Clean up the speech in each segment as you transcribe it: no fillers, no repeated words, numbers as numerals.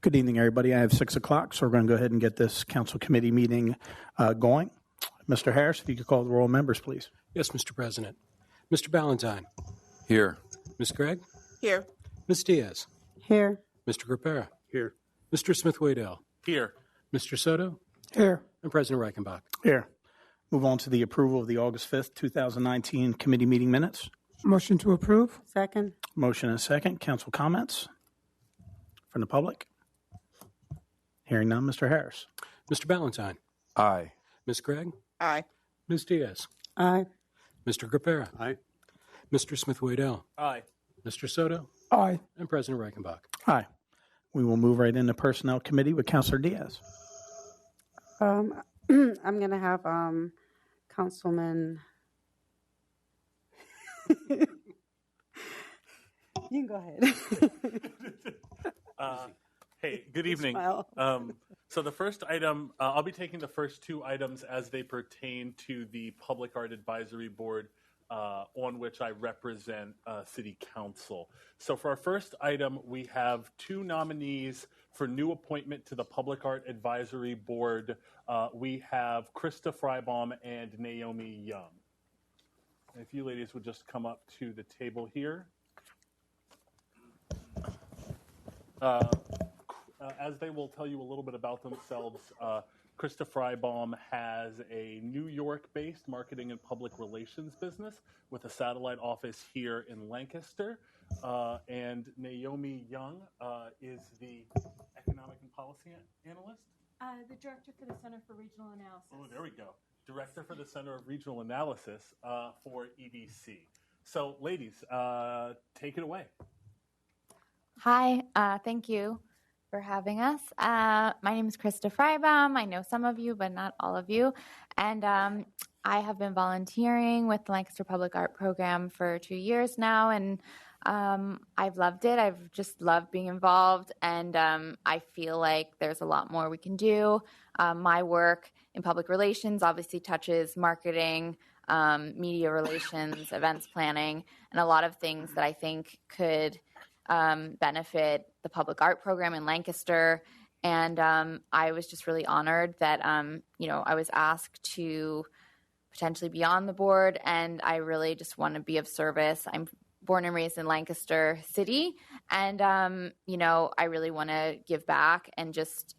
Good evening, everybody. I have 6 o'clock, so we're going to go ahead and get this council committee meeting going. Mr. Harris, if you could call the roll of members, please. Yes, Mr. President. Mr. Ballantyne. Here. Ms. Gregg. Here. Ms. Diaz. Here. Mr. Grappera. Here. Mr. Smith-Waddell. Here. Mr. Soto. Here. And President Reichenbach. Here. Move on to the approval of the August 5th, 2019 committee meeting minutes. Motion to approve. Second. Motion and a second. Council comments from the public? Hearing none. Mr. Harris. Mr. Ballantyne. Aye. Ms. Gregg. Aye. Ms. Diaz. Aye. Mr. Grappera. Aye. Mr. Smith-Waddell. Aye. Mr. Soto. Aye. And President Reichenbach. Aye. We will move right into Personnel Committee with Councilor Diaz. I'm going to have Councilman. You can go ahead. Hey, good evening. So the first item, I'll be taking the first two items as they pertain to the Public Art Advisory Board on which I represent City Council. So for our first item, we have two nominees for new appointment to the Public Art Advisory Board. We have Krista Friebaum and Naomi Young. And if you ladies would just come up to the table here. As they will tell you a little bit about themselves, Krista Friebaum has a New York-based marketing and public relations business with a satellite office here in Lancaster. And Naomi Young is the economic and policy analyst? The director for the Center for Regional Analysis. Oh, there we go. Director for the Center of Regional Analysis for EDC. So, ladies, take it away. Hi, thank you for having us. My name is Krista Friebaum. I know some of you, but not all of you. And I have been volunteering with the Lancaster Public Art Program for 2 years now, and I've loved it. I've just loved being involved, and I feel like there's a lot more we can do. My work in public relations obviously touches marketing, media relations, events planning, and a lot of things that I think could benefit the public art program in Lancaster. And I was just really honored that, I was asked to potentially be on the board, and I really just want to be of service. I'm born and raised in Lancaster City, and, I really want to give back and just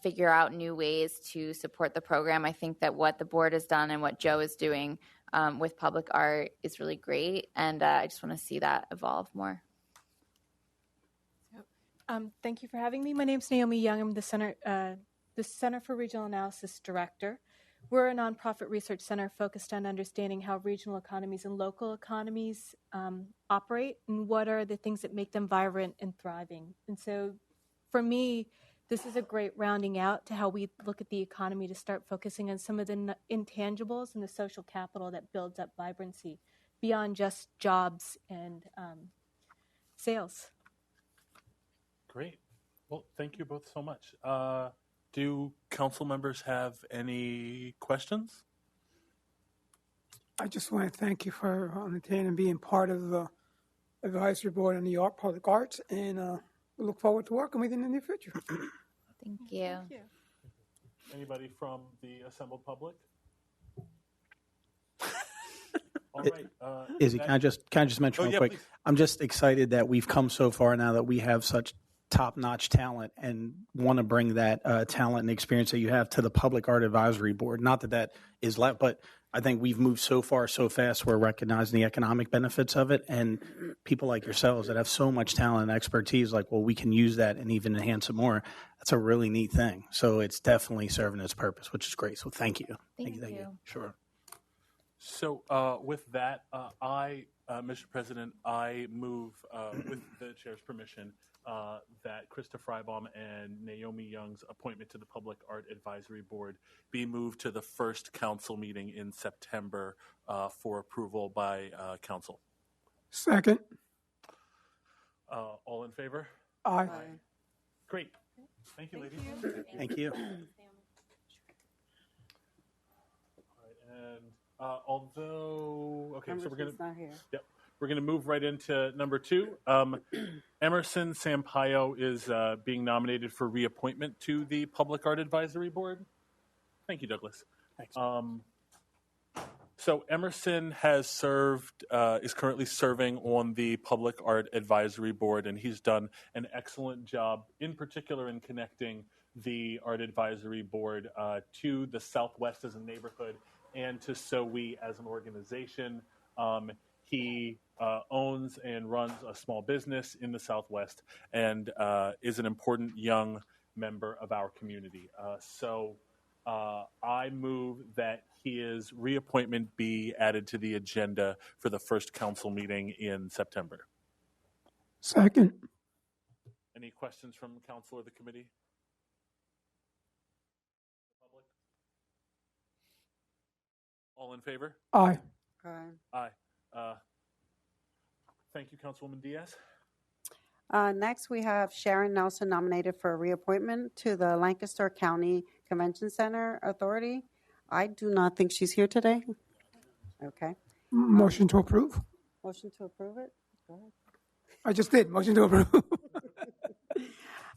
figure out new ways to support the program. I think that what the board has done and what Joe is doing with public art is really great, and I just want to see that evolve more. Thank you for having me. My name is Naomi Young. I'm the Center for Regional Analysis Director. We're a nonprofit research center focused on understanding how regional economies and local economies operate and what are the things that make them vibrant and thriving. And so for me, this is a great rounding out to how we look at the economy to start focusing on some of the intangibles and the social capital that builds up vibrancy beyond just jobs and sales. Great. Well, thank you both so much. Do council members have any questions? I just want to thank you for undertaking and being part of the advisory board on the public arts, and we look forward to working with you in the near future. Thank you. Thank you. Anybody from the assembled public? All right. Izzy, can I just mention real quick? Please. I'm just excited that we've come so far now that we have such top-notch talent and want to bring that talent and experience that you have to the Public Art Advisory Board. Not that is left, but I think we've moved so far so fast we're recognizing the economic benefits of it, and people like yourselves that have so much talent and expertise, like, well, we can use that and even enhance it more. That's a really neat thing. So it's definitely serving its purpose, which is great. So thank you. Thank you. Sure. So with that, Mr. President, I move, with the chair's permission, that Krista Friebaum and Naomi Young's appointment to the Public Art Advisory Board be moved to the first council meeting in September for approval by council. Second. All in favor? Aye. Great. Thank you, ladies. Thank you. All right, and although, okay, so we're going to. Not here. Yep. we're going to move right into number 2. Emerson Sampaio is being nominated for reappointment to the Public Art Advisory Board. Thank you, Douglas. Thanks. So Emerson has served, is currently serving on the Public Art Advisory Board, and he's done an excellent job, in particular in connecting the Art Advisory Board to the Southwest as a neighborhood and to SOWE as an organization. He owns and runs a small business in the Southwest and is an important young member of our community. So I move that his reappointment be added to the agenda for the first council meeting in September. Second. Any questions from council or the committee? Public? All in favor? Aye. Aye. Thank you, Councilwoman Diaz. Next, we have Sharron Nelson nominated for reappointment to the Lancaster County Convention Center Authority. I do not think she's here today. Okay. Motion to approve. Motion to approve it? Go ahead. I just did. Motion to approve.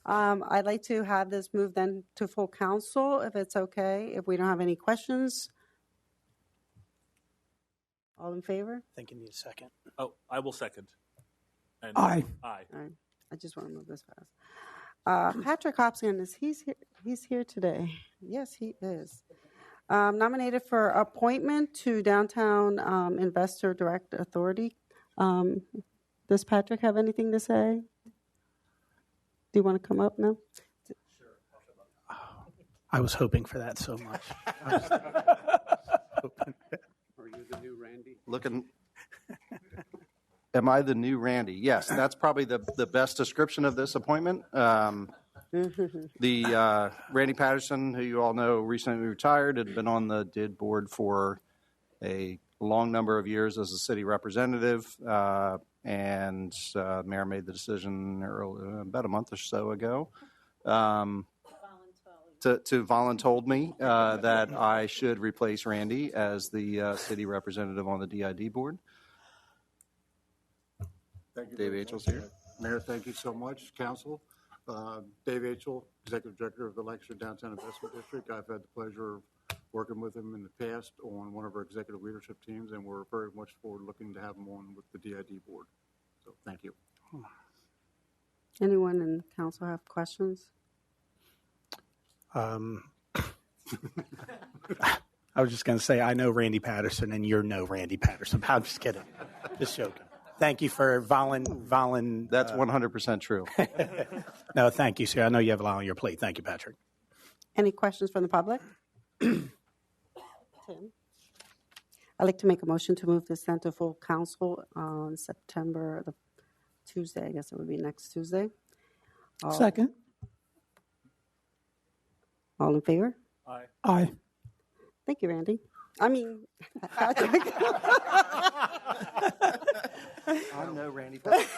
I'd like to have this move then to full council, if it's okay, if we don't have any questions. All in favor? I think you need a second. Oh, I will second. And Aye. Aye. All right. I just want to move this fast. Patrick Hopkins, he's here today. Yes, he is. Nominated for appointment to Downtown Investor Direct Authority. Does Patrick have anything to say? Do you want to come up now? I was hoping for that so much. Are you the new Randy? Am I the new Randy? Yes, that's probably the best description of this appointment. The Randy Patterson, who you all know recently retired, had been on the DID board for a long number of years as a city representative, and the mayor made the decision about a month or so ago to voluntold me that I should replace Randy as the city representative on the DID board. Thank you. Dave Achel's here. Mayor, thank you so much. Council, Dave Achel, Executive Director of the Lancaster Downtown Investment District. I've had the pleasure of working with him in the past on one of our executive leadership teams, and we're very much forward looking to have him on with the DID board. So thank you. Anyone in council have questions? I was just going to say, I know Randy Patterson, and you're no Randy Patterson. I'm just kidding. Just joking. Thank you for That's 100% true. No, thank you, sir. I know you have a lot on your plate. Thank you, Patrick. Any questions from the public? Tim? I'd like to make a motion to move this then to full council on September, the Tuesday. I guess it would be next Tuesday. Second. All in favor? Aye. Aye. Thank you, Randy. I mean, Patrick. I know Randy Patterson.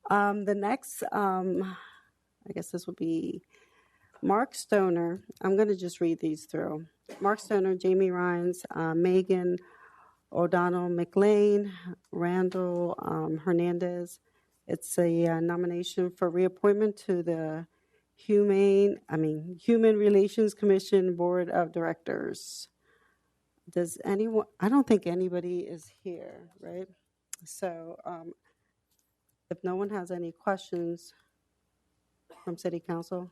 The next, I guess this will be Mark Stoner. I'm going to just read these through. Mark Stoner, Jamie Rhines, Megan O'Donnell McLean, Randall Hernandez. It's a nomination for reappointment to the Human Relations Commission Board of Directors. Does anyone? I don't think anybody is here, right? So, if no one has any questions from City Council,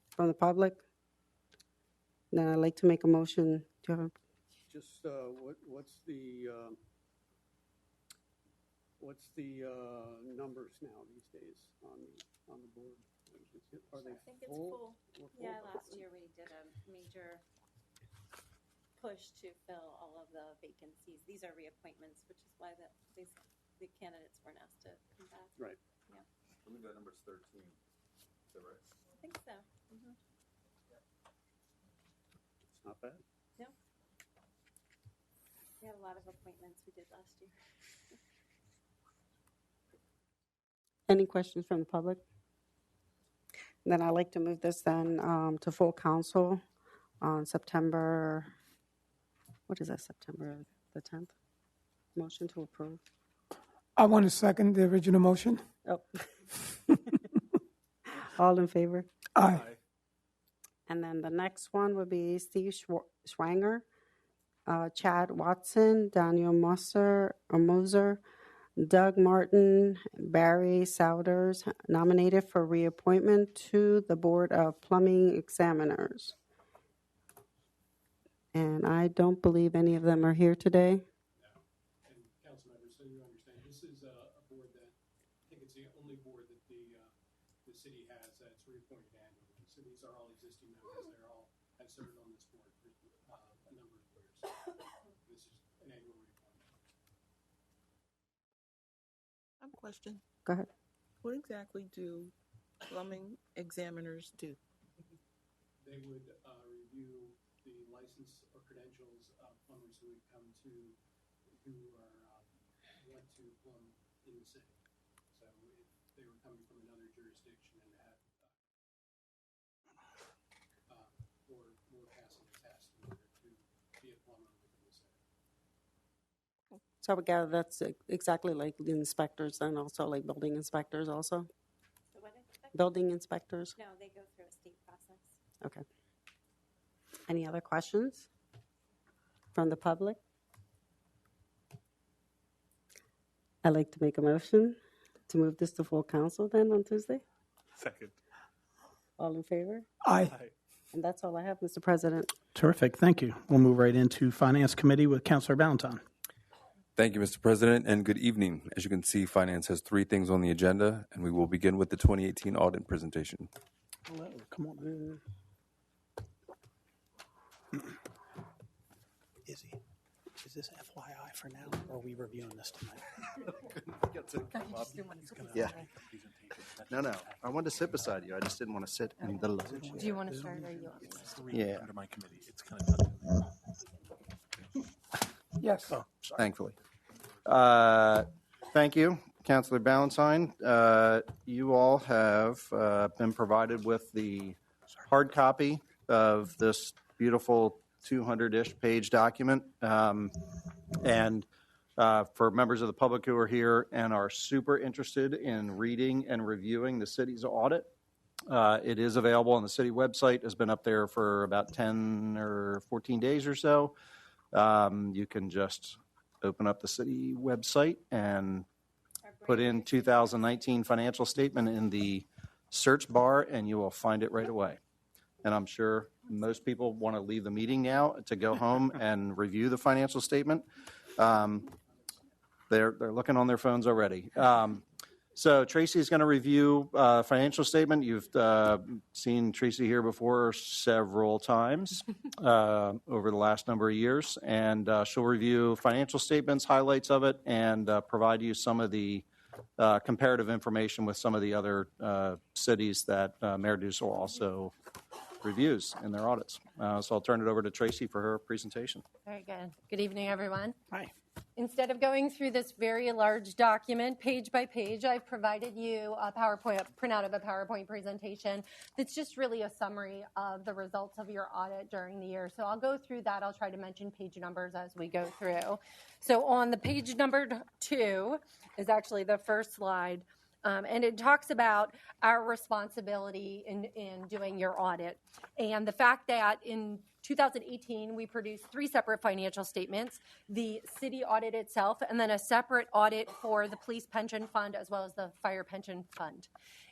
from the public, then I'd like to make a motion to have. Just what's the numbers now these days on the board? Are they I think it's full. Yeah, last year we did a major push to fill all of the vacancies. These are reappointments, which is why the candidates weren't asked to come back. Right. Yeah. I believe that number's 13. Is that right? I think so. Mm-hmm. It's not bad. No. We had a lot of appointments we did last year. Any questions from the public? Then I'd like to move this then to full council on September what is that, September the 10th? Motion to approve. I want to second the original motion. Oh. All in favor? Aye. And then the next one would be Steve Schwanger, Chad Watson, Daniel Moser, Doug Martin, Barry Souders, nominated for reappointment to the Board of Plumbing Examiners. And I don't believe any of them are here today. And council members, so you understand, this is a board that, I think it's the only board that the city has that's reappointed annually. So these are all existing members. They're all have served on this board for a number of years. This is an annual reappointment. I have a question. Go ahead. What exactly do plumbing examiners do? They would review the license or credentials of plumbers who would come to, who are want to plumb in the city. So if they were coming from another jurisdiction and had or passing a test in order to be a plumber within the city. So we gather that's exactly like the inspectors and also like building inspectors also? So what inspectors? Building inspectors? No, they go through a state process. Okay. Any other questions from the public? I'd like to make a motion to move this to full council then on Tuesday. Second. All in favor? Aye. And that's all I have, Mr. President. Terrific. Thank you. We'll move right into Finance Committee with Councilor Ballantyne. Thank you, Mr. President, and good evening. As you can see, Finance has 3 things on the agenda, and we will begin with the 2018 audit presentation. Hello. Come on. Izzy, is this FYI for now, or are we reviewing this tonight? Yeah. No. I wanted to sit beside you. I just didn't want to sit in the low. Do you want to start or you want me to? Yeah. Under my committee, it's kind of Yes. Oh, Thankfully. Thank you, Councilor Ballantyne. You all have been provided with the hard copy of this beautiful 200-ish page document. And for members of the public who are here and are super interested in reading and reviewing the city's audit, it is available on the city website. Has been up there for about 10 or 14 days or so. You can just open up the city website and put in 2019 financial statement in the search bar, and you will find it right away. And I'm sure most people want to leave the meeting now to go home and review the financial statement. They're looking on their phones already. So Tracy is going to review financial statement. You've seen Tracy here before several times over the last number of years, and she'll review financial statements, highlights of it, and provide you some of the comparative information with some of the other cities that Mayor Dussel also reviews in their audits. So I'll turn it over to Tracy for her presentation. Very good. Good evening, everyone. Hi. Instead of going through this very large document page by page, I've provided you a printout of a PowerPoint presentation that's just really a summary of the results of your audit during the year. So I'll go through that. I'll try to mention page numbers as we go through. So on the page number 2 is actually the first slide. And it talks about our responsibility in doing your audit and the fact that in 2018, we produced 3 separate financial statements, the city audit itself, and then a separate audit for the police pension fund as well as the fire pension fund.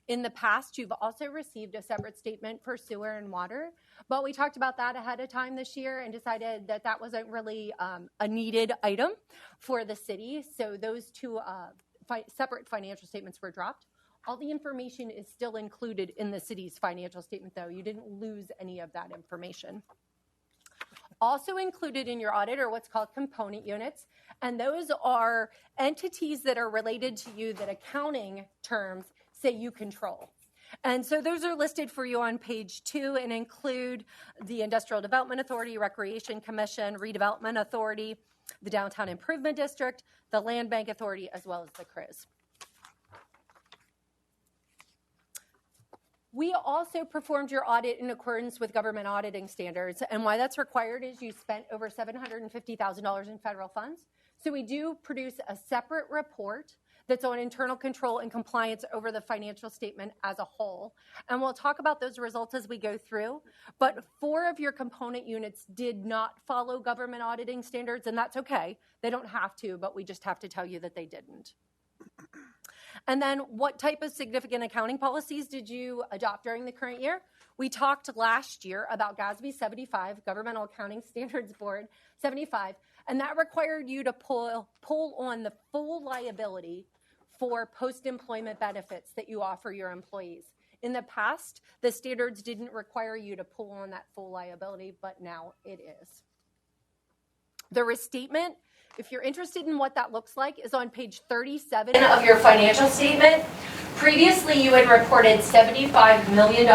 In the past, you've also received a separate statement for sewer and water, but we talked about that ahead of time this year and decided that that wasn't really a needed item for the city. So those 2 separate financial statements were dropped. All the information is still included in the city's financial statement, though. You didn't lose any of that information. Also included in your audit are what's called component units, and those are entities that are related to you that accounting terms say you control. And so those are listed for you on page 2 and include the Industrial Development Authority, Recreation Commission, Redevelopment Authority, the Downtown Improvement District, the Land Bank Authority, as well as the CRIZ. We also performed your audit in accordance with government auditing standards. And why that's required is you spent over $750,000 in federal funds. So we do produce a separate report that's on internal control and compliance over the financial statement as a whole. And we'll talk about those results as we go through. But 4 of your component units did not follow government auditing standards, and that's okay. They don't have to, but we just have to tell you that they didn't. And then what type of significant accounting policies did you adopt during the current year? We talked last year about GASB 75, Governmental Accounting Standards Board 75, and that required you to pull on the full liability for post-employment benefits that you offer your employees. In the past, the standards didn't require you to pull on that full liability, but now it is. The restatement, if you're interested in what that looks like, is on page 37 of your financial statement. Previously, you had reported $75 million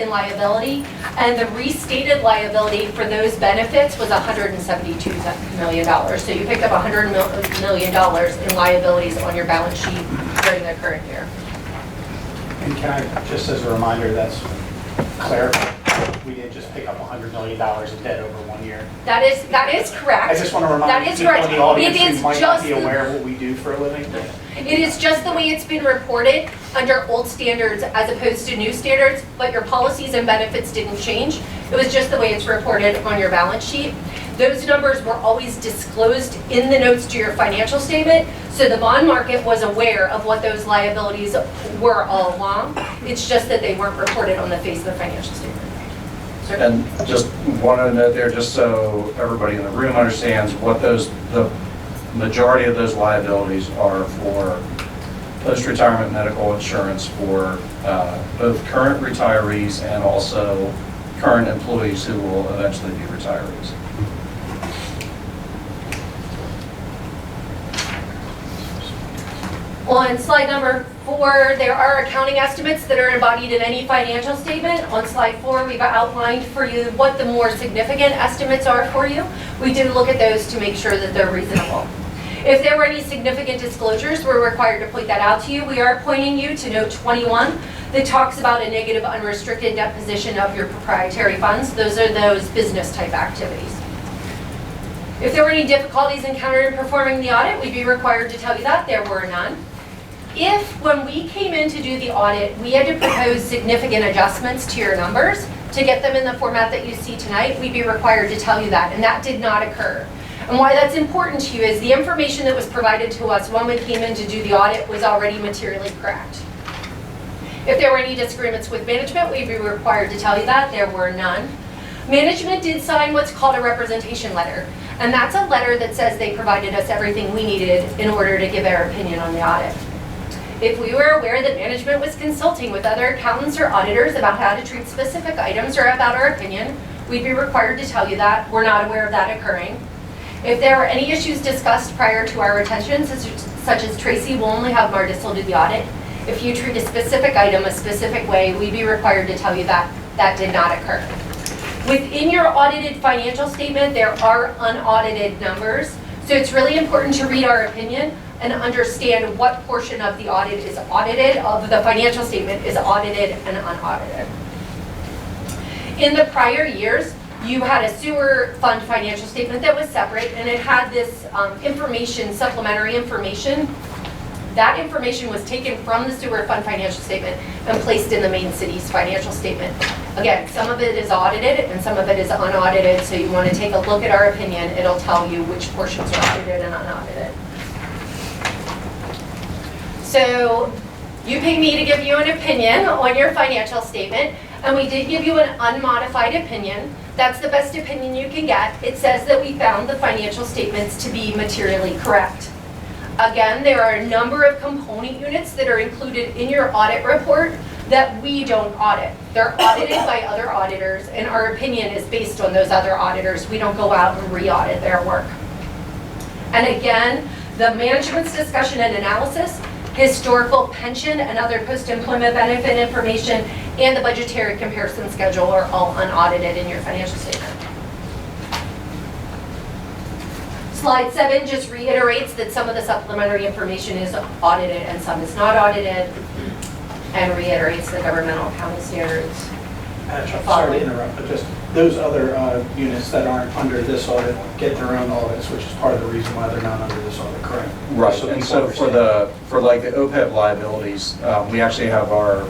in liability, and the restated liability for those benefits was $172 million. So you picked up $100 million in liabilities on your balance sheet during the current year. And can I, just as a reminder, that's clarify, we didn't just pick up $100 million in debt over 1 year. That is correct. I just want to remind people in the audience who might not be aware of what we do for a living. It is just the way it's been reported under old standards as opposed to new standards, but your policies and benefits didn't change. It was just the way it's reported on your balance sheet. Those numbers were always disclosed in the notes to your financial statement, so the bond market was aware of what those liabilities were all along. It's just that they weren't reported on the face of the financial statement. And just wanted to note there, just so everybody in the room understands what the majority of those liabilities are for post-retirement medical insurance for both current retirees and also current employees who will eventually be retirees. On slide number 4, there are accounting estimates that are embodied in any financial statement. On slide 4, we've outlined for you what the more significant estimates are for you. We did look at those to make sure that they're reasonable. If there were any significant disclosures, we're required to point that out to you. We are pointing you to note 21 that talks about a negative unrestricted debt position of your proprietary funds. Those are those business type activities. If there were any difficulties encountered in performing the audit, we'd be required to tell you that. There were none. If, when we came in to do the audit, we had to propose significant adjustments to your numbers to get them in the format that you see tonight, we'd be required to tell you that, and that did not occur. And why that's important to you is the information that was provided to us when we came in to do the audit was already materially correct. If there were any disagreements with management, we'd be required to tell you that. There were none. Management did sign what's called a representation letter, and that's a letter that says they provided us everything we needed in order to give our opinion on the audit. If we were aware that management was consulting with other accountants or auditors about how to treat specific items or about our opinion, we'd be required to tell you that. We're not aware of that occurring. If there are any issues discussed prior to our retention, such as Tracy will only have Mardisel do the audit, if you treat a specific item a specific way, we'd be required to tell you that that did not occur. Within your audited financial statement, there are unaudited numbers, so it's really important to read our opinion and understand what portion of the audit is audited, of the financial statement is audited and unaudited. In the prior years, you had a sewer fund financial statement that was separate, and it had this information, supplementary information. That information was taken from the sewer fund financial statement and placed in the main city's financial statement. Again, some of it is audited and some of it is unaudited, so you want to take a look at our opinion. It'll tell you which portions are audited and unaudited. So you paid me to give you an opinion on your financial statement, and we did give you an unmodified opinion. That's the best opinion you can get. It says that we found the financial statements to be materially correct. Again, there are a number of component units that are included in your audit report that we don't audit. They're audited by other auditors, and our opinion is based on those other auditors. We don't go out and re-audit their work. And again, the management's discussion and analysis, historical pension and other post-employment benefit information, and the budgetary comparison schedule are all unaudited in your financial statement. Slide 7 just reiterates that some of the supplementary information is audited and some is not audited. and reiterates the governmental accounting standards. Sorry to interrupt, but just those other units that aren't under this audit get their own audits, which is part of the reason why they're not under this audit, correct? Right, So and so for like the OPEB liabilities, we actually have our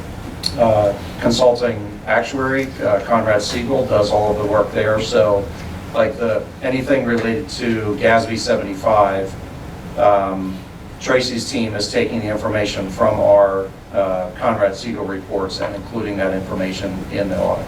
consulting actuary, Conrad Siegel, does all of the work there. So like anything related to GASB 75, Tracy's team is taking the information from our Conrad Siegel reports and including that information in the audit.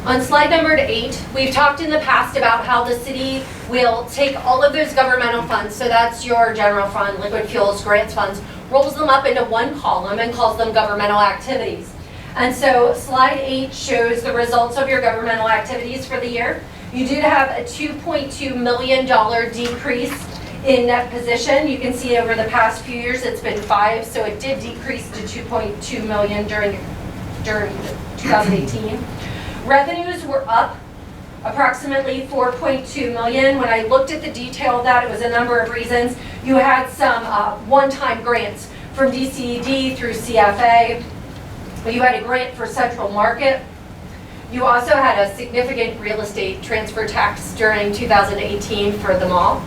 On slide number 8, we've talked in the past about how the city will take all of those governmental funds, so that's your general fund, liquid fuels, grants funds, rolls them up into one column and calls them governmental activities. And so slide 8 shows the results of your governmental activities for the year. You did have a $2.2 million decrease in net position. You can see over the past few years it's been 5, so it did decrease to 2.2 million during 2018. Revenues were up approximately 4.2 million. When I looked at the detail of that, it was a number of reasons. You had some one-time grants from DCED through CFA. You had a grant for Central Market. You also had a significant real estate transfer tax during 2018 for the mall.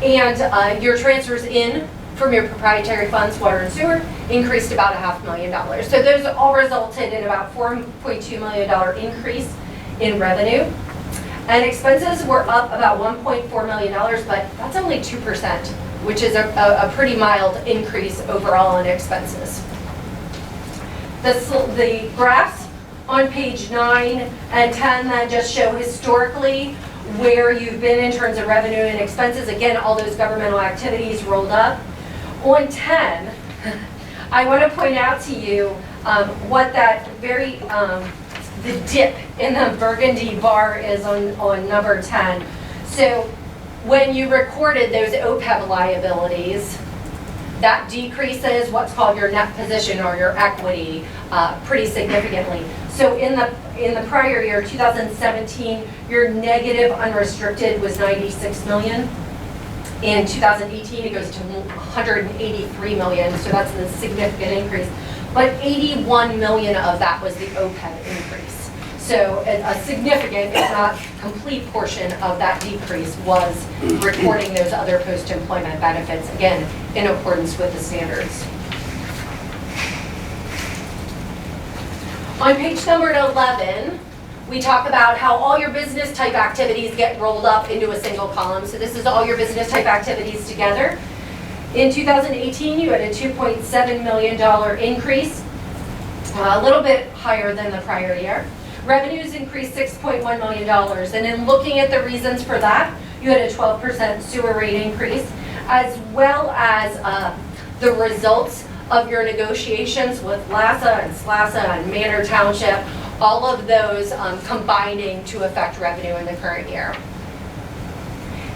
And your transfers in from your proprietary funds, water and sewer, increased about $500,000. So those all resulted in about $4.2 million increase in revenue. And expenses were up about $1.4 million, but that's only 2%, which is a pretty mild increase overall in expenses. The graphs on page 9 and 10 then just show historically where you've been in terms of revenue and expenses. Again, all those governmental activities rolled up. On 10, I want to point out to you what that the dip in the burgundy bar is on number 10. So when you recorded those OPEB liabilities, that decreases what's called your net position or your equity pretty significantly. So in the prior year, 2017, your negative unrestricted was 96 million. In 2018, it goes to 183 million, so that's a significant increase. But 81 million of that was the OPEB increase. So a significant, if not complete portion of that decrease was recording those other post-employment benefits, again, in accordance with the standards. On page number 11, we talk about how all your business type activities get rolled up into a single column. So this is all your business type activities together. In 2018, you had a $2.7 million increase, a little bit higher than the prior year. Revenues increased $6.1 million. And in looking at the reasons for that, you had a 12% sewer rate increase, as well as the results of your negotiations with LASA and SLASA and Manor Township, all of those combining to affect revenue in the current year.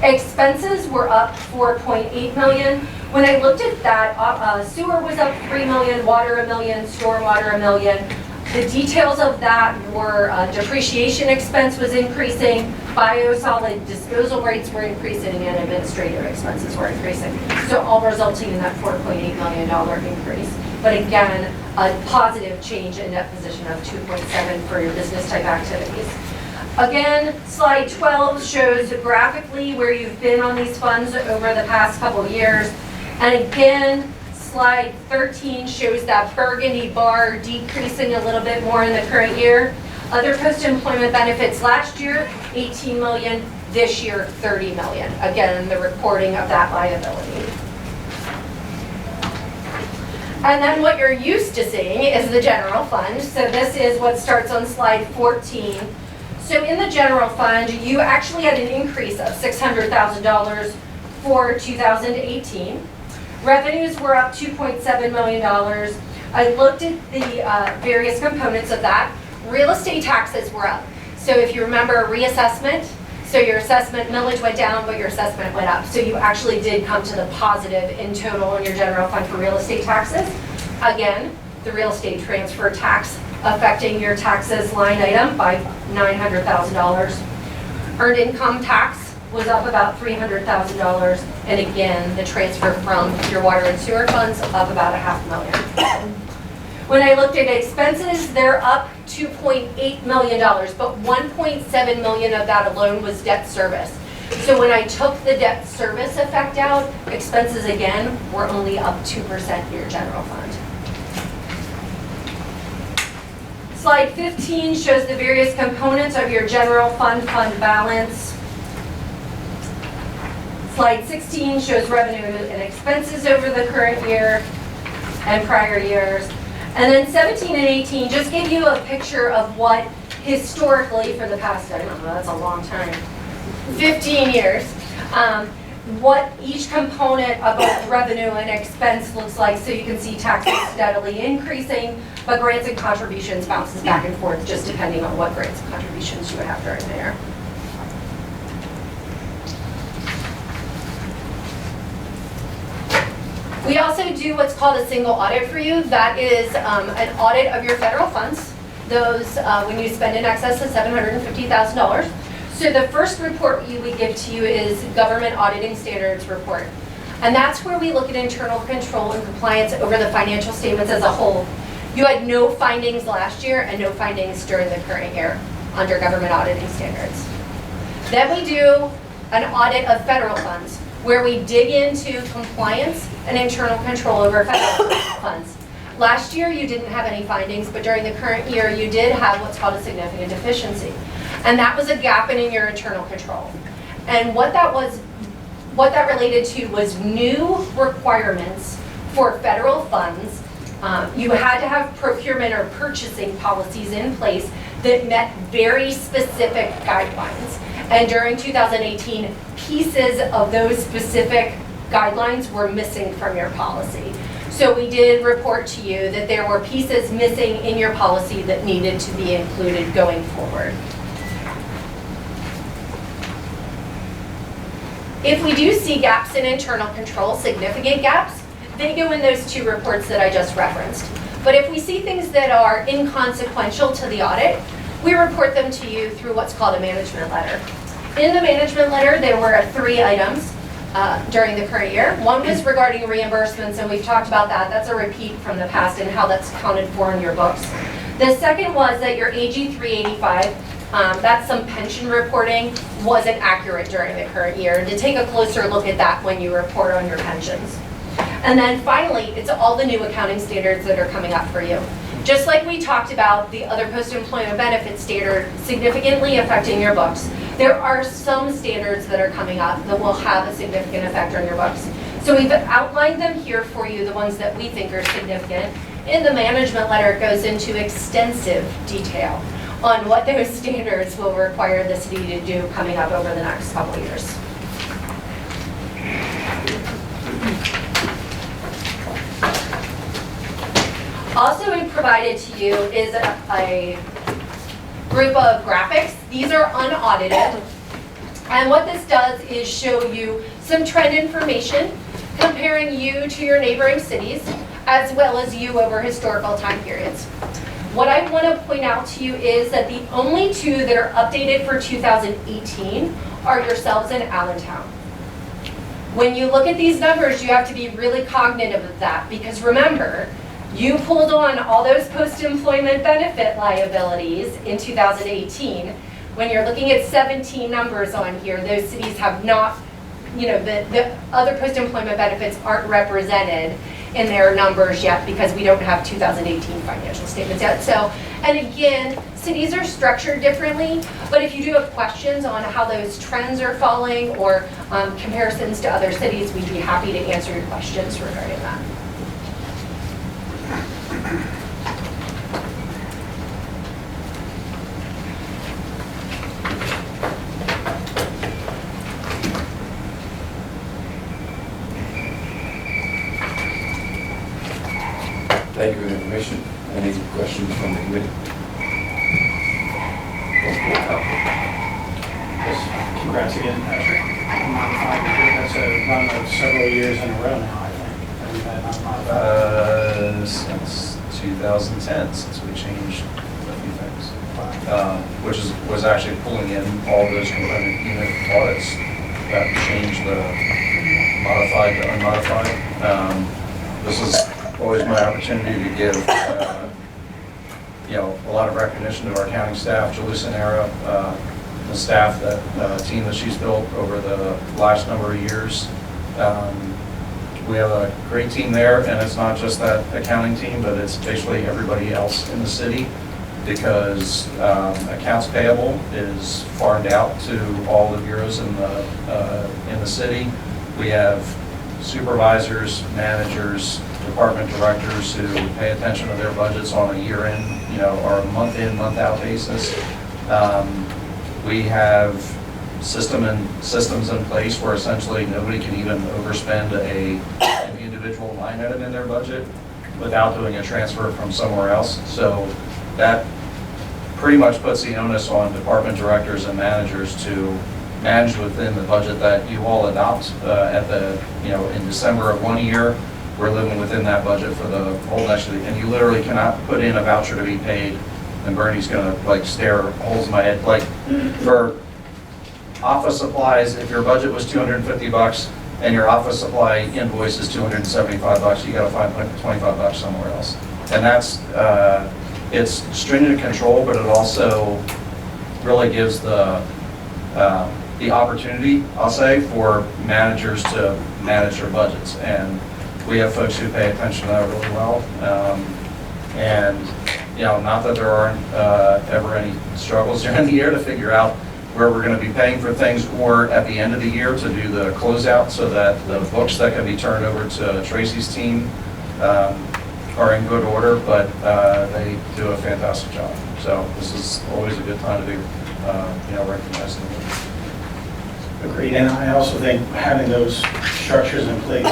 Expenses were up $4.8 million. When I looked at that, sewer was up $3 million, water $1 million, stormwater $1 million. The details of that were depreciation expense was increasing, biosolid disposal rates were increasing, and administrative expenses were increasing. So all resulting in that $4.8 million increase. But again, a positive change in net position of 2.7 for your business type activities. Again, slide 12 shows graphically where you've been on these funds over the past couple of years. And again, slide 13 shows that burgundy bar decreasing a little bit more in the current year. Other post-employment benefits last year, 18 million, this year, 30 million. Again, the recording of that liability. And then what you're used to seeing is the general fund. So this is what starts on slide 14. So in the general fund, you actually had an increase of $600,000 for 2018. Revenues were up $2.7 million. I looked at the various components of that. Real estate taxes were up. So if you remember reassessment, so your assessment millage went down, but your assessment went up. So you actually did come to the positive in total in your general fund for real estate taxes. Again, the real estate transfer tax affecting your taxes line item by $900,000. Earned income tax was up about $300,000, and again, the transfer from your water and sewer funds up about $500,000. When I looked at expenses, they're up $2.8 million, but $1.7 million of that alone was debt service. So when I took the debt service effect out, expenses again were only up 2% in your general fund. Slide 15 shows the various components of your general fund balance. Slide 16 shows revenue and expenses over the current year and prior years. And then 17 and 18 just give you a picture of what historically for the past, I don't know, that's a long time, 15 years, what each component of both revenue and expense looks like. So you can see taxes steadily increasing, but grants and contributions bounces back and forth just depending on what grants and contributions you would have during the year. We also do what's called a single audit for you. That is an audit of your federal funds. Those, when you spend in excess of $750,000. So the first report we give to you is Government Auditing Standards Report. And that's where we look at internal control and compliance over the financial statements as a whole. You had no findings last year and no findings during the current year under Government Auditing Standards. Then we do an audit of federal funds, where we dig into compliance and internal control over federal funds. Last year you didn't have any findings, but during the current year you did have what's called a significant deficiency. And that was a gap in your internal control. And what that related to was new requirements for federal funds. You had to have procurement or purchasing policies in place that met very specific guidelines. And during 2018, pieces of those specific guidelines were missing from your policy. So we did report to you that there were pieces missing in your policy that needed to be included going forward. If we do see gaps in internal control, significant gaps, they go in those two reports that I just referenced. But if we see things that are inconsequential to the audit, we report them to you through what's called a management letter. In the management letter, there were 3 items during the current year. One was regarding reimbursements, and we've talked about that. That's a repeat from the past and how that's accounted for in your books. The second was that your AG 385, that's some pension reporting, wasn't accurate during the current year. And to take a closer look at that when you report on your pensions. And then finally, it's all the new accounting standards that are coming up for you. Just like we talked about the other post-employment benefit standard significantly affecting your books, there are some standards that are coming up that will have a significant effect on your books. So we've outlined them here for you, the ones that we think are significant. In the management letter, it goes into extensive detail on what those standards will require the city to do coming up over the next couple of years. Also provided to you is a group of graphics. These are unaudited. And what this does is show you some trend information comparing you to your neighboring cities, as well as you over historical time periods. What I want to point out to you is that the only 2 that are updated for 2018 are yourselves and Allentown. When you look at these numbers, you have to be really cognitive of that, because remember, you pulled on all those post-employment benefit liabilities in 2018. When you're looking at 17 numbers on here, those cities have not, the other post-employment benefits aren't represented in their numbers yet because we don't have 2018 financial statements yet. So, and again, cities are structured differently, but if you do have questions on how those trends are falling or comparisons to other cities, we'd be happy to answer your questions regarding that. Thank you for the information. Any questions from the committee? Yes. Congrats again, Patrick. That's a run of several years in a row now, I think. We've had since 2010, since we changed a few things, which was actually pulling in all those component unit audits that changed the modified to unmodified. This is always my opportunity to give a lot of recognition to our county staff, Julissa Nera, the staff, team that she's built over the last number of years. We have a great team there, and it's not just that accounting team, but it's basically everybody else in the city, because accounts payable is farmed out to all the bureaus in the city. We have supervisors, managers, department directors who pay attention to their budgets on a year-in, or a month-in, month-out basis. We have systems in place where essentially nobody can even overspend an individual line item in their budget without doing a transfer from somewhere else. So that pretty much puts the onus on department directors and managers to manage within the budget that you all adopt in December of one year. We're living within that budget for the whole next year, and you literally cannot put in a voucher to be paid, and Bernie's gonna stare holes in my head. For office supplies, if your budget was $250 and your office supply invoice is $275, you gotta find $25 somewhere else. And that's, it's stringent control, but it also really gives the opportunity, I'll say, for managers to manage their budgets. And we have folks who pay attention to that really well. And not that there aren't ever any struggles during the year to figure out where we're going to be paying for things, or at the end of the year to do the closeout so that the books that can be turned over to Tracy's team are in good order, but they do a fantastic job. So this is always a good time to be recognized. Agreed, and I also think having those structures in place,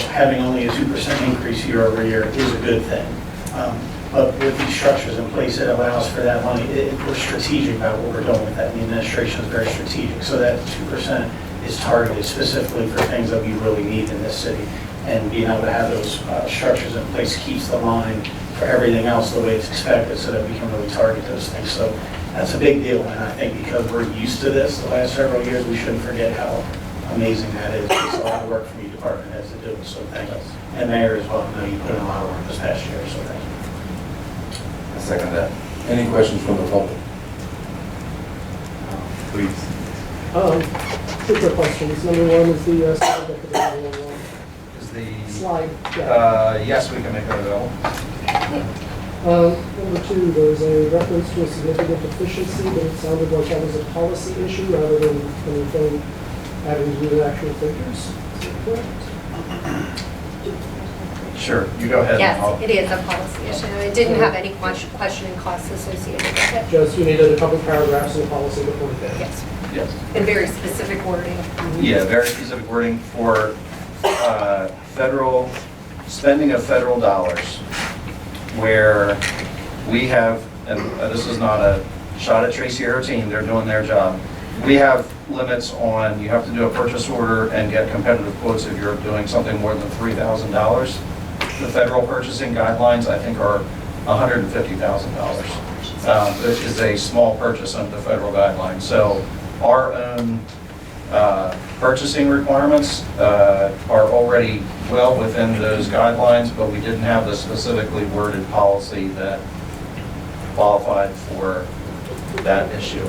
having only a 2% increase year over year is a good thing. But with these structures in place, it allows for that money. We're strategic about what we're doing with that. The administration is very strategic. So that 2% is targeted specifically for things that we really need in this city. And being able to have those structures in place keeps the line for everything else the way it's expected, so that we can really target those things. So that's a big deal. And I think because we're used to this the last several years, we shouldn't forget how amazing that is. It's a lot of work for you department heads to do. So thank you. And Mayor as well. I know you put in a lot of work this past year, so thank you. I second that. Any questions from the public? Please. Two quick questions. Number one is the slide deck available. Is the slide deck? Yes, we can make that available. Number two, there's a reference to a significant deficiency, but it sounded like that was a policy issue rather than anything having to do with actual figures. Is that correct? Sure, you go ahead. Yes, it is a policy issue. It didn't have any questioning costs associated with it. Just you needed a couple paragraphs in the policy before that. Yes. Yes. And very specific wording. Yeah, very specific wording for federal spending of federal dollars, where we have, and this is not a shot at Tracy or her team, they're doing their job. We have limits on, you have to do a purchase order and get competitive quotes if you're doing something more than $3,000. The federal purchasing guidelines, I think, are $150,000. This is a small purchase under the federal guidelines. So our own purchasing requirements are already well within those guidelines, but we didn't have the specifically worded policy that qualified for that issue.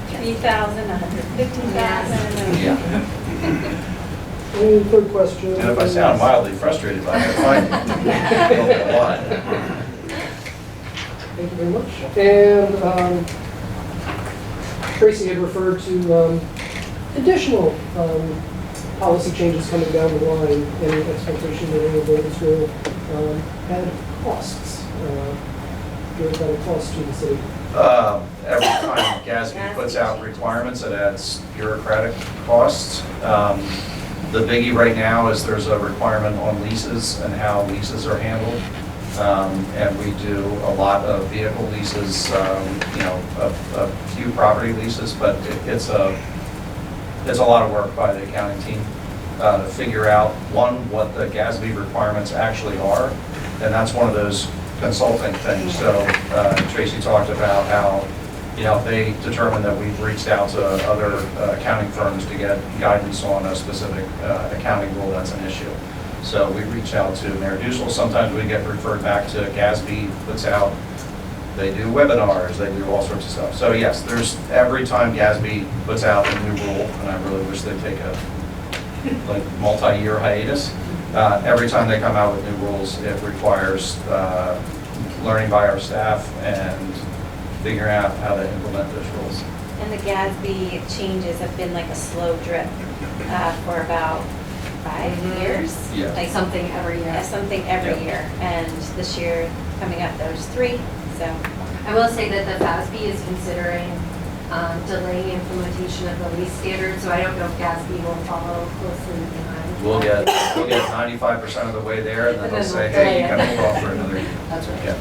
3,000, 150,000. Yeah. Any third question? And if I sound mildly frustrated by it, fine. A lot. Thank you very much. And Tracy had referred to additional policy changes coming down the line, and the expectation that any of those will add costs, give about a cost to the city. Every time GASB puts out requirements, it adds bureaucratic costs. The biggie right now is there's a requirement on leases and how leases are handled. And we do a lot of vehicle leases, a few property leases, but it's a lot of work by the accounting team to figure out, one, what the GASB requirements actually are, and that's one of those consulting things. So Tracy talked about how they determine that we've reached out to other accounting firms to get guidance on a specific accounting rule that's an issue. So we reach out to Mayor Dussel. Sometimes we get referred back to GASB, puts out, they do webinars, they do all sorts of stuff. So yes, there's every time GASB puts out a new rule, and I really wish they'd take a multi-year hiatus. Every time they come out with new rules, it requires learning by our staff and figuring out how to implement those rules. And the GASB changes have been like a slow drip for about 5 years. Yeah. Like something every year. Yeah, something every year. And this year coming up, there's 3. So I will say that the FASB is considering delaying implementation of the lease standard, so I don't know if GASB will follow closely behind. We'll get 95% of the way there, and then they'll say, hey, you can hold off for another year. That's right. Yeah.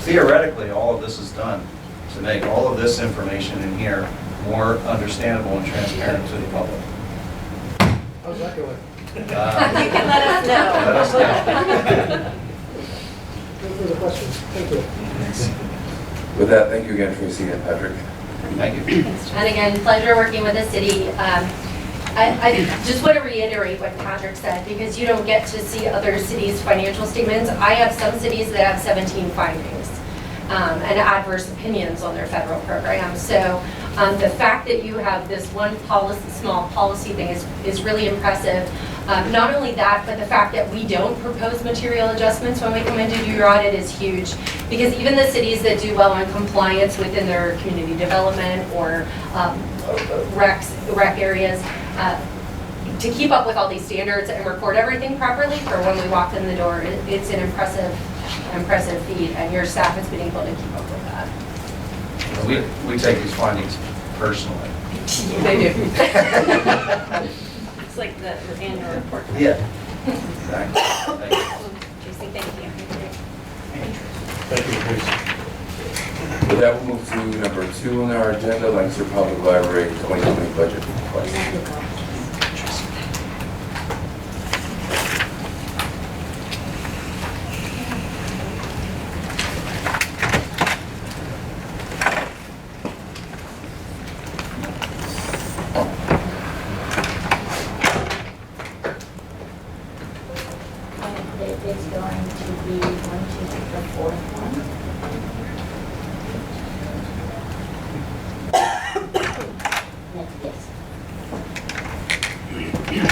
Theoretically, all of this is done to make all of this information in here more understandable and transparent to the public. How's that going? you can let us know. Let us know. No further questions. Thank you. With that, thank you again, Tracy and Patrick. Thank you. And again, pleasure working with the city. I just want to reiterate what Patrick said, because you don't get to see other cities' financial statements. I have some cities that have 17 findings and adverse opinions on their federal program. So the fact that you have this one small policy thing is really impressive. Not only that, but the fact that we don't propose material adjustments when we come in to do your audit is huge, because even the cities that do well on compliance within their community development or rec areas, to keep up with all these standards and record everything properly for when we walk in the door, it's an impressive feat, and your staff has been able to keep up with that. We take these findings personally. They do. It's like the annual report. Yeah. Exactly. Thank you. Tracy, thank you. Thank you, Tracy. With that, we'll move to number 2 on our agenda, Lancaster Public Library 2020 budget request. It's going to be the 4th one. Yes.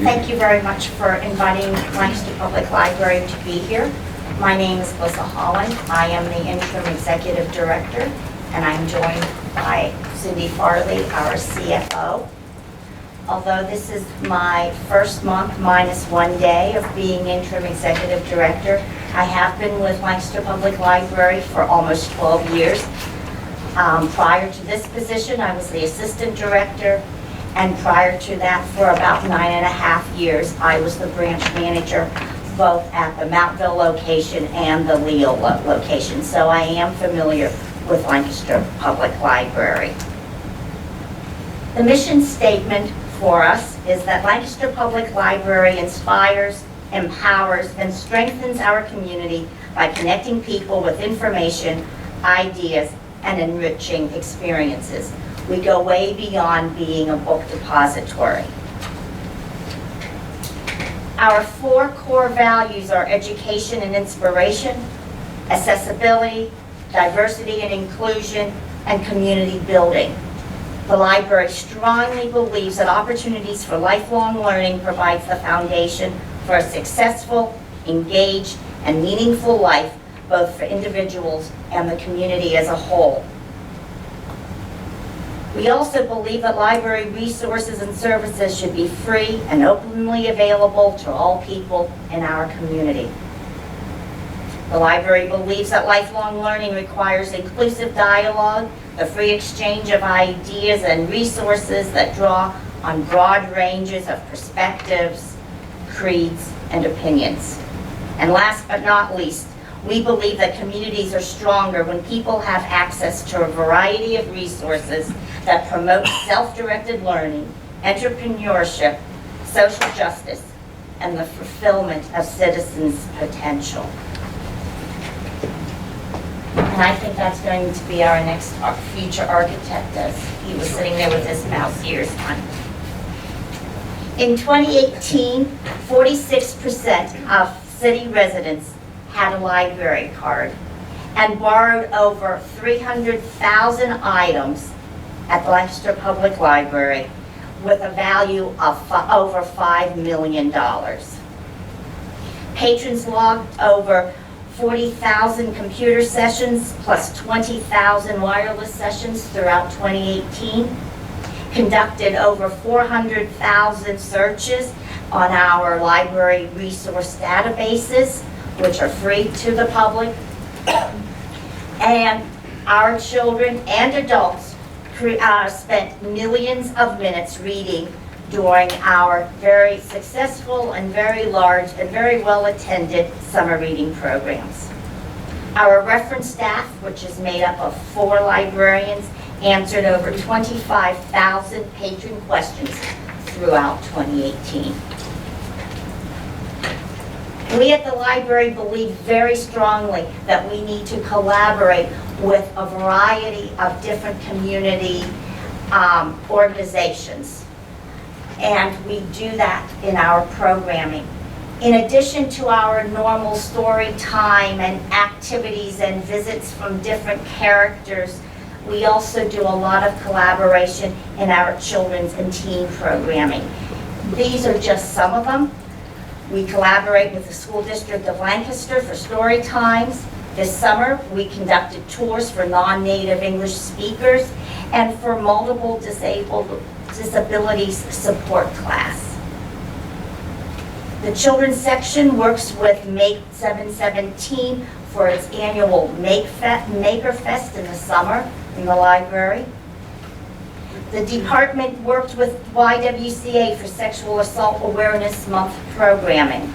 Thank you very much for inviting Lancaster Public Library to be here. My name is Melissa Holland. I am the interim executive director, and I'm joined by Cindy Farley, our CFO. Although this is my first month minus 1 day of being interim executive director, I have been with Lancaster Public Library for almost 12 years. Prior to this position, I was the assistant director, and prior to that, for about 9.5 years, I was the branch manager, both at the Mountville location and the Leo location. So I am familiar with Lancaster Public Library. The mission statement for us is that Lancaster Public Library inspires, empowers, and strengthens our community by connecting people with information, ideas, and enriching experiences. We go way beyond being a book depository. Our 4 core values are education and inspiration, accessibility, diversity and inclusion, and community building. The library strongly believes that opportunities for lifelong learning provides the foundation for a successful, engaged, and meaningful life, both for individuals and the community as a whole. We also believe that library resources and services should be free and openly available to all people in our community. The library believes that lifelong learning requires inclusive dialogue, the free exchange of ideas and resources that draw on broad ranges of perspectives, creeds, and opinions. And last but not least, We believe that communities are stronger when people have access to a variety of resources that promote self-directed learning, entrepreneurship, social justice, and the fulfillment of citizens' potential. And I think that's going to be our next future architect, as he was sitting there with his mouse ears on. In 2018, 46% of city residents had a library card and borrowed over 300,000 items at the Lancaster Public Library with a value of over $5 million. Patrons logged over 40,000 computer sessions plus 20,000 wireless sessions throughout 2018, conducted over 400,000 searches on our library resource databases, which are free to the public, and our children and adults spent millions of minutes reading during our very successful and very large and very well-attended summer reading programs. Our reference staff, which is made up of 4 librarians, answered over 25,000 patron questions throughout 2018. We at the library believe very strongly that we need to collaborate with a variety of different community organizations. And we do that in our programming. In addition to our normal story time and activities and visits from different characters, we also do a lot of collaboration in our children's and teen programming. These are just some of them. We collaborate with the School District of Lancaster for story times. This summer, we conducted tours for non-native English speakers and for multiple disabilities support class. The children's section works with Make 717 for its annual Maker Fest in the summer in the library. The department worked with YWCA for Sexual Assault Awareness Month programming.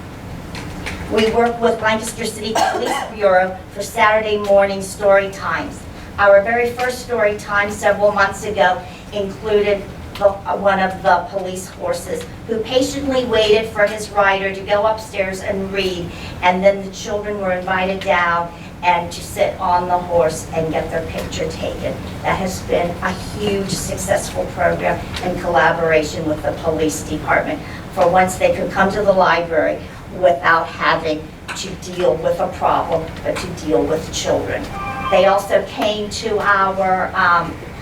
We work with Lancaster City Police Bureau for Saturday morning story times. Our very first story time several months ago included one of the police horses who patiently waited for his rider to go upstairs and read, and then the children were invited down and to sit on the horse and get their picture taken. That has been a huge successful program in collaboration with the police department for once they could come to the library without having to deal with a problem, but to deal with children. They also came to our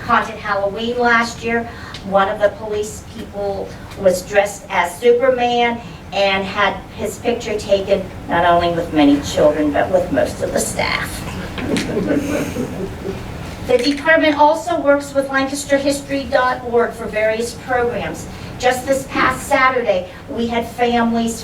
Haunted Halloween last year. One of the police people was dressed as Superman and had his picture taken not only with many children, but with most of the staff. The department also works with LancasterHistory.org for various programs. Just this past Saturday, we had families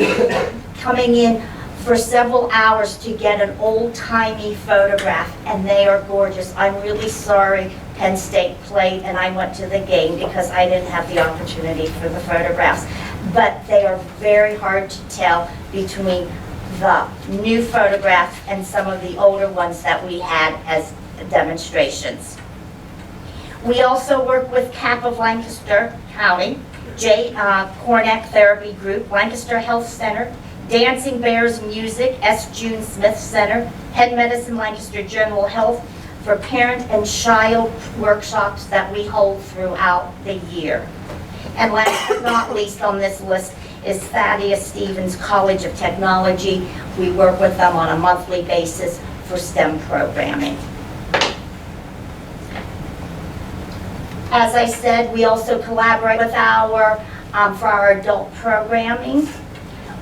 coming in for several hours to get an old-timey photograph, and they are gorgeous. I'm really sorry Penn State played and I went to the game because I didn't have the opportunity for the photographs. But they are very hard to tell between the new photographs and some of the older ones that we had as demonstrations. We also work with CAP of Lancaster County, J. Cornack Therapy Group, Lancaster Health Center, Dancing Bears Music, S. June Smith Center, Head Medicine Lancaster General Health for parent and child workshops that we hold throughout the year. And last but not least on this list is Thaddeus Stevens College of Technology. We work with them on a monthly basis for STEM programming. As I said, we also collaborate with for our adult programming.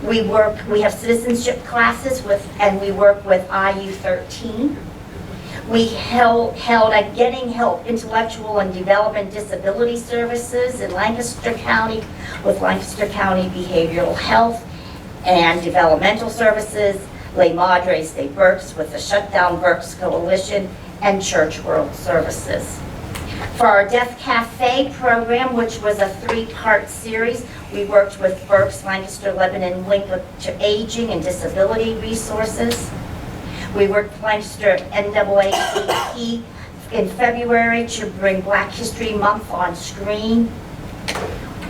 We have citizenship classes and we work with IU13. We held a Getting Help Intellectual and Development Disability Services in Lancaster County with Lancaster County Behavioral Health and Developmental Services, Les Madres de Berks with the Shutdown Berks Coalition, and Church World Services. For our Deaf Cafe program, which was a 3-part series, we worked with Berks, Lancaster, Lebanon, Link to Aging and Disability Resources. We worked with Lancaster NAACP in February to bring Black History Month on screen.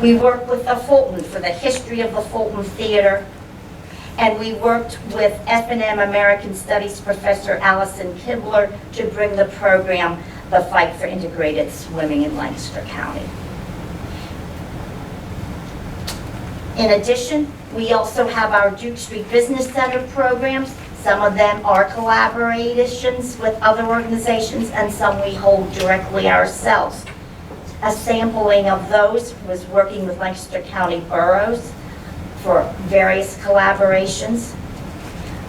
We worked with the Fulton for the history of the Fulton Theater. And we worked with F&M American Studies professor Allison Kibler to bring the program, The Fight for Integrated Swimming in Lancaster County. In addition, we also have our Duke Street Business Center programs. Some of them are collaborations with other organizations, and some we hold directly ourselves. A sampling of those was working with Lancaster County boroughs for various collaborations.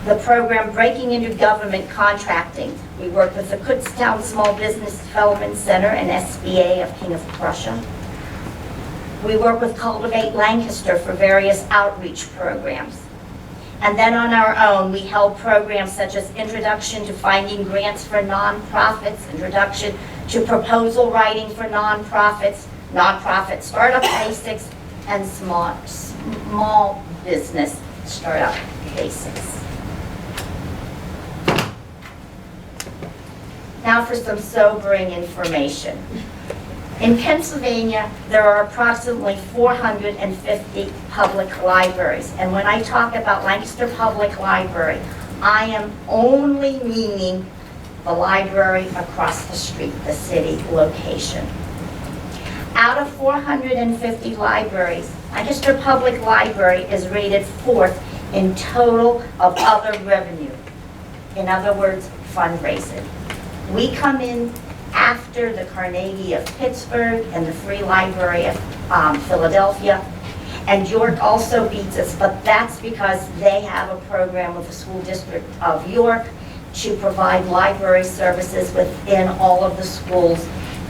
The program Breaking Into Government Contracting. We worked with the Kutztown Small Business Development Center and SBA of King of Prussia. We work with Cultivate Lancaster for various outreach programs. And then on our own, we held programs such as Introduction to Finding Grants for Nonprofits, Introduction to Proposal Writing for Nonprofits, Nonprofit Startup Basics, and Small Business Startup Basics. Now for some sobering information. In Pennsylvania, there are approximately 450 public libraries. And when I talk about Lancaster Public Library, I am only meaning the library across the street, the city location. Out of 450 libraries, Lancaster Public Library is rated 4th in total of other revenue. In other words, fundraising. We come in after the Carnegie of Pittsburgh and the Free Library of Philadelphia. And York also beats us, but that's because they have a program with the School District of York to provide library services within all of the schools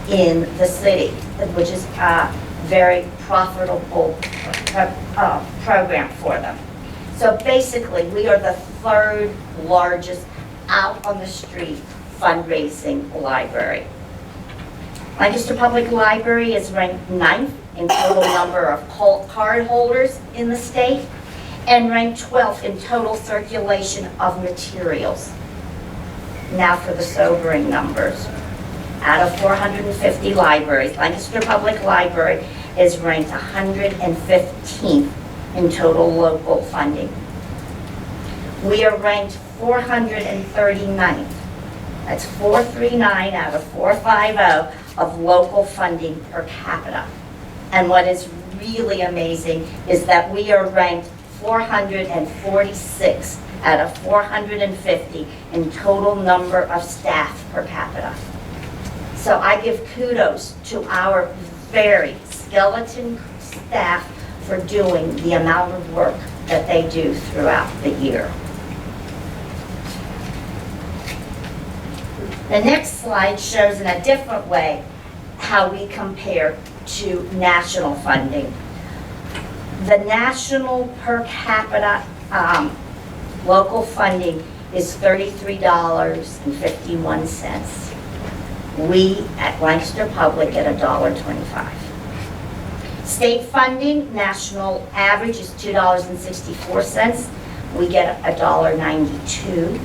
in the city, which is a very profitable program for them. So basically, we are the 3rd largest out on the street fundraising library. Lancaster Public Library is ranked 9th in total number of card holders in the state and ranked 12th in total circulation of materials. Now for the sobering numbers. Out of 450 libraries, Lancaster Public Library is ranked 115th in total local funding. We are ranked 439th. That's 439 out of 450 of local funding per capita. And what is really amazing is that we are ranked 446 out of 450 in total number of staff per capita. So I give kudos to our very skeleton staff for doing the amount of work that they do throughout the year. The next slide shows in a different way how we compare to national funding. The national per capita local funding is $33.51. We at Lancaster Public get $1.25. State funding, national average is $2.64. We get $1.92.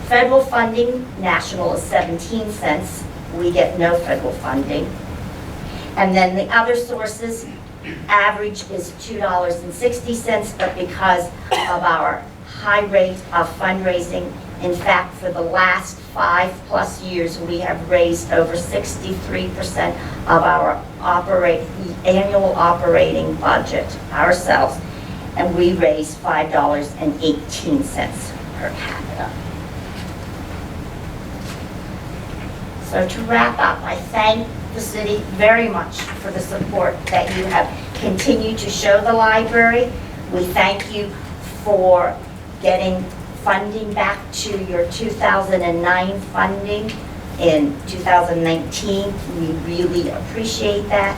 Federal funding, national is 17 cents. We get no federal funding. And then the other sources, average is $2.60, but because of our high rate of fundraising, in fact, for the last 5+ years, we have raised over 63% of our annual operating budget ourselves, and we raised $5.18 per capita. So to wrap up, I thank the city very much for the support that you have continued to show the library. We thank you for getting funding back to your 2009 funding in 2019. We really appreciate that.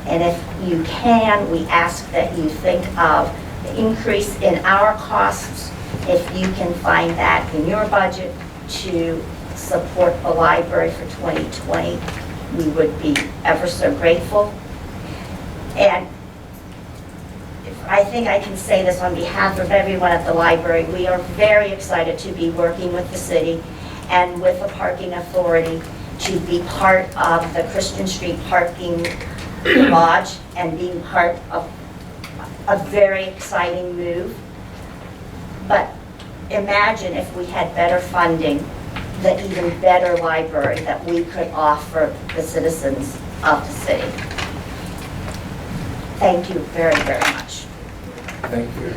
And if you can, we ask that you think of the increase in our costs, if you can find that in your budget to support the library for 2020, we would be ever so grateful. And if I think I can say this on behalf of everyone at the library. We are very excited to be working with the city and with the parking authority to be part of the Christian Street parking garage and being part of a very exciting move. But imagine if we had better funding, the even better library that we could offer the citizens of the city. Thank you very, very much. Thank you.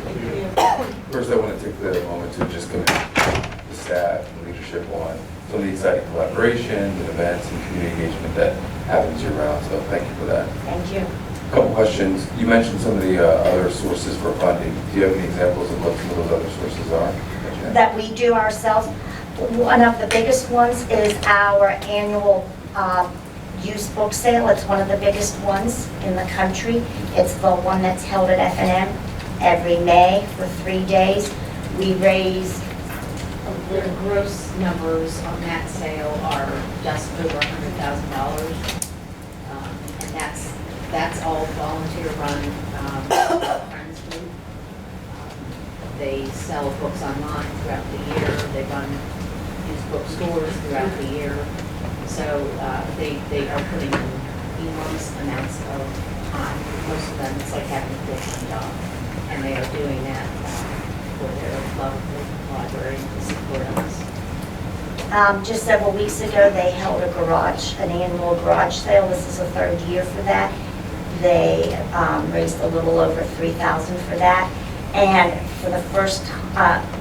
First, I want to take the moment to just commend the staff and leadership on some of the exciting collaborations and events and community engagement that happens year-round. So thank you for that. Thank you. A couple questions. You mentioned some of the other sources for funding. Do you have any examples of what some of those other sources are? That we do ourselves. One of the biggest ones is our annual used book sale. It's one of the biggest ones in the country. It's the one that's held at F&M every May for 3 days. We raise the gross numbers on that sale are just over $100,000, and that's all volunteer run. Friends group. They sell books online throughout the year. They run used bookstores throughout the year. So they are putting in enormous amounts of time. Most of them, it's like having a full-time job, and they are doing that for their love of the library to support us. Just several weeks ago, they held an annual garage sale. This is the 3rd year for that. They raised a little over $3,000 for that. And for the first,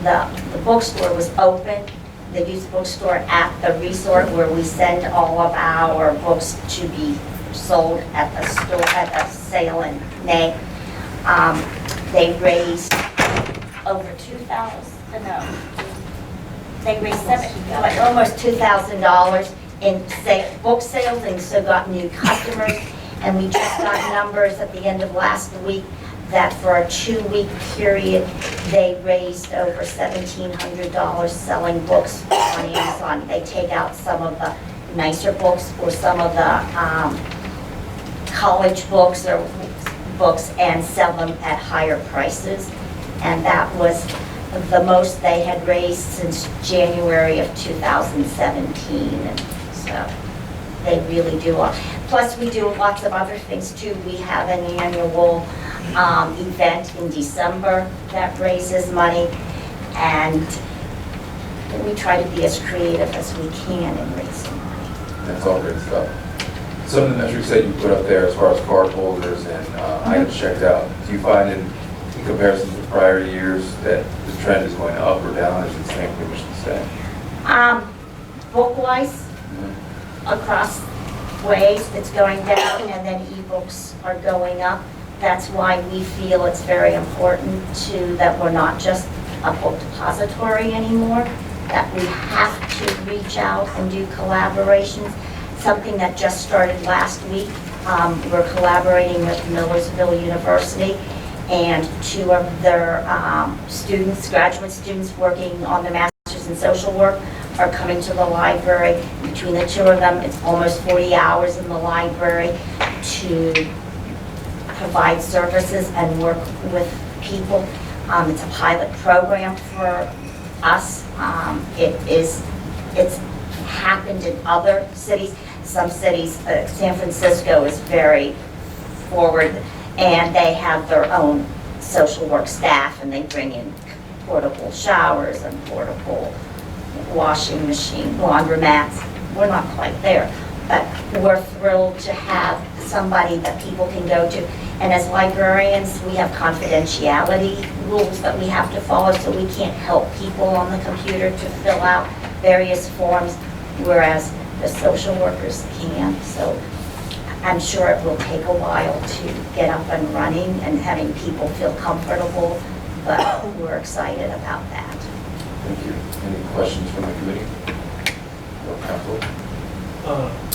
the bookstore was open, the used bookstore at the resort where we send all of our books to be sold at the store, at the sale in May. They raised over they raised almost $2,000 in book sales, and so got new customers. And we just got numbers at the end of last week that for a 2-week period, they raised over $1,700 selling books on Amazon. They take out some of the nicer books or some of the college books or books and sell them at higher prices. And that was the most they had raised since January of 2017. And so they really do. Plus, we do lots of other things too. We have an annual event in December that raises money, and we try to be as creative as we can in raising money. That's all great stuff. Some of the metrics that you put up there as far as card holders and items checked out, do you find in comparison to prior years that the trend is going up or down, or is it staying pretty much the same? Book-wise, across ways, it's going down, and then e-books are going up. That's why we feel it's very important that we're not just a book depository anymore, that we have to reach out and do collaborations. Something that just started last week, we're collaborating with Millersville University, and 2 of their students, graduate students working on the Masters in Social Work, are coming to the library. Between the 2 of them, it's almost 40 hours in the library to provide services and work with people. It's a pilot program for us. It's happened in other cities. Some cities, San Francisco is very forward, and they have their own social work staff, and they bring in portable showers and portable washing machine, laundromats. We're not quite there, but we're thrilled to have somebody that people can go to. And as librarians, we have confidentiality rules that we have to follow, so we can't help people on the computer to fill out various forms, whereas the social workers can. So I'm sure it will take a while to get up and running and having people feel comfortable, but we're excited about that. Thank you. Any questions from the committee or council?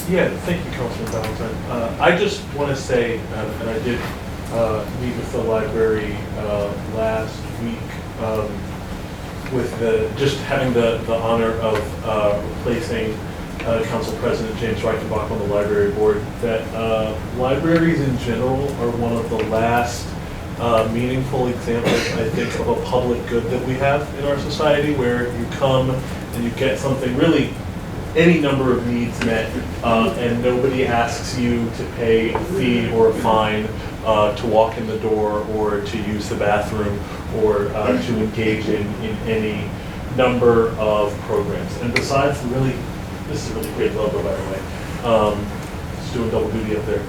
Yeah, thank you, Councilman Valentine. I just want to say, and I did meet with the library last week with just having the honor of replacing Council President James Reichenbach on the library board, that libraries in general are one of the last meaningful examples, I think, of a public good that we have in our society, where you come and you get something, really any number of needs met, and nobody asks you to pay a fee or a fine to walk in the door or to use the bathroom or to engage in any number of programs. And besides this is a really great logo, by the way. It's doing double duty up there.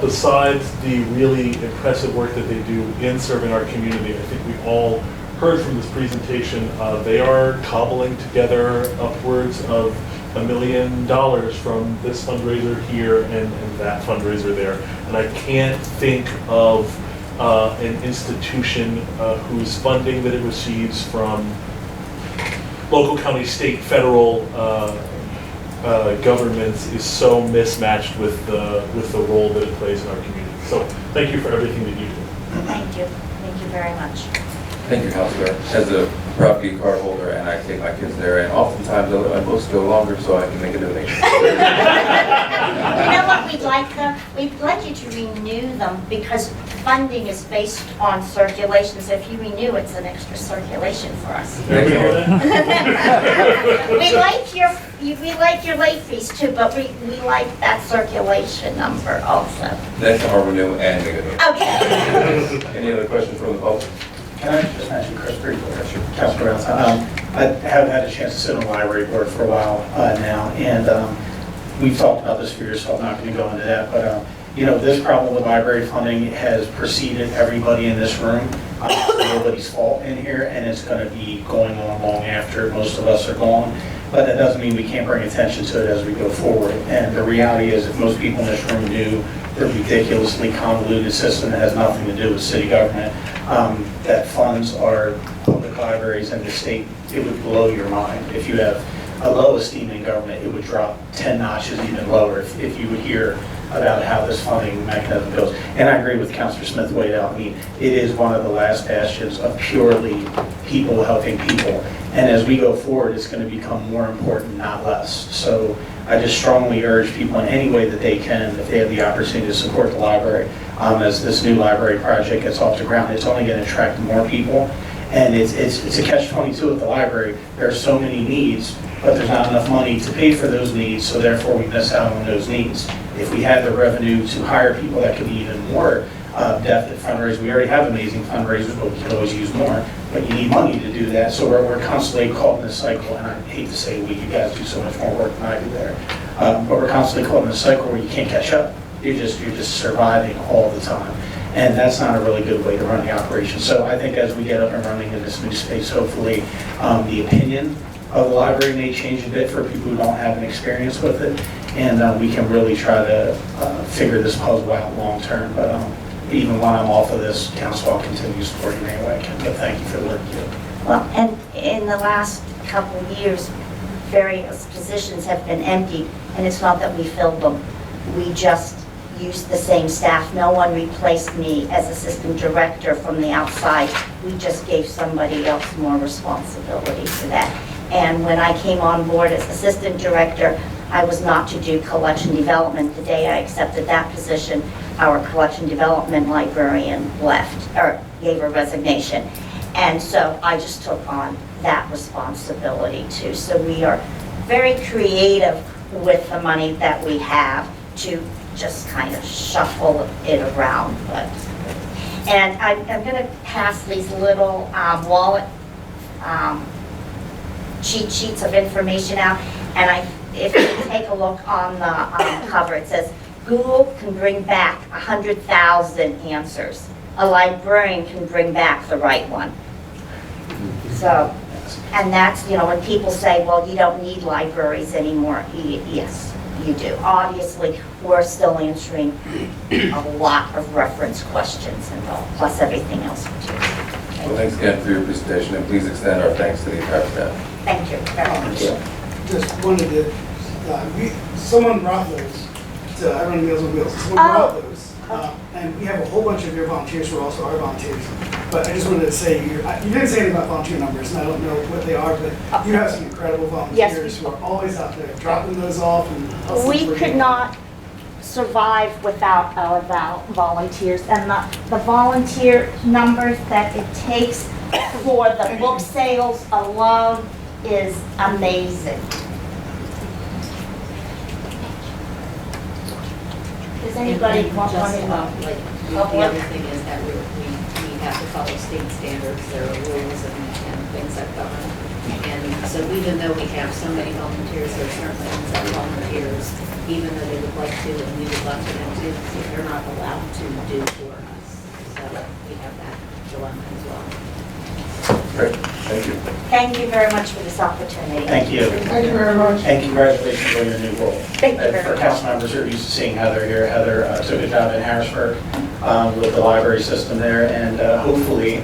Besides the really impressive work that they do in serving our community, I think we all heard from this presentation, they are cobbling together upwards of $1 million from this fundraiser here and that fundraiser there. And I can't think of an institution whose funding that it receives from local, county, state, federal governments is so mismatched with the role that it plays in our community. So thank you for everything that you do. Thank you. Thank you very much. Thank you, Councilor. As a proud key card holder, and I take my kids there, and oftentimes I most go longer so I can make a donation. You know what we'd like though? We'd like you to renew them because funding is based on circulation. So if you renew, it's an extra circulation for us. We like your late fees too, but we like that circulation number also. Next time I'll renew and make a donation. Okay. Any other questions from the public? Can I just mention, Chris, briefly, Councilor Nelson? I haven't had a chance to sit on the library board for a while now, and we've talked about this for years, so I'm not going to go into that. But you know, this problem with library funding has preceded everybody in this room. It's nobody's fault in here, and it's going to be going on long after most of us are gone. But that doesn't mean we can't bring attention to it as we go forward. And the reality is, if most people in this room knew the ridiculously convoluted system that has nothing to do with city government, that funds our public libraries and the state, it would blow your mind. If you have a low esteem in government, it would drop 10 notches even lower if you would hear about how this funding mechanism goes. And I agree with Councilor Smith weighed out. I mean, it is one of the last bastions of purely people helping people. And as we go forward, it's going to become more important, not less. So I just strongly urge people in any way that they can, if they have the opportunity to support the library, as this new library project gets off the ground. It's only going to attract more people. And it's a catch-22 with the library. There are so many needs, but there's not enough money to pay for those needs, so therefore we miss out on those needs. If we had the revenue to hire people, that could be even more depth at fundraisers. We already have amazing fundraisers, but we could always use more. But you need money to do that, so we're constantly caught in this cycle, and I hate to say you guys do so much more work than I do there. But we're constantly caught in this cycle where you can't catch up. You're just surviving all the time. And that's not a really good way to run the operation. So I think as we get up and running in this new space, hopefully the opinion of the library may change a bit for people who don't have an experience with it. And we can really try to figure this puzzle out long term. But even when I'm off of this, council, I'll continue supporting any way I can. But thank you for the work you do. Well, and in the last couple of years, various positions have been emptied, and it's not that we filled them. We just used the same staff. No one replaced me as assistant director from the outside. We just gave somebody else more responsibility for that. And when I came on board as assistant director, I was not to do collection development. The day I accepted that position, our collection development librarian left, or gave her resignation. And so I just took on that responsibility too. So we are very creative with the money that we have to just kind of shuffle it around. And I'm going to pass these little wallet cheat sheets of information out. And if you take a look on the cover, it says, Google can bring back 100,000 answers. A librarian can bring back the right one. So, and that's, you know, when people say, well, you don't need libraries anymore. Yes, you do. Obviously, we're still answering a lot of reference questions involved, plus everything else we do. Well, thanks again for your presentation, and please extend our thanks to the entire staff. Thank you very much. Just wanted to, someone brought those to I Run Meals on Wheels. Someone brought those. And we have a whole bunch of your volunteers who are also our volunteers. But I just wanted to say, you didn't say anything about volunteer numbers, and I don't know what they are, but you have some incredible volunteers who are always out there dropping those off. And we could not survive without our volunteers, and the volunteer numbers that it takes for the book sales alone is amazing. Does anybody want to know? The other thing is that we have to follow state standards. There are rules and things that govern. And so even though we have so many volunteers, there are certain things that volunteers, even though they would like to and we would love for them to, they're not allowed to do for us. So we have that dilemma as well. Great, thank you. Thank you very much for this opportunity. Thank you. Thank you very much. And congratulations on your new role. Thank you And very for much. council members who are used to seeing Heather here, Heather took a job in Harrisburg with the library system there, and hopefully,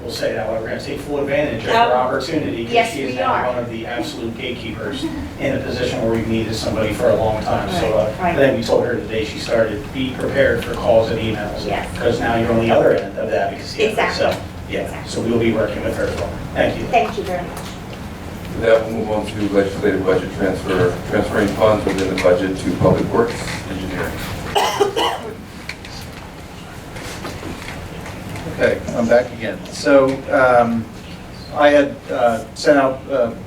we'll say that we're going to take full advantage of her opportunity, because Yes, she is we now are. one of the absolute gatekeepers in a position where we've needed somebody for a long time. So Right. I think we told her today she started, be prepared for calls and emails. Yes. Because now you're on the other end of that. Exactly. So, yeah, so we'll be working with her as well. Thank you. Thank you very much. With that, we'll move on to legislative budget transfer, transferring funds within the budget to Public Works Engineering. Okay, I'm back again. So I had sent out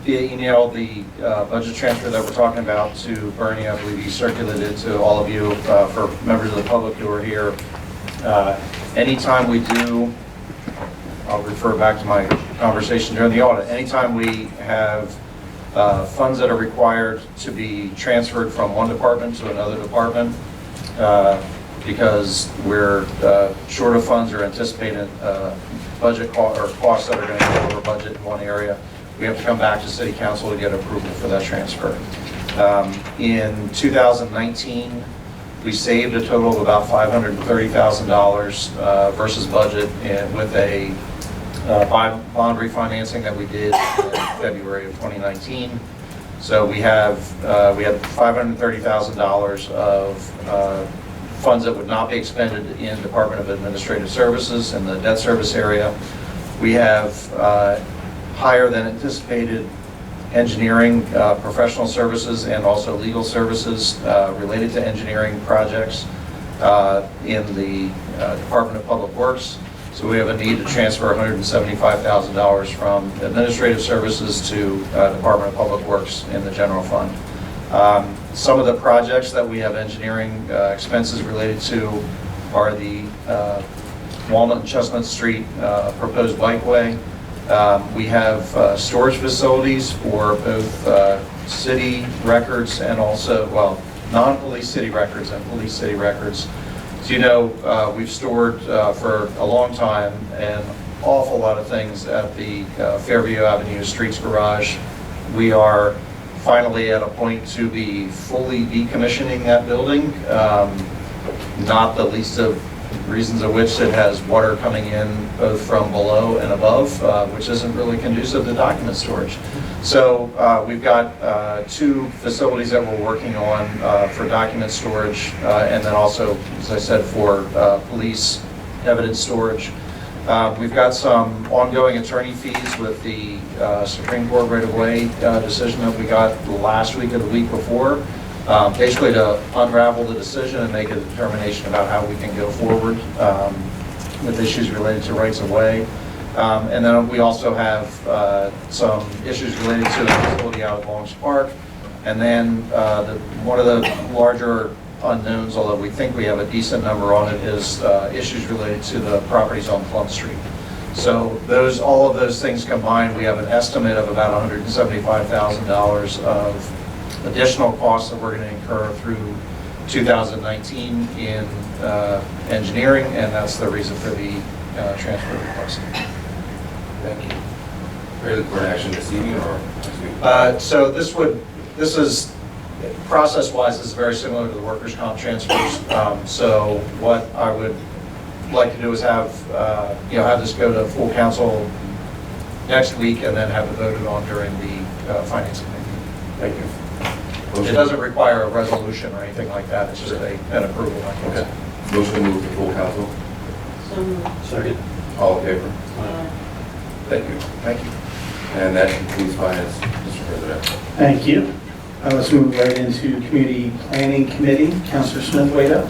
via email the budget transfer that we're talking about to Bernie. I believe he circulated it to all of you for members of the public who are here. Anytime we do, I'll refer back to my conversation during the audit, anytime we have funds that are required to be transferred from one department to another department, because we're short of funds or anticipated budget costs that are going to go over budget in one area, we have to come back to City Council to get approval for that transfer. In 2019, we saved a total of about $530,000 versus budget, and with a bond refinancing that we did in February of 2019. So we had $530,000 of funds that would not be expended in Department of Administrative Services in the debt service area. We have higher than anticipated engineering, professional services, and also legal services related to engineering projects in the Department of Public Works. So we have a need to transfer $175,000 from administrative services to Department of Public Works in the general fund. Some of the projects that we have engineering expenses related to are the Walnut and Chestnut Street proposed bikeway. We have storage facilities for both city records and also, well, non-police city records and police city records. So, you know, we've stored for a long time an awful lot of things at the Fairview Avenue Streets Garage. We are finally at a point to be fully decommissioning that building, not the least of reasons of which it has water coming in both from below and above, which isn't really conducive to document storage. So we've got 2 facilities that we're working on for document storage, and then also, as I said, for police evidence storage. We've got some ongoing attorney fees with the Supreme Court right-of-way decision that we got last week or the week before, basically to unravel the decision and make a determination about how we can go forward with issues related to rights-of-way. And then we also have some issues related to the facility out at Longs Park. And then one of the larger unknowns, although we think we have a decent number on it, is issues related to the properties on Plum Street. So all of those things combined, we have an estimate of about $175,000 of additional costs that we're going to incur through 2019 in engineering, and that's the reason for the transfer request. Thank you. Ready for an action this evening or next week? So this is process-wise, this is very similar to the workers' comp transfers. So what I would like to do is have this go to full council next week and then have it voted on during the finance committee. Thank you. It doesn't require a resolution or anything like that. It's just an approval. Okay. Motion to move to full council. Second. All in favor? Thank you. Thank you. And that concludes finance, Mr. President. Thank you. Let's move right into Community Planning Committee. Councilor Smith, wait up.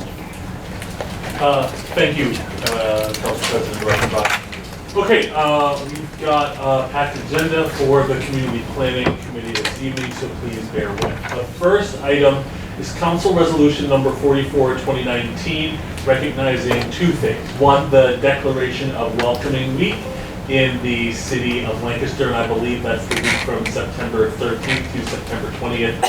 Thank you, Council President Reichenbach. Okay, we've got a packed agenda for the Community Planning Committee this evening, so please bear with. The first item is Council Resolution number 44, 2019, recognizing two things. One, the declaration of Welcoming Week in the city of Lancaster, and I believe that's the week from September 13th to September 20th,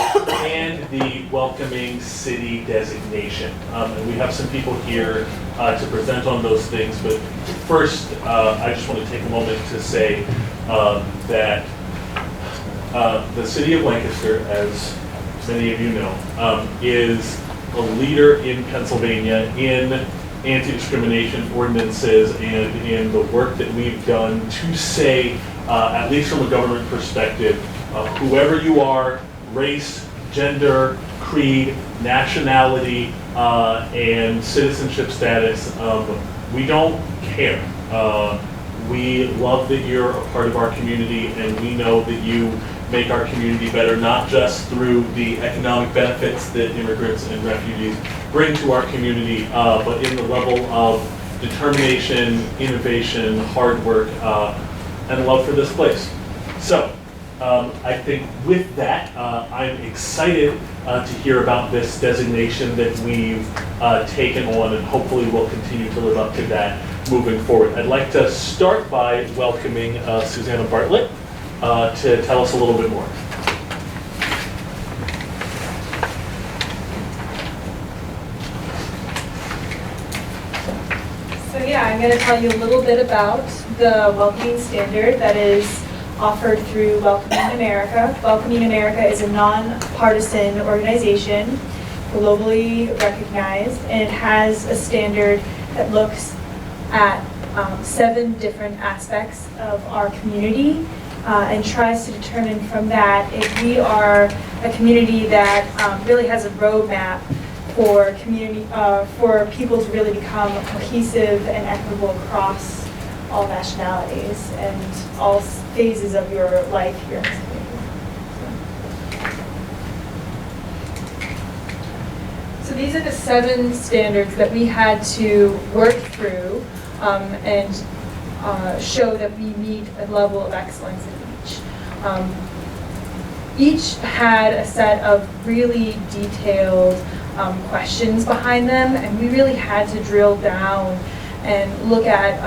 and the Welcoming City designation. And we have some people here to present on those things, but first, I just want to take a moment to say that the city of Lancaster, as many of you know, is a leader in Pennsylvania in anti-discrimination ordinances and in the work that we've done to say, at least from a government perspective, whoever you are, race, gender, creed, nationality, and citizenship status, we don't care. We love that you're a part of our community, and we know that you make our community better, not just through the economic benefits that immigrants and refugees bring to our community, but in the level of determination, innovation, hard work, and love for this place. So, I think with that, I'm excited to hear about this designation that we've taken on, and hopefully we'll continue to live up to that moving forward. I'd like to start by welcoming Susanna Bartlett to tell us a little bit more. So yeah, I'm going to tell you a little bit about the Welcoming Standard that is offered through Welcoming America. Welcoming America is a nonpartisan organization, globally recognized, and it has a standard that looks at 7 different aspects of our community and tries to determine from that if we are a community that really has a roadmap for community, for people to really become cohesive and equitable across all nationalities and all phases of your life here in this community. So these are the 7 standards that we had to work through and show that we meet a level of excellence in each. Each had a set of really detailed questions behind them, and we really had to drill down and look at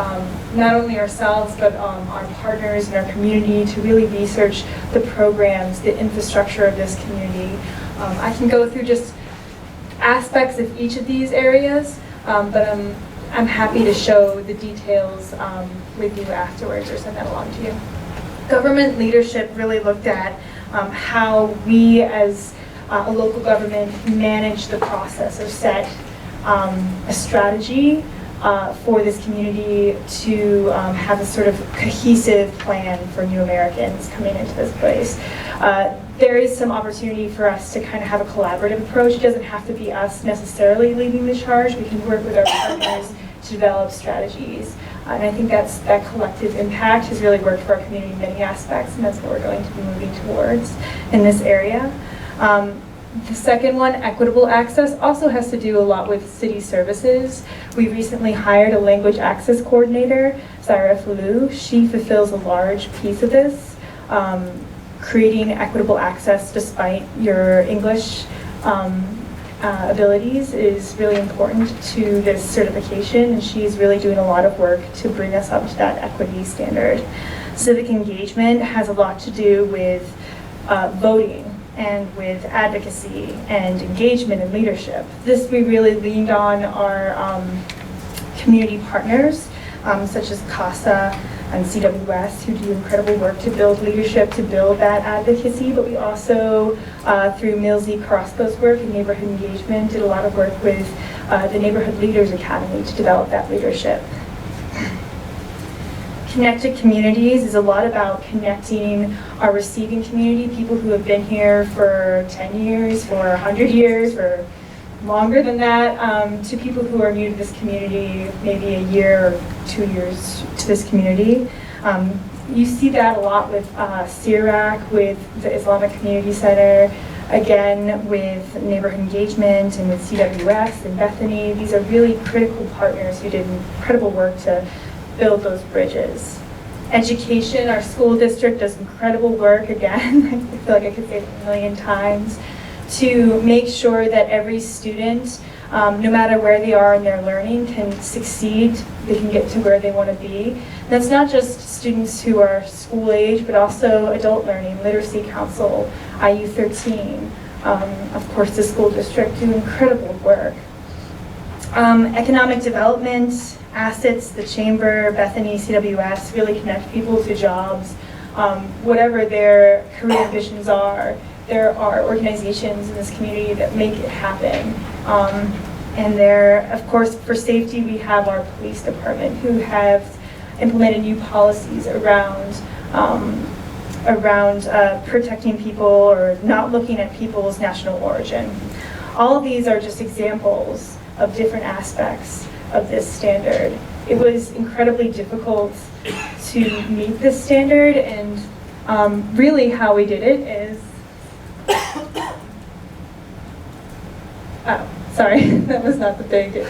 not only ourselves but our partners in our community to really research the programs, the infrastructure of this community. I can go through just aspects of each of these areas, but I'm happy to show the details with you afterwards or send that along to you. Government leadership really looked at how we as a local government manage the process or set a strategy for this community to have a sort of cohesive plan for new Americans coming into this place. There is some opportunity for us to kind of have a collaborative approach. It doesn't have to be us necessarily leading the charge. We can work with our partners to develop strategies. And I think that collective impact has really worked for our community in many aspects, and that's what we're going to be moving towards in this area. The second one, equitable access, also has to do a lot with city services. We recently hired a language access coordinator, Sarah Falou. She fulfills a large piece of this. Creating equitable access despite your English abilities is really important to this certification, and she's really doing a lot of work to bring us up to that equity standard. Civic engagement has a lot to do with voting and with advocacy and engagement and leadership. This we really leaned on our community partners, such as CASA and CWS, who do incredible work to build leadership, to build that advocacy, but we also, through Millsy Crossbow's work in neighborhood engagement, did a lot of work with the Neighborhood Leaders Academy to develop that leadership. Connected communities is a lot about connecting our receiving community, people who have been here for 10 years, for 100 years, for longer than that, to people who are new to this community, maybe a year or 2 years to this community. You see that a lot with CIRAC, with the Islamic Community Center, Again, with neighborhood engagement and with CWS and Bethany, these are really critical partners who did incredible work to build those bridges. Education, our school district does incredible work, again, I feel like I could say it a million times, to make sure that every student, no matter where they are in their learning, can succeed, they can get to where they want to be. And that's not just students who are school age, but also adult learning, Literacy Council, IU 13, of course the school district do incredible work. Economic development, assets, the chamber, Bethany, CWS really connect people to jobs, whatever their career ambitions are. There are organizations in this community that make it happen. And there, of course, for safety, we have our police department who have implemented new policies around protecting people or not looking at people's national origin. All of these are just examples of different aspects of this standard. It was incredibly difficult to meet this standard, and really how we did it is, oh, sorry, that was not the big. I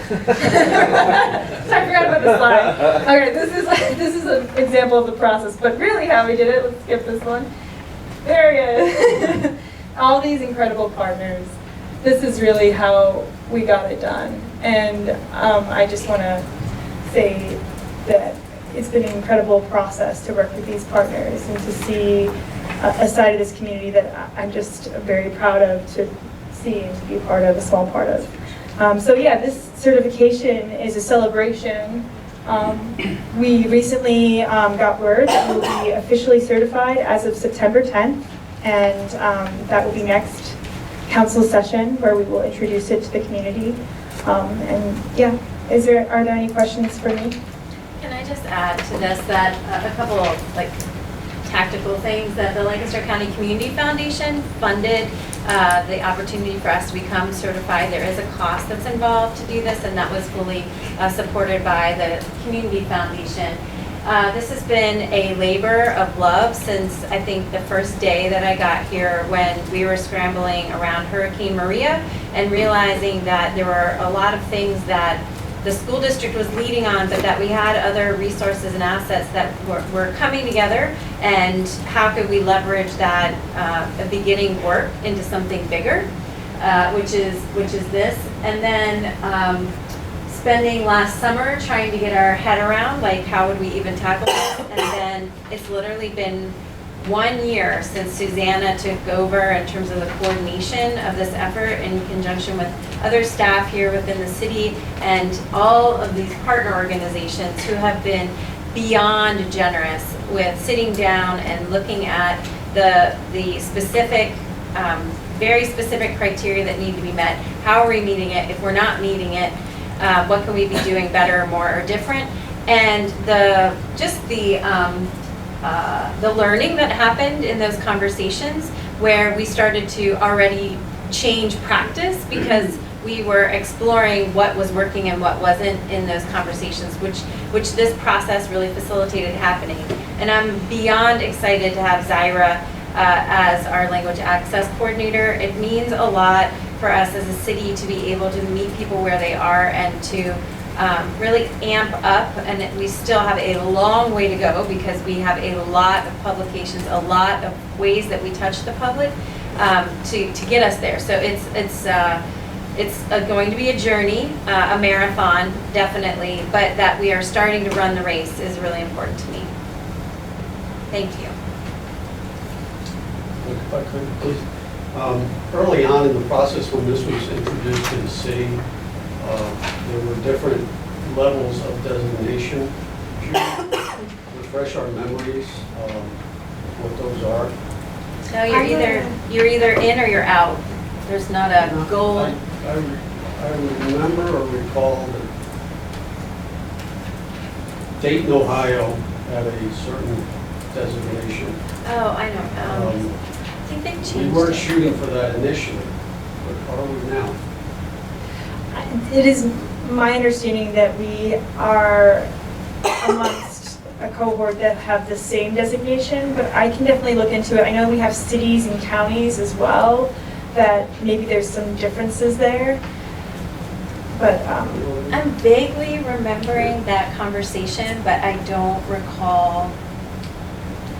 forgot about the slide. Okay, this is an example of the process, but really how we did it, let's skip this one. There it is. All these incredible partners. This is really how we got it done. And I just want to say that it's been an incredible process to work with these partners and to see a side of this community that I'm just very proud of to see and to be part of, a small part of. So yeah, this certification is a celebration. We recently got word that we'll be officially certified as of September 10th, and that will be next council session where we will introduce it to the community. And yeah, are there any questions for me? Can I just add to this that a couple of tactical things, that the Lancaster County Community Foundation funded the opportunity for us to become certified. There is a cost that's involved to do this, and that was fully supported by the Community Foundation. This has been a labor of love since I think the first day that I got here, when we were scrambling around Hurricane Maria and realizing that there were a lot of things that the school district was leading on, but that we had other resources and assets that were coming together, and how could we leverage that beginning work into something bigger, which is this. And then spending last summer trying to get our head around how would we even tackle this, and then it's literally been 1 year since Susanna took over in terms of the coordination of this effort in conjunction with other staff here within the city and all of these partner organizations who have been beyond generous with sitting down and looking at the specific, very specific criteria that need to be met. How are we meeting it? If we're not meeting it, what can we be doing better, more, or different? And the learning that happened in those conversations, where we started to already change practice because we were exploring what was working and what wasn't in those conversations, which this process really facilitated happening. And I'm beyond excited to have Zyra as our language access coordinator. It means a lot for us as a city to be able to meet people where they are and to really amp up, and we still have a long way to go because we have a lot of publications, a lot of ways that we touch the public to get us there. So it's going to be a journey, a marathon, definitely, but that we are starting to run the race is really important to me. Thank you. If I could, please. Early on in the process, when this was introduced to the city, there were different levels of designation. Could you refresh our memories what those are? No, you're either in or you're out. There's not a goal. I remember or recall that Dayton, Ohio had a certain designation. Oh, I know. I think they've changed. We weren't shooting for that initially, but are we now? It is my understanding that we are amongst a cohort that have the same designation, but I can definitely look into it. I know we have cities and counties as well that maybe there's some differences there. But I'm vaguely remembering that conversation, but I don't recall.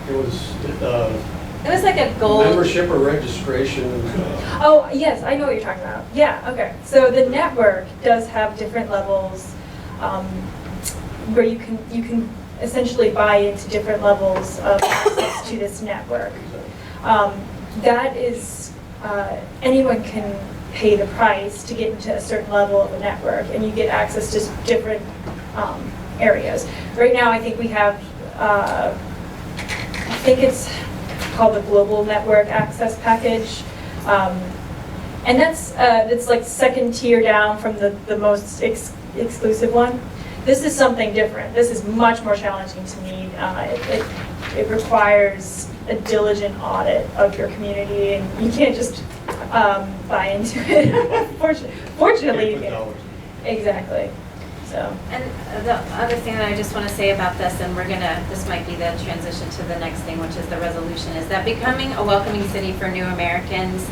It was It was like a gold membership or registration. oh, yes, I know what you're talking about. Yeah, okay. So the network does have different levels where you can essentially buy into different levels of access to this network. That is, anyone can pay the price to get into a certain level of a network, and you get access to different areas. Right now, I think we have, I think it's called the Global Network Access Package, and that's like second tier down from the most exclusive one. This is something different. This is much more challenging to me. It requires a diligent audit of your community, and you can't just buy into it. Fortunately, you can. Exactly. So. And the other thing that I just want to say about this, and this might be the transition to the next thing, which is the resolution, is that becoming a welcoming city for new Americans,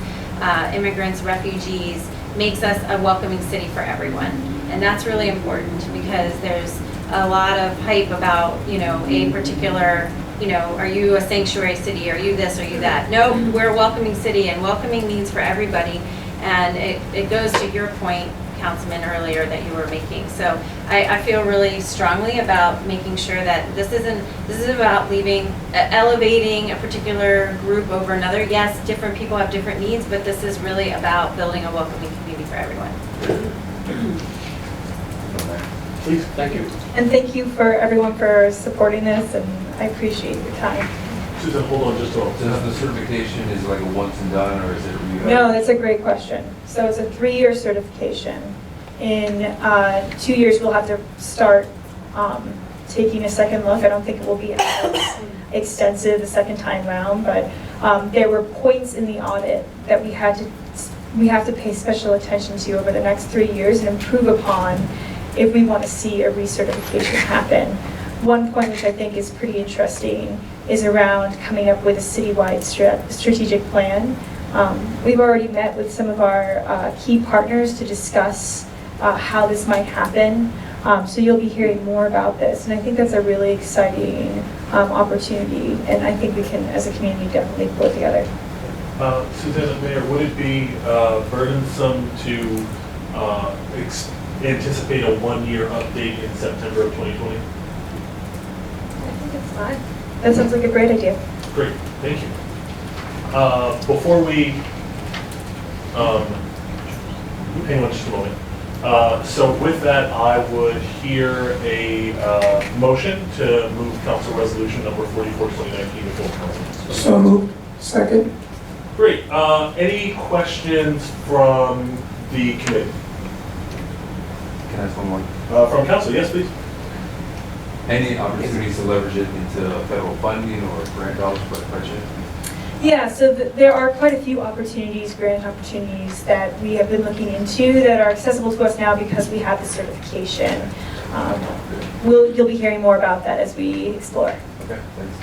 immigrants, refugees, makes us a welcoming city for everyone. And that's really important because there's a lot of hype about, a particular, are you a sanctuary city? Are you this? Are you that? No, we're a welcoming city, and welcoming means for everybody. And it goes to your point, Councilman, earlier that you were making. So I feel really strongly about making sure that this is about elevating a particular group over another. Yes, different people have different needs, but this is really about building a welcoming community for everyone. Please, thank you. And thank you for everyone for supporting this, and I appreciate your time. Susan, hold on just a moment. So the certification is like a once and done, or is it No, that's a great question. So it's a 3-year certification. In 2 years, we'll have to start taking a second look. I don't think it will be as extensive the second time round, but there were points in the audit that we have to pay special attention to over the next 3 years and improve upon if we want to see a recertification happen. One point which I think is pretty interesting is around coming up with a citywide strategic plan. We've already met with some of our key partners to discuss how this might happen. So you'll be hearing more about this. And I think that's a really exciting opportunity. And I think we can, as a community, definitely pull it together. Susanna, Mayor, would it be burdensome to anticipate a 1-year update in September of 2020? I think it's fine. That sounds like a great idea. Great, thank you. Before we, hang on just a moment. So with that, I would hear a motion to move Council Resolution number 44, 2019 to full council. So moved. Second. Great. Any questions from the committee? Can I ask one more? From council, yes, please. Any opportunities to leverage it into federal funding or grant dollars for the budget? Yeah, so there are quite a few opportunities, grant opportunities that we have been looking into that are accessible to us now because we have the certification. You'll be hearing more about that as we explore. Okay, thanks.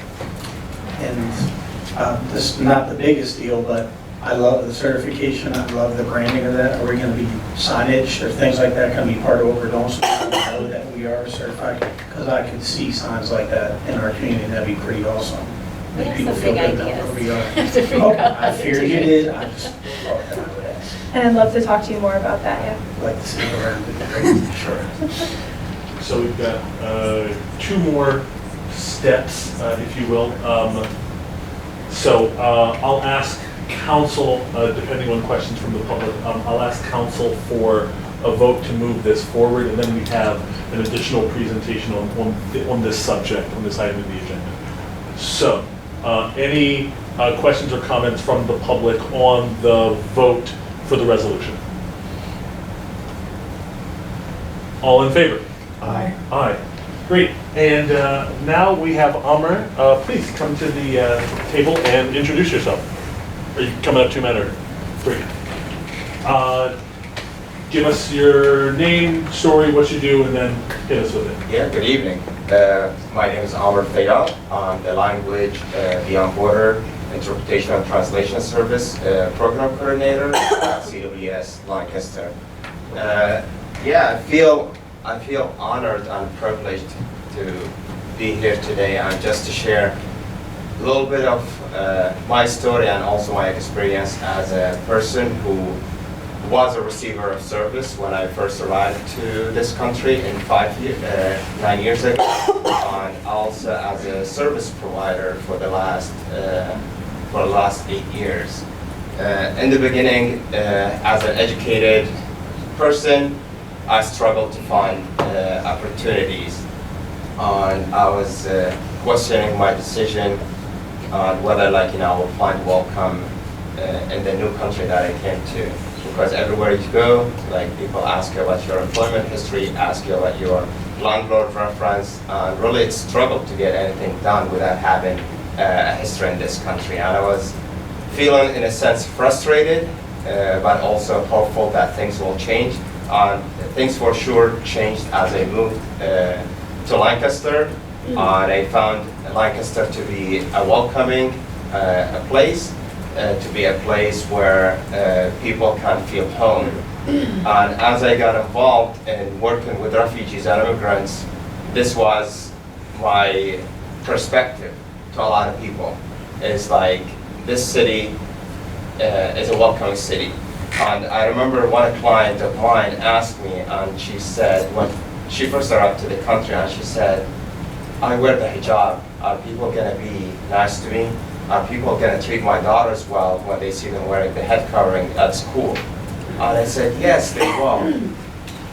And this is not the biggest deal, but I love the certification. I love the branding of that. Are we going to be signage or things like that going to be part of what we're doing so people know that we are certified? Because I could see signs like that in our community. That'd be pretty awesome. Make people feel good about where we are. Okay, I feared you did. I just thought that I would ask. And I'd love to talk to you more about that, yeah. I'd like to see it around. Sure. So we've got 2 more steps, if you will. So I'll ask council, depending on questions from the public, I'll ask council for a vote to move this forward, and then we have an additional presentation on this subject, on this item in the agenda. So, any questions or comments from the public on the vote for the resolution? All in favor? Aye. Aye. Great. And now we have Amr. Please come to the table and introduce yourself. Are you coming up 2 men or 3? Give us your name, story, what you do, and then hit us with it. Yeah, good evening. My name is Amr Fayyad. I'm the language beyond border Interpretation and Translation Service Program Coordinator at CWS Lancaster. Yeah, I feel honored and privileged to be here today and just to share a little bit of my story and also my experience as a person who was a receiver of service when I first arrived to this country in 9 years ago, and also as a service provider for the last 8 years. In the beginning, as an educated person, I struggled to find opportunities, and I was questioning my decision on whether, I would find welcome in the new country that I came to. Because everywhere you go, people ask you about your employment history, ask you about your landlord reference, and really it's struggled to get anything done without having a history in this country. And I was feeling, in a sense, frustrated, but also hopeful that things will change. Things for sure changed as I moved to Lancaster, and I found Lancaster to be a welcoming a place. To be a place where people can feel home. And as I got involved in working with refugees and immigrants, this was my perspective to a lot of people. It's like, this city is a welcoming city. And I remember one client of mine asked me, and she said, when she first arrived to the country, and she said, I wear the hijab, are people gonna be nice to me? Are people going to treat my daughters well when they see them wearing the head covering at school? And I said, yes, they will.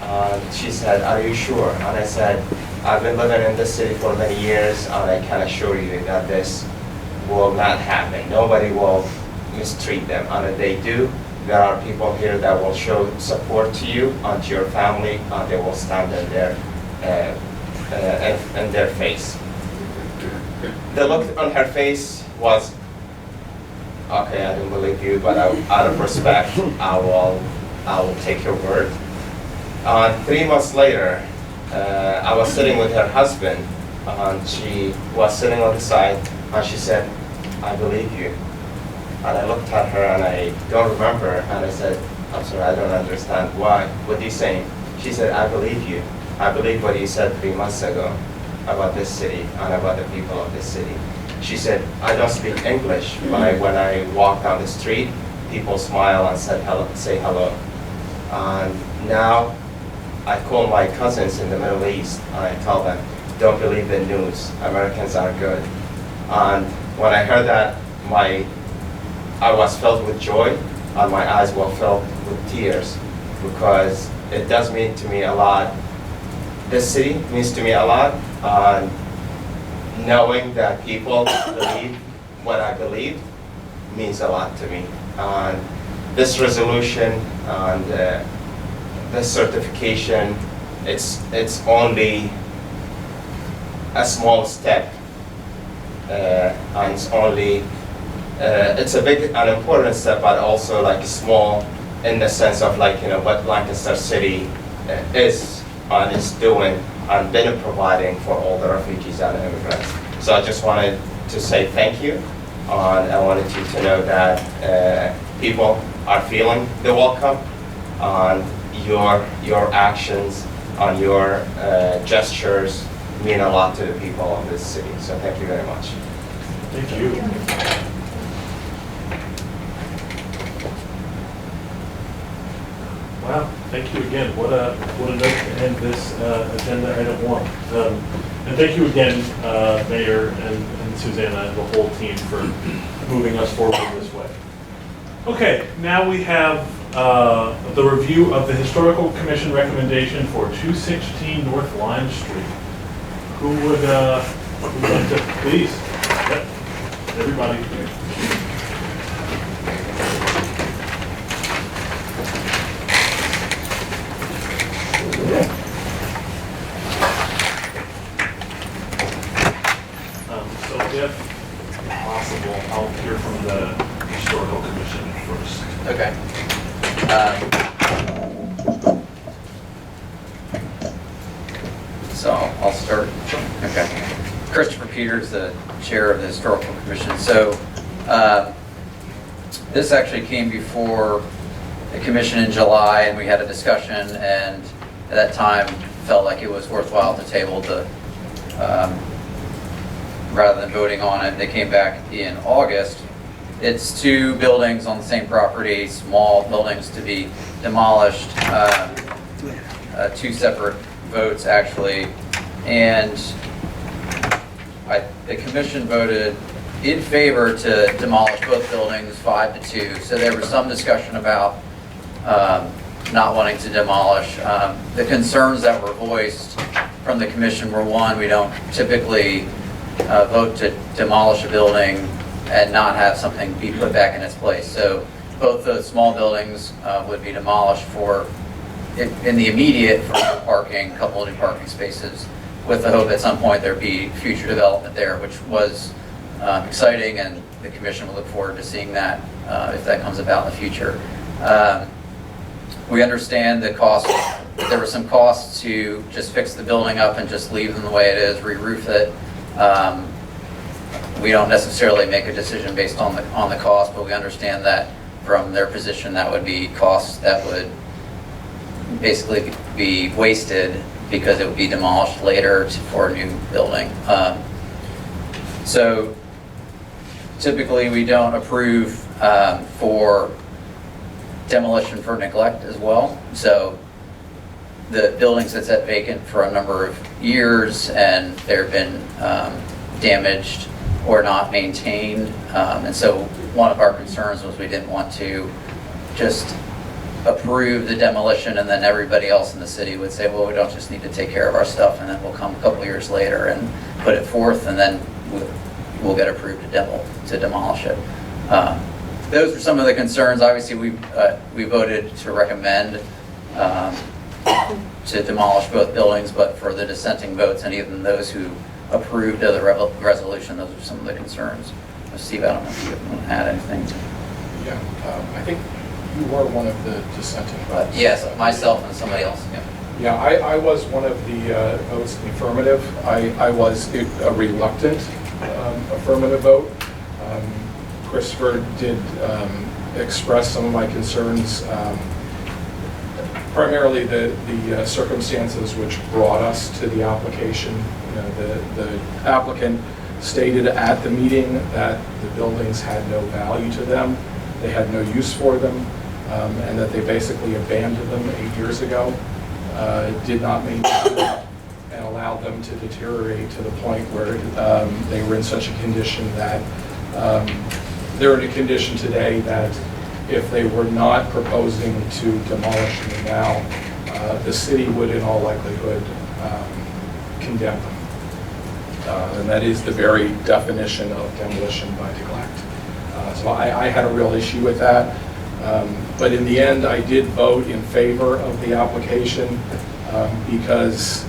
And she said, are you sure? And I said, I've been living in this city for many years, and I can assure you that this will not happen. Nobody will mistreat them. And if they do, there are people here that will show support to you and to your family, and they will stand in their face. The look on her face was, okay, I don't believe you, but out of respect, I will take your word. 3 months later, I was sitting with her husband, and she was sitting on the side, and she said, I believe you. And I looked at her, and I don't remember, and I said, I'm sorry, I don't understand. Why? What are you saying? She said, I believe you. I believe what you said 3 months ago about this city and about the people of this city. She said, I don't speak English, but when I walk down the street, people smile and say hello. And now I call my cousins in the Middle East, and I tell them, don't believe the news, Americans are good. And when I heard that, I was filled with joy, and my eyes were filled with tears, because it does mean to me a lot. This city means to me a lot. Knowing that people believe what I believe means a lot to me. And this resolution and this certification, it's only a small step, and it's a big and important step, but also small in the sense of what Lancaster City is and is doing and been providing for all the refugees and immigrants. So I just wanted to say thank you, and I wanted you to know that people are feeling the welcome, and your actions and your gestures mean a lot to the people of this city. So thank you very much. Thank you. Wow, thank you again. What a note to end this agenda item 1. And thank you again, Mayor and Susanna and the whole team for moving us forward this way. Okay, now we have the review of the Historical Commission recommendation for 216 North Lime Street. Who would like to, please? Yep. Everybody. If possible, I'll hear from the Historical Commission first. Okay. So I'll start. Okay. Christopher Peters, the chair of the Historical Commission. So This actually came before the commission in July, and we had a discussion, and at that time felt like it was worthwhile to table rather than voting on it. They came back in August. It's 2 buildings on the same property, small buildings to be demolished, 2 separate votes actually, and the commission voted in favor to demolish both buildings 5-2. So there was some discussion about not wanting to demolish. The concerns that were voiced from the commission were, one, we don't typically vote to demolish a building and not have something be put back in its place. So both those small buildings would be demolished in the immediate for new parking, a couple of new parking spaces, with the hope at some point there'd be future development there, which was exciting, and the commission will look forward to seeing that if that comes about in the future. We understand the cost. There were some costs to just fix the building up and just leave them the way it is, re-roof it. We don't necessarily make a decision based on the cost, but we understand that from their position that would be costs that would basically be wasted because it would be demolished later for a new building. So typically we don't approve for demolition for neglect as well. So the buildings that sat vacant for a number of years and they've been damaged or not maintained. And so one of our concerns was we didn't want to just approve the demolition and then everybody else in the city would say, well, we don't just need to take care of our stuff, and then we'll come a couple years later and put it forth, and then we'll get approved to demolish it. Those were some of the concerns. Obviously, we voted to recommend to demolish both buildings, but for the dissenting votes and even those who approved of the resolution, those are some of the concerns. Steve, I don't know if you want to add anything. Yeah, I think you were one of the dissenting votes. Yes, myself and somebody else. Yeah, I was one of the votes in the affirmative. I was a reluctant affirmative vote. Christopher did express some of my concerns, primarily the circumstances which brought us to the application. You know, the applicant stated at the meeting that the buildings had no value to them, they had no use for them, and that they basically abandoned them 8 years ago, did not maintain them, and allowed them to deteriorate to the point where they were in such a condition that they're in a condition today that if they were not proposing to demolish them now, the city would in all likelihood condemn them. And that is the very definition of demolition by neglect. So I had a real issue with that. But in the end, I did vote in favor of the application because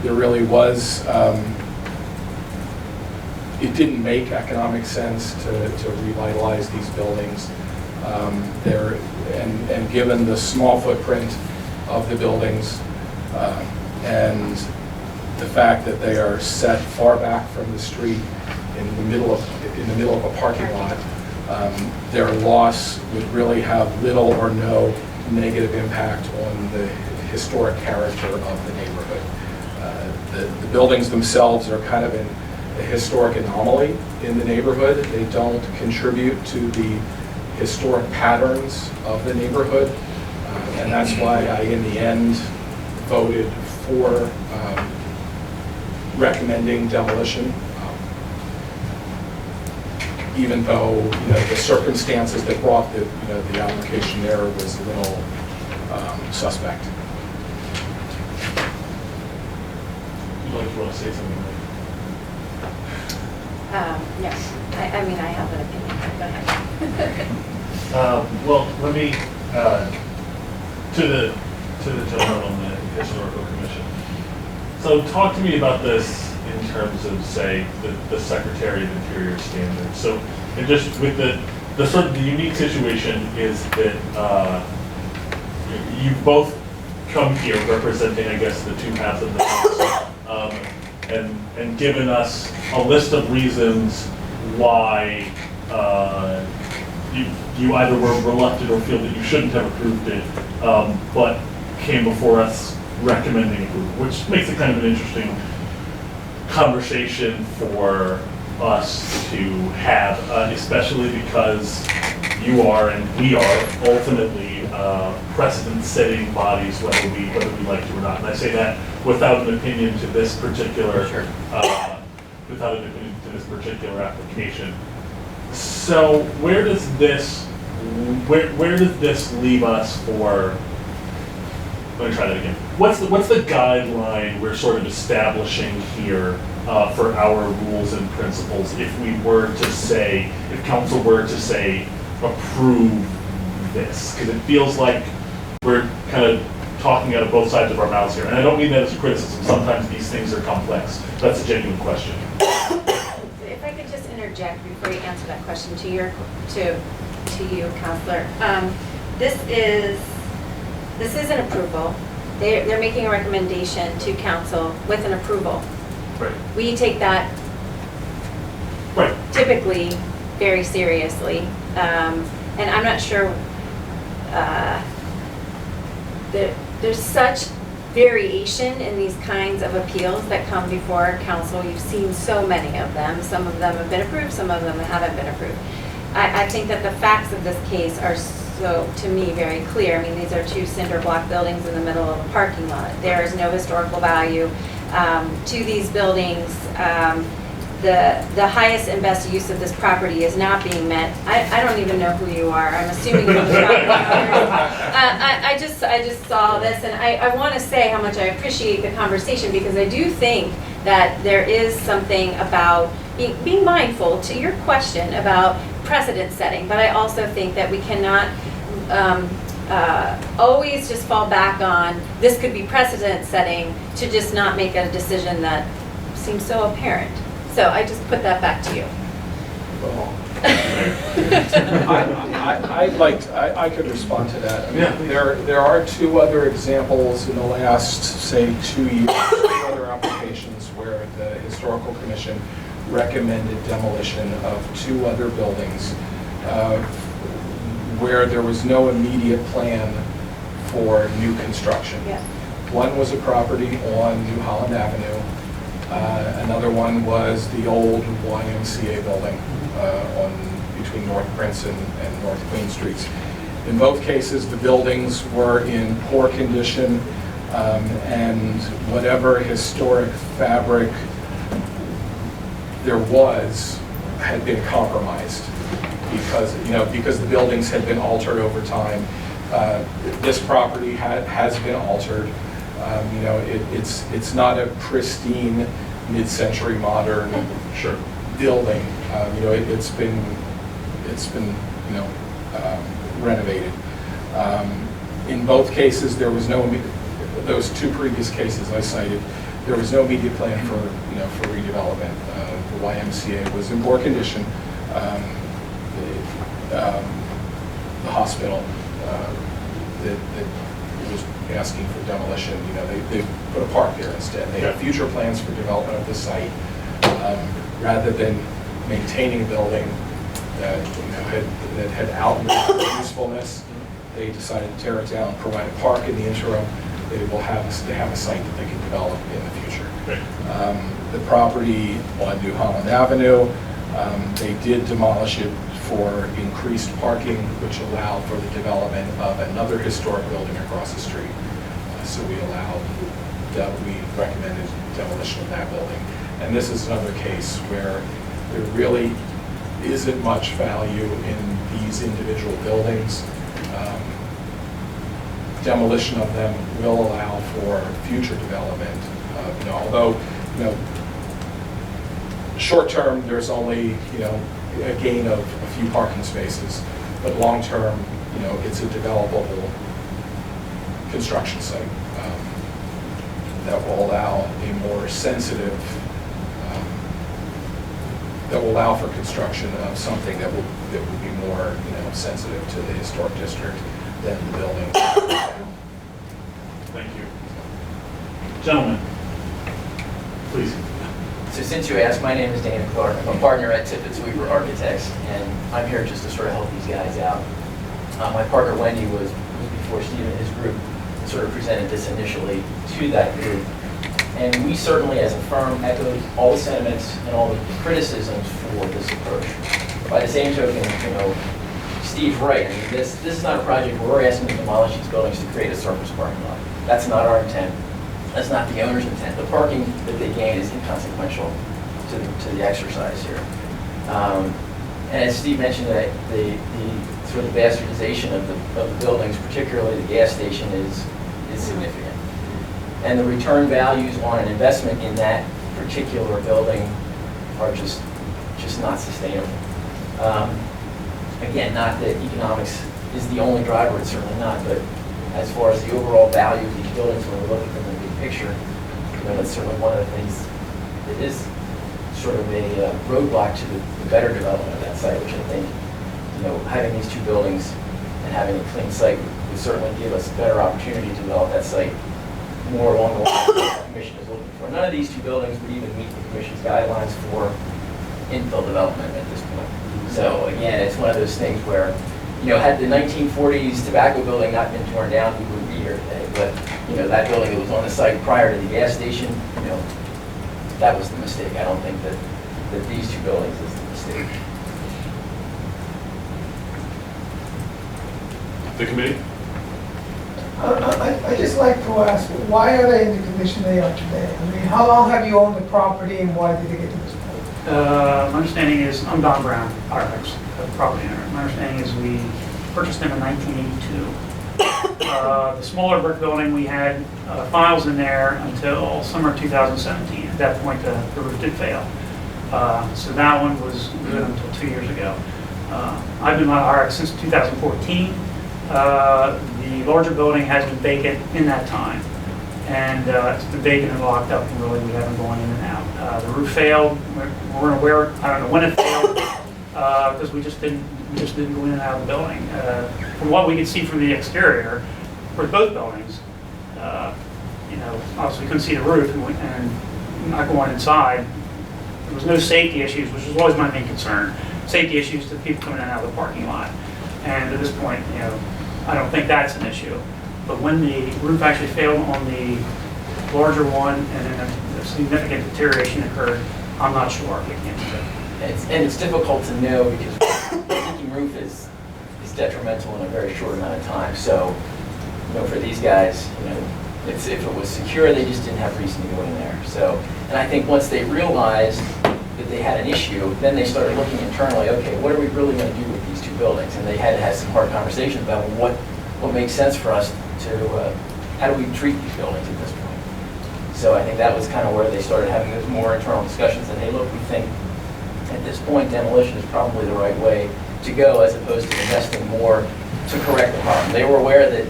there really was, it didn't make economic sense to revitalize these buildings. And given the small footprint of the buildings and the fact that they are set far back from the street in the middle of a parking lot, their loss would really have little or no negative impact on the historic character of the neighborhood. The buildings themselves are kind of a historic anomaly in the neighborhood. They don't contribute to the historic patterns of the neighborhood, and that's why I, in the end, voted for recommending demolition, even though the circumstances that brought the application there was a little suspect. You want to say something? No, I mean, I have an opinion. Go ahead. Well, let me, to the gentleman on the Historical Commission. So talk to me about this in terms of, say, the Secretary of Interior standards. So, and just with the sort of the unique situation is that you both come here representing, I guess, the two halves of the house, and given us a list of reasons why you either were reluctant or feel that you shouldn't have approved it, but came before us recommending approval, which makes it kind of an interesting conversation for us to have, especially because you are and we are ultimately precedent-setting bodies, whether we like to or not. And I say that without an opinion to this particular without an opinion to this particular application. So where does this leave us for? Let me try that again. What's the guideline we're sort of establishing here for our rules and principles if we were to say, if council were to say, approve this? Because it feels like we're kind of talking out of both sides of our mouths here. And I don't mean that as a criticism. Sometimes these things are complex. That's a genuine question. If I could just interject before you answer that question to you, Counselor. This is an approval. They're making a recommendation to council with an approval. Right. We take that typically very seriously. And I'm not sure there's such variation in these kinds of appeals that come before council. You've seen so many of them. Some of them have been approved, some of them haven't been approved. I think that the facts of this case are so, to me, very clear. I mean, these are two cinder block buildings in the middle of a parking lot. There is no historical value to these buildings. The highest and best use of this property is not being met. I don't even know who you are. I'm assuming you're the property owners. I just saw this, and I want to say how much I appreciate the conversation, because I do think that there is something about being mindful to your question about precedent setting, but I also think that we cannot always just fall back on this could be precedent setting to just not make a decision that seems so apparent. So I just put that back to you. Well, I could respond to that. I mean, there are two other examples in the last, say, 2 years, two other applications where the Historical Commission recommended demolition of two other buildings where there was no immediate plan for new construction. Yeah. One was a property on New Holland Avenue. Another one was the old YMCA building between North Prince and North Queen Streets. In both cases, the buildings were in poor condition, and whatever historic fabric there was had been compromised because the buildings had been altered over time. This property has been altered. It's not a pristine mid-century modern building. It's been renovated. In both cases, there was no. Those two previous cases I cited, there was no immediate plan for redevelopment. The YMCA was in poor condition. The hospital that was asking for demolition, they put a park there instead. They have future plans for development of the site. Rather than maintaining a building that had outlived usefulness, they decided to tear it down, provide a park in the interim. They have a site that they can develop in the future. The property on New Holland Avenue, they did demolish it for increased parking, which allowed for the development of another historic building across the street. So we recommended demolition of that building. And this is another case where there really isn't much value in these individual buildings. Demolition of them will allow for future development. Although short term there's only a gain of a few parking spaces, but long term it's a developable construction site that will allow a more sensitive that will allow for construction of something that will be more sensitive to the historic district than the building. Thank you. Gentlemen, please. So So since you asked, my name is Dana Clark. I'm a partner at Tippett's Weaver Architects, and I'm here just to sort of help these guys out. My partner Wendy was before Steve and his group sort of presented this initially to that group. And we certainly, as a firm, echoed all the sentiments and all the criticisms for this approach. By the same token, you know, Steve's right. I mean, this is not a project where we're asking to demolish these buildings to create a surface parking lot. That's not our intent. That's not the owner's intent. The parking that they gain is inconsequential to the exercise here. And as Steve mentioned, that the sort of bastardization of the buildings, particularly the gas station, is significant. And the return values on an investment in that particular building are just not sustainable. Again, not that economics is the only driver, it's certainly not, but as far as the overall value of these buildings when we look at them in the big picture, you know, that's certainly one of the things that is sort of a roadblock to the better development of that site, which I think, you know, having these two buildings and having a clean site would certainly give us a better opportunity to develop that site more along the lines that the Commission is looking for. None of these two buildings would even meet the Commission's guidelines for infill development at this point. So again, it's one of those things where, you know, had the 1940s tobacco building not been torn down, we wouldn't be here today. But, you know, that building that was on the site prior to the gas station, you know, that was the mistake. I don't think that these two buildings is the mistake. The committee? I just like to ask, why are they in the condition they are today? I mean, how long have you owned the property and why did they get to this point? My understanding is, I'm Don Brown, architects, the property owner. My understanding is we purchased them in 1982. The smaller brick building, we had files in there until summer 2017. At that point, the roof did fail. So that one was good until 2 years ago. I've been on RX since 2014. The larger building has been vacant in that time. And it's been vacant and locked up, and really we haven't gone in and out. The roof failed. We weren't aware, I don't know when it failed, because we just didn't go in and out of the building. From what we could see from the exterior, for both buildings, you know, obviously we couldn't see the roof, and not going inside. There was no safety issues, which was always my main concern. Safety issues to people coming in and out of the parking lot. And at this point, you know, I don't think that's an issue. But when the roof actually failed on the larger one and then a significant deterioration occurred, I'm not sure. I can't say. And it's difficult to know because the leaking roof is detrimental in a very short amount of time. So, you know, for these guys, you know, if it was secure, they just didn't have reason to go in there. So, and I think once they realized that they had an issue, then they started looking internally, okay, what are we really going to do with these two buildings? And they had to have some hard conversations about what makes sense for us to, how do we treat these buildings at this point? So I think that was kind of where they started having those more internal discussions and, hey, look, we think at this point demolition is probably the right way to go as opposed to investing more to correct the problem. They were aware that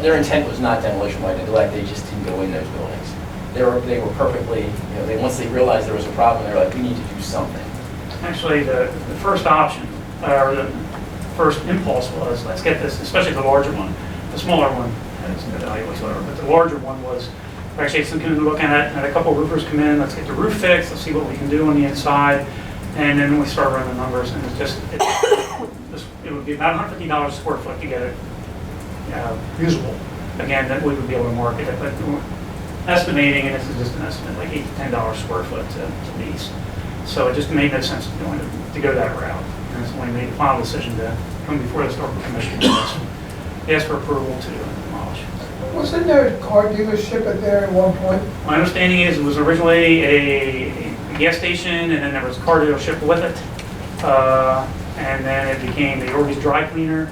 their intent was not demolition by neglect, they just didn't go in those buildings. They were perfectly, you know, once they realized there was a problem, they were like, we need to do something. Actually, the first option, or the first impulse was, let's get this, especially the larger one. The smaller one has no value whatsoever, but the larger one was, actually looking at a couple of roofers come in, let's get the roof fixed, let's see what we can do on the inside, and then we start running the numbers, and it's just, it would be about $150 a square foot to get it usable. Again, that we would be able to market it, but estimating, and this is just an estimate, like $8 to $10 a square foot to lease. So it just made no sense to go that route. And that's when we made the final decision to come before the Historical Commission and ask for approval to demolish. Wasn't there a car dealership there at one point? My understanding is it was originally a gas station, and then there was a car dealership with it. And then it became the Orbeez dry cleaner.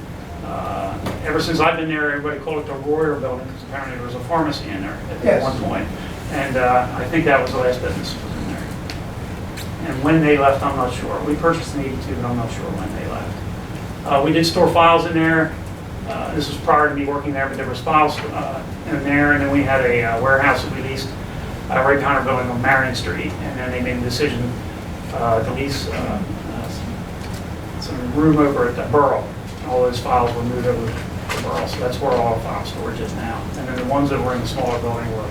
Ever since I've been there, everybody called it the Royer building because apparently there was a pharmacy in there at one point. And I think that was the last business was in there. And when they left, I'm not sure. We purchased in '82, but I'm not sure when they left. We did store files in there. This was prior to me working there, but there was files in there. And then we had a warehouse that we leased right behind our building on Marion Street. And then they made the decision to lease some room over at the Borough. All those files were moved over to the Borough, so that's where all our file storage is now. And then the ones that were in the smaller building were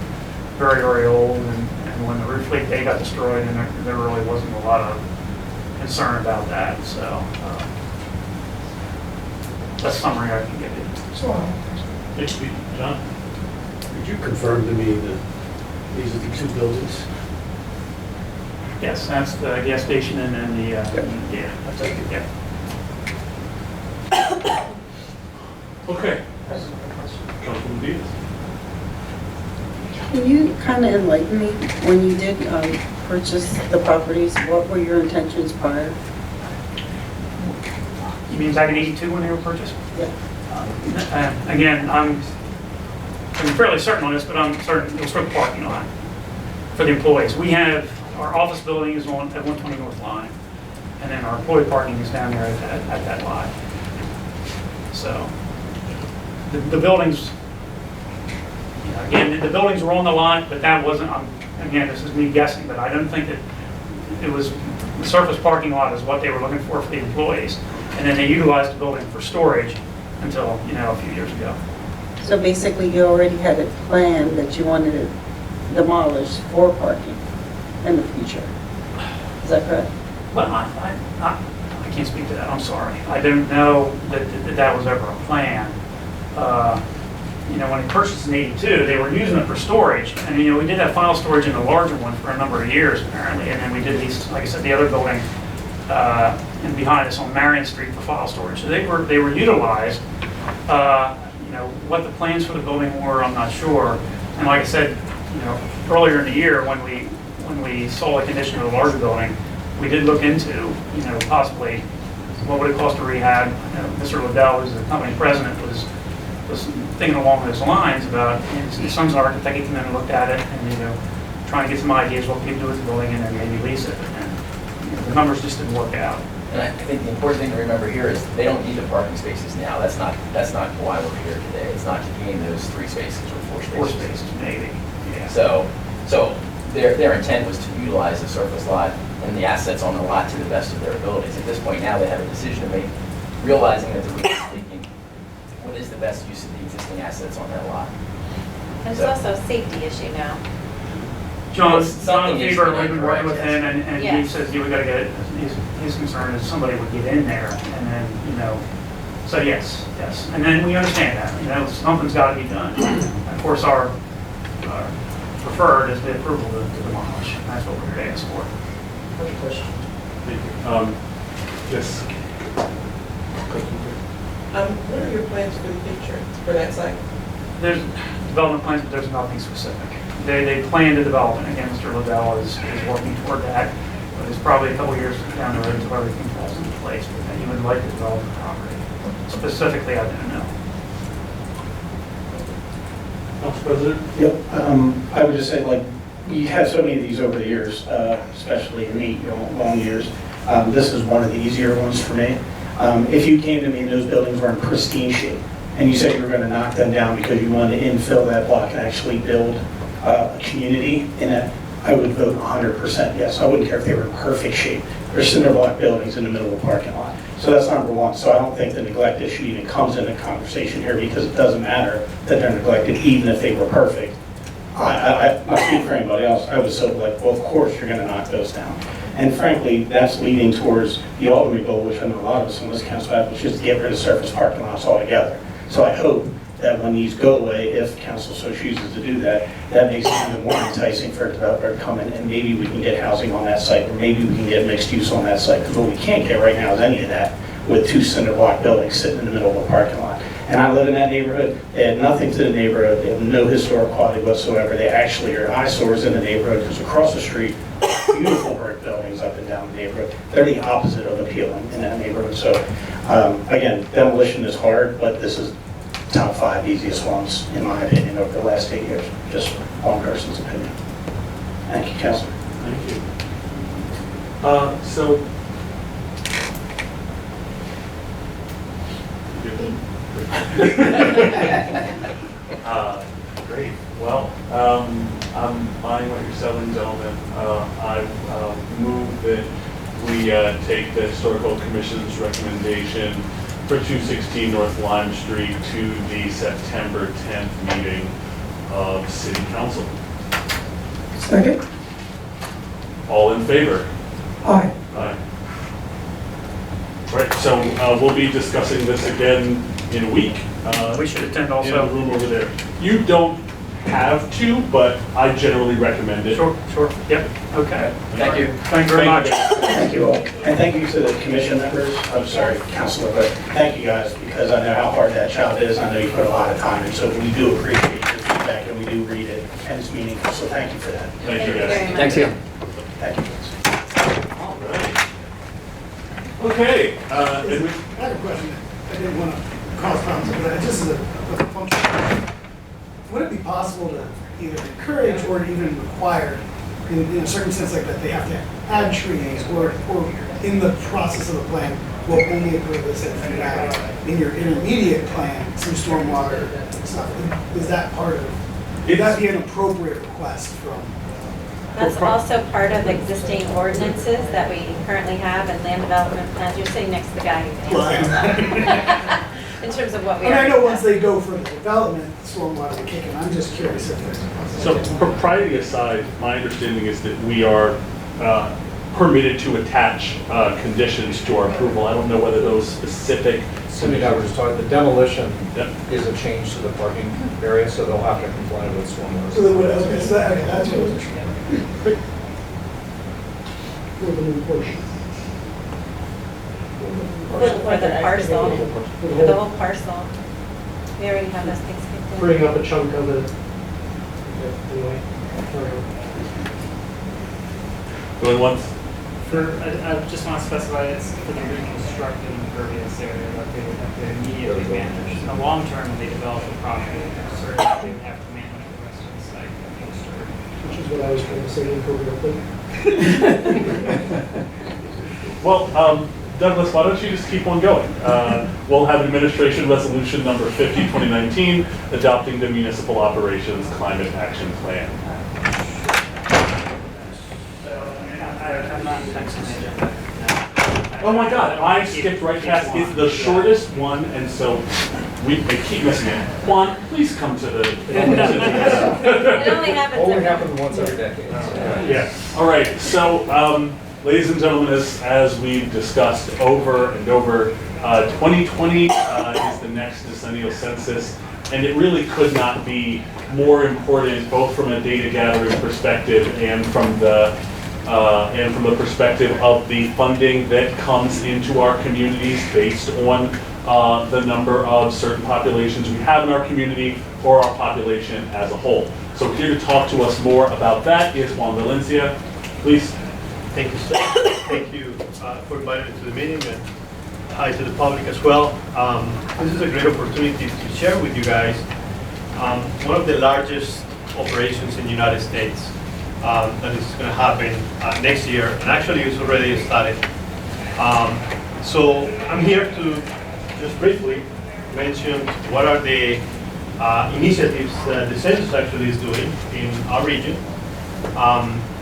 very, very old and And when the roof leaked, they got destroyed, and there really wasn't a lot of concern about that. So that's a summary I can give you. Thanks, John. Could you confirm to me that these are the two buildings? Yes, that's the gas station and then the, yeah, that's it, yeah. Okay. Councilman Diaz. Can you kind of enlighten me, when you did purchase the properties, what were your intentions prior? You mean back in '82 when they were purchased? Yeah. Again, I'm fairly certain on this, but I'm certain it was for the parking lot for the employees. We have, our office building is on at 120 North Line, and then our employee parking is down there at that lot. So the buildings, again, the buildings were on the lot, but that wasn't, again, this is me guessing, but I don't think that it was, the surface parking lot is what they were looking for the employees. And then they utilized the building for storage until, a few years ago. So basically you already had a plan that you wanted to demolish for parking in the future. Is that correct? Well, I can't speak to that, I'm sorry. I don't know that was ever a plan. When it purchased in '82, they were using it for storage. And, we did have file storage in the larger one for a number of years, apparently. And then we did these, like I said, the other building and behind us on Marion Street for file storage. So they were utilized. What the plans for the building were, I'm not sure. And like I said, earlier in the year when we saw the condition of the larger building, we did look into, possibly what would it cost to rehab. Mr. Liddell, who's the company president, was thinking along those lines about, his son's an architect, he came in and looked at it, and trying to get some ideas what we could do with the building and then maybe lease it. And the numbers just didn't work out. And I think the important thing to remember here is they don't need the parking spaces now. That's not why we're here today. It's not to gain those 3 spaces or 4 spaces. 4 spaces, maybe. Yeah. So their intent was to utilize the surface lot and the assets on the lot to the best of their abilities. At this point now, they have a decision to make, realizing that the roof is leaking. What is the best use of the existing assets on that lot? And it's also a safety issue now. John Fever, we've been working with him, and yes. he says, we got to get, his concern is somebody would get in there, and then, so yes. And then we understand that, something's got to be done. Of course, our preferred is the approval to demolish, and that's what we're here to ask for. Question. Thank you. Yes. What are your plans for the future for that site? There's development plans, but there's nothing specific. They plan to develop it. Again, Mr. Liddell is working toward that, but it's probably a couple years down the road until everything falls into place. But he would like to develop the property. Specifically, I don't know. Council President? Yep. I would just say, you have so many of these over the years, especially in me, long years. This is one of the easier ones for me. If you came to me and those buildings were in pristine shape, and you said you were going to knock them down because you wanted to infill that block and actually build a community in it, I would vote 100% yes. I wouldn't care if they were in perfect shape. They're cinder block buildings in the middle of the parking lot. So that's number one. So I don't think the neglect issue even comes into conversation here, because it doesn't matter that they're neglected even if they were perfect. I speak for anybody else. I was so well, of course you're going to knock those down. And frankly, that's leading towards the ultimate goal, which I know a lot of us on this council have, which is to get rid of surface parking lots altogether. So I hope that when these go away, if council so chooses to do that, that makes it even more enticing for a developer to come in, and maybe we can get housing on that site, or maybe we can get mixed use on that site, because what we can't get right now is any of that with 2 cinder block buildings sitting in the middle of a parking lot. And I live in that neighborhood. They add nothing to the neighborhood. They have no historic quality whatsoever. They actually are eyesores in the neighborhood, because across the street, beautiful brick buildings up and down the neighborhood. They're the opposite of appealing in that neighborhood. So again, demolition is hard, but this is top 5 easiest ones, in my opinion, over the last 8 years. Just one person's opinion. Thank you, Councilor. Thank you. So, great. Well, I'm buying what you're selling, gentlemen. I move that we take the Historical Commission's recommendation for 216 North Lime Street to the September 10th meeting of City Council. Second. All in favor? Aye. Aye. Right, so we'll be discussing this again in a week. We should attend also. In the room over there. You don't have to, but I generally recommend it. Sure, yep, okay. Thank you. Thank you very much. Thank you all. And thank you to the commission members. I'm sorry, Councilor, but thank you guys, because I know how hard that job is. I know you put a lot of time in, so we do appreciate your feedback and we do read it, and it's meaningful, so thank you for that. Thank you, guys. Thanks, you. Thank you. All right. Okay. I have a question. I didn't want to cause problems, but just as a function, would it be possible to either encourage or even require, in a certain sense like that, they have to add trees, or in the process of the plan, will only approve this if you have in your intermediate plan some stormwater stuff? Is that part of, would that be an appropriate request from? That's also part of existing ordinances that we currently have and land development plans. You're sitting next to the guy who answers that. In terms of what we I know once they go for the development, stormwater will kick in. I'm just curious if there's a process. So propriety aside, my understanding is that we are permitted to attach conditions to our approval. I don't know whether those specific. Cindy and I were just talking, the demolition is a change to the parking area, so they'll have to comply with stormwater. So they would, okay, that's what it was. For the parcel, for the whole parcel. We already have those things kicked in. Bring up a chunk of it. Anyway. Going once? I just want to specify it's for the reconstructed impervious area that they would have to immediately manage. In the long term, when they develop the property, certainly they would have to manage the rest of the site. Which is what I was trying to say inappropriately. Well, Douglas, why don't you just keep on going? We'll have administration resolution number 50, 2019, adopting the municipal operations climate action plan. Oh my God, I skipped right past it. It's the shortest one, and so we keep missing it. Juan, please come to the. It only happens once every decade. Yeah. All right. So, ladies and gentlemen, as we've discussed over and over, 2020 is the next decennial census, and it really could not be more important, both from a data gathering perspective and from the perspective of the funding that comes into our communities based on the number of certain populations we have in our community or our population as a whole. So here to talk to us more about that is Juan Valencia. Please. Thank you, sir. Thank you for inviting me to the meeting, and hi to the public as well. This is a great opportunity to share with you guys one of the largest operations in the United States that is going to happen next year, and actually it's already started. So I'm here to just briefly mention what are the initiatives that the census actually is doing in our region,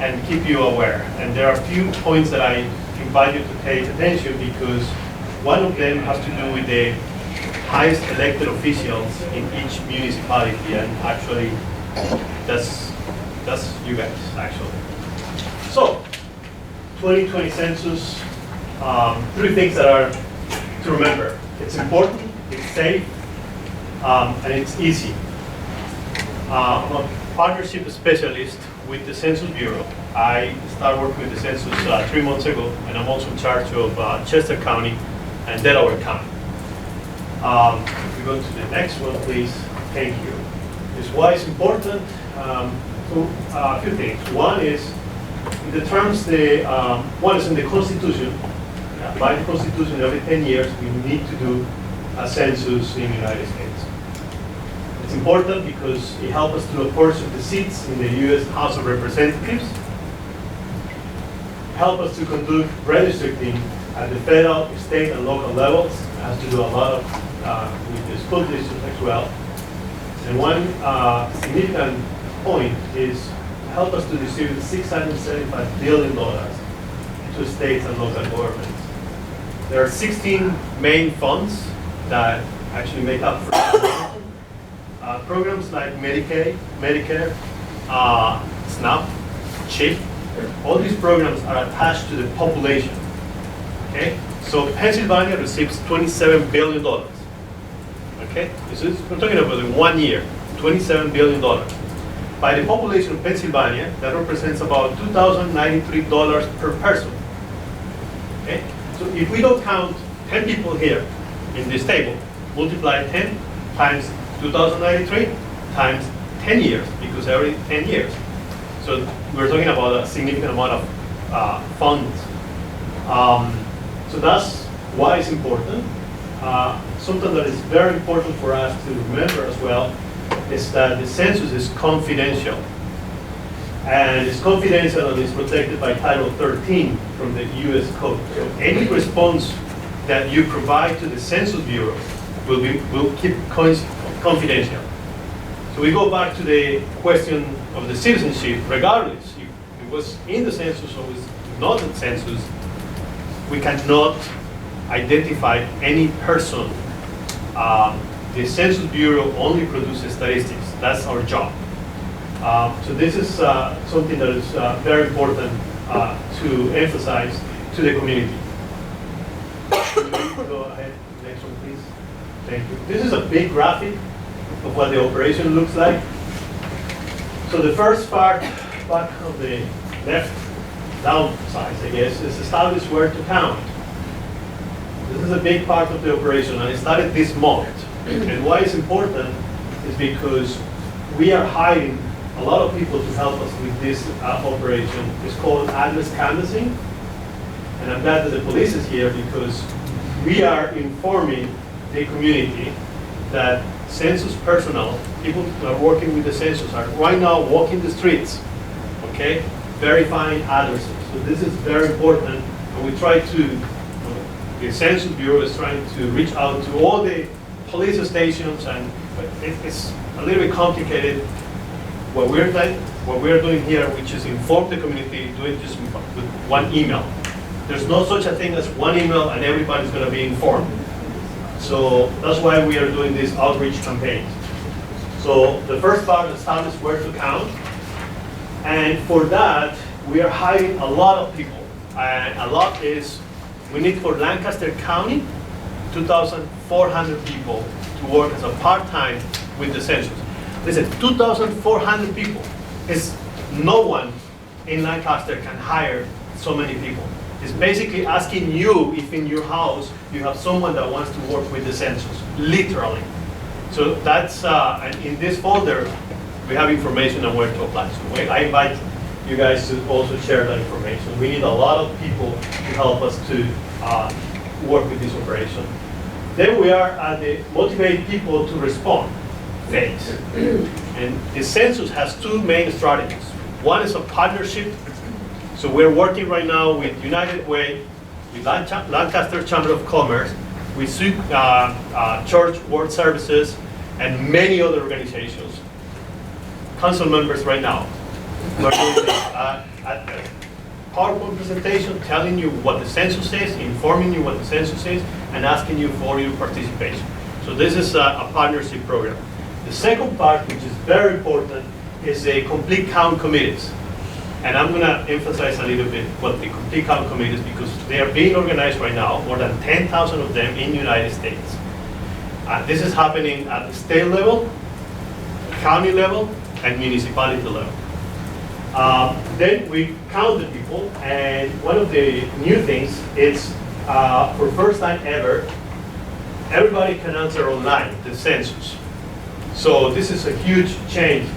and keep you aware. And there are a few points that I invite you to pay attention, because one of them has to do with the highest elected officials in each municipality, and actually that's you guys, actually. So, 2020 census, three things that are to remember. It's important, it's safe, and it's easy. I'm a partnership specialist with the Census Bureau. I started working with the census 3 months ago, and I'm also in charge of Chester County and Delaware County. If we go to the next one, please. Thank you. Is why it's important. A few things. One is, it determines one is in the Constitution. By the Constitution, every 10 years, we need to do a census in the United States. It's important because it helps us to apportion the seats in the U.S. House of Representatives, help us to conduct redistricting at the federal, state, and local levels. It has to do a lot of with the school districts as well. And one significant point is help us to distribute $675 billion to states and local governments. There are 16 main funds that actually make up for programs like Medicaid, Medicare, SNAP, CHIP, all these programs are attached to the population. Okay, so Pennsylvania receives $27 billion. Okay, we're talking about in 1 year, $27 billion. By the population of Pennsylvania, that represents about $2,093 per person. Okay, so if we don't count 10 people here in this table, multiply 10 times 2,093 times 10 years, because every 10 years. So we're talking about a significant amount of funds. So that's why it's important. Something that is very important for us to remember as well is that the census is confidential. And it's confidential and it's protected by Title 13 from the U.S. Code. So any response that you provide to the Census Bureau will keep confidential. So we go back to the question of the citizenship, regardless if it was in the census or was not in the census, we cannot identify any person. The Census Bureau only produces statistics. That's our job. So this is something that is very important to emphasize to the community. Go ahead, next one please. Thank you. This is a big graphic of what the operation looks like. So the first part of the left downside, I guess, is establish where to count. This is a big part of the operation, and it started this month. And why it's important is because we are hiring a lot of people to help us with this operation. It's called address canvassing. And I'm glad that the police is here because we are informing the community that census personnel, people who are working with the census, are right now walking the streets, okay, verifying addresses. So this is very important, and we try to, the Census Bureau is trying to reach out to all the police stations, and it's a little bit complicated. What we're doing here, which is inform the community, do it just with one email. There's no such a thing as one email and everybody's going to be informed. So that's why we are doing this outreach campaign. So the first part establishes where to count. And for that, we are hiring a lot of people. And a lot is, we need for Lancaster County, 2,400 people to work as a part-time with the census. Listen, 2,400 people is no one in Lancaster can hire so many people. It's basically asking you if in your house you have someone that wants to work with the census, literally. So that's, and in this folder, we have information on where to apply. So I invite you guys to also share that information. We need a lot of people to help us to work with this operation. Then we are at the motivate people to respond phase. And the census has two main strategies. One is a partnership. So we're working right now with United Way, with Lancaster Chamber of Commerce, with Church World Services, and many other organizations. Council members right now. We're doing a PowerPoint presentation telling you what the census is, informing you what the census is, and asking you for your participation. So this is a partnership program. The second part, which is very important, is the complete count committees. And I'm going to emphasize a little bit what the complete count committees, because they are being organized right now, more than 10,000 of them in the United States. This is happening at the state level, county level, and municipality level. Then we count the people, and one of the new things is, for first time ever, everybody can answer online the census. So this is a huge change.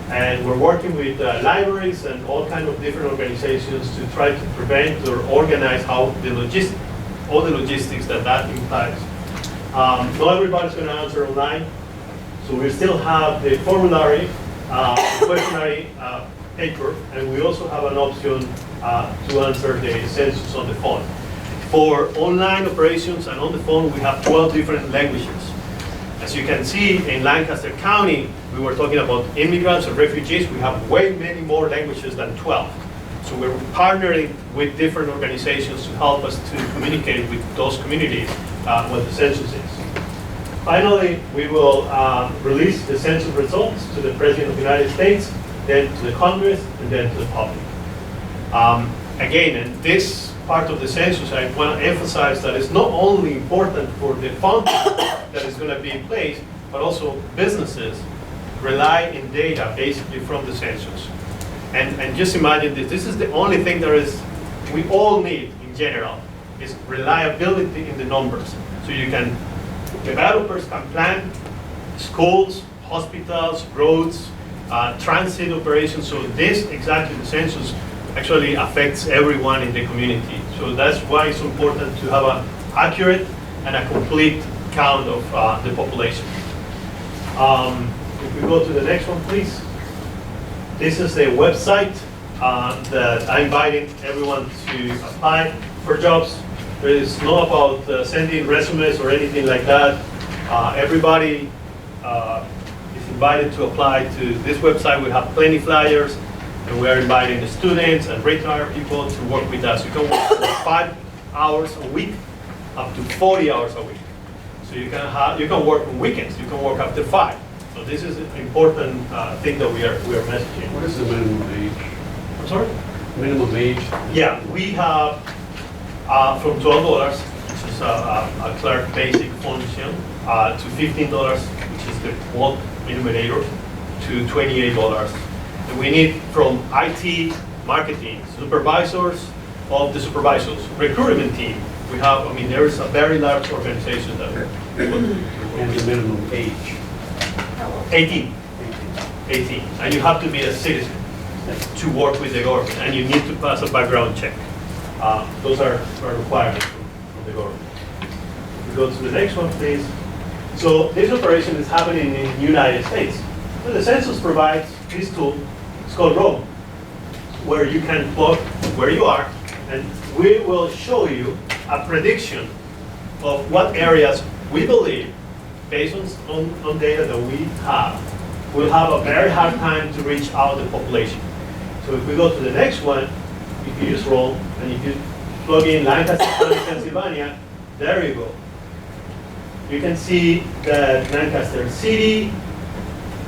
And we're working with libraries and all kinds of different organizations to try to prevent or organize how the all the logistics that implies. Not everybody's going to answer online, so we still have the formulary, questionnaire paper, and we also have an option to answer the census on the phone. For online operations and on the phone, we have 12 different languages. As you can see, in Lancaster County, we were talking about immigrants and refugees. We have way many more languages than 12. So we're partnering with different organizations to help us to communicate with those communities what the census is. Finally, we will release the census results to the President of the United States, then to the Congress, and then to the public. Again, and this part of the census, I want to emphasize that it's not only important for the function that is going to be in place, but also businesses rely in data basically from the census. And just imagine this, this is the only thing we all need in general, is reliability in the numbers. So developers can plan schools, hospitals, roads, transit operations. So this exactly, the census actually affects everyone in the community. So that's why it's important to have an accurate and a complete count of the population. If we go to the next one, please. This is the website that I'm inviting everyone to apply for jobs. There is no about sending resumes or anything like that. Everybody is invited to apply to this website. We have plenty flyers, and we are inviting the students and retired people to work with us. You can work for 5 hours a week, up to 40 hours a week. So you can work on weekends. You can work after 5. So this is an important thing that we are messaging. What is the minimum age? I'm sorry? Minimum age? Yeah, we have from $12, which is a clerk basic function, to $15, which is the bulk enumerator, to $28. And we need from IT, marketing, supervisors of the supervisors, recruitment team. We have, there is a very large organization that And the minimum age? 18. And you have to be a citizen to work with the government, and you need to pass a background check. Those are requirements from the government. We go to the next one, please. So this operation is happening in the United States. So the census provides this tool. It's called Roam, where you can plug where you are, and we will show you a prediction of what areas we believe, based on data that we have, will have a very hard time to reach out the population. So if we go to the next one, if you use Roam, and if you plug in Lancaster County, Pennsylvania, there you go. You can see that Lancaster City,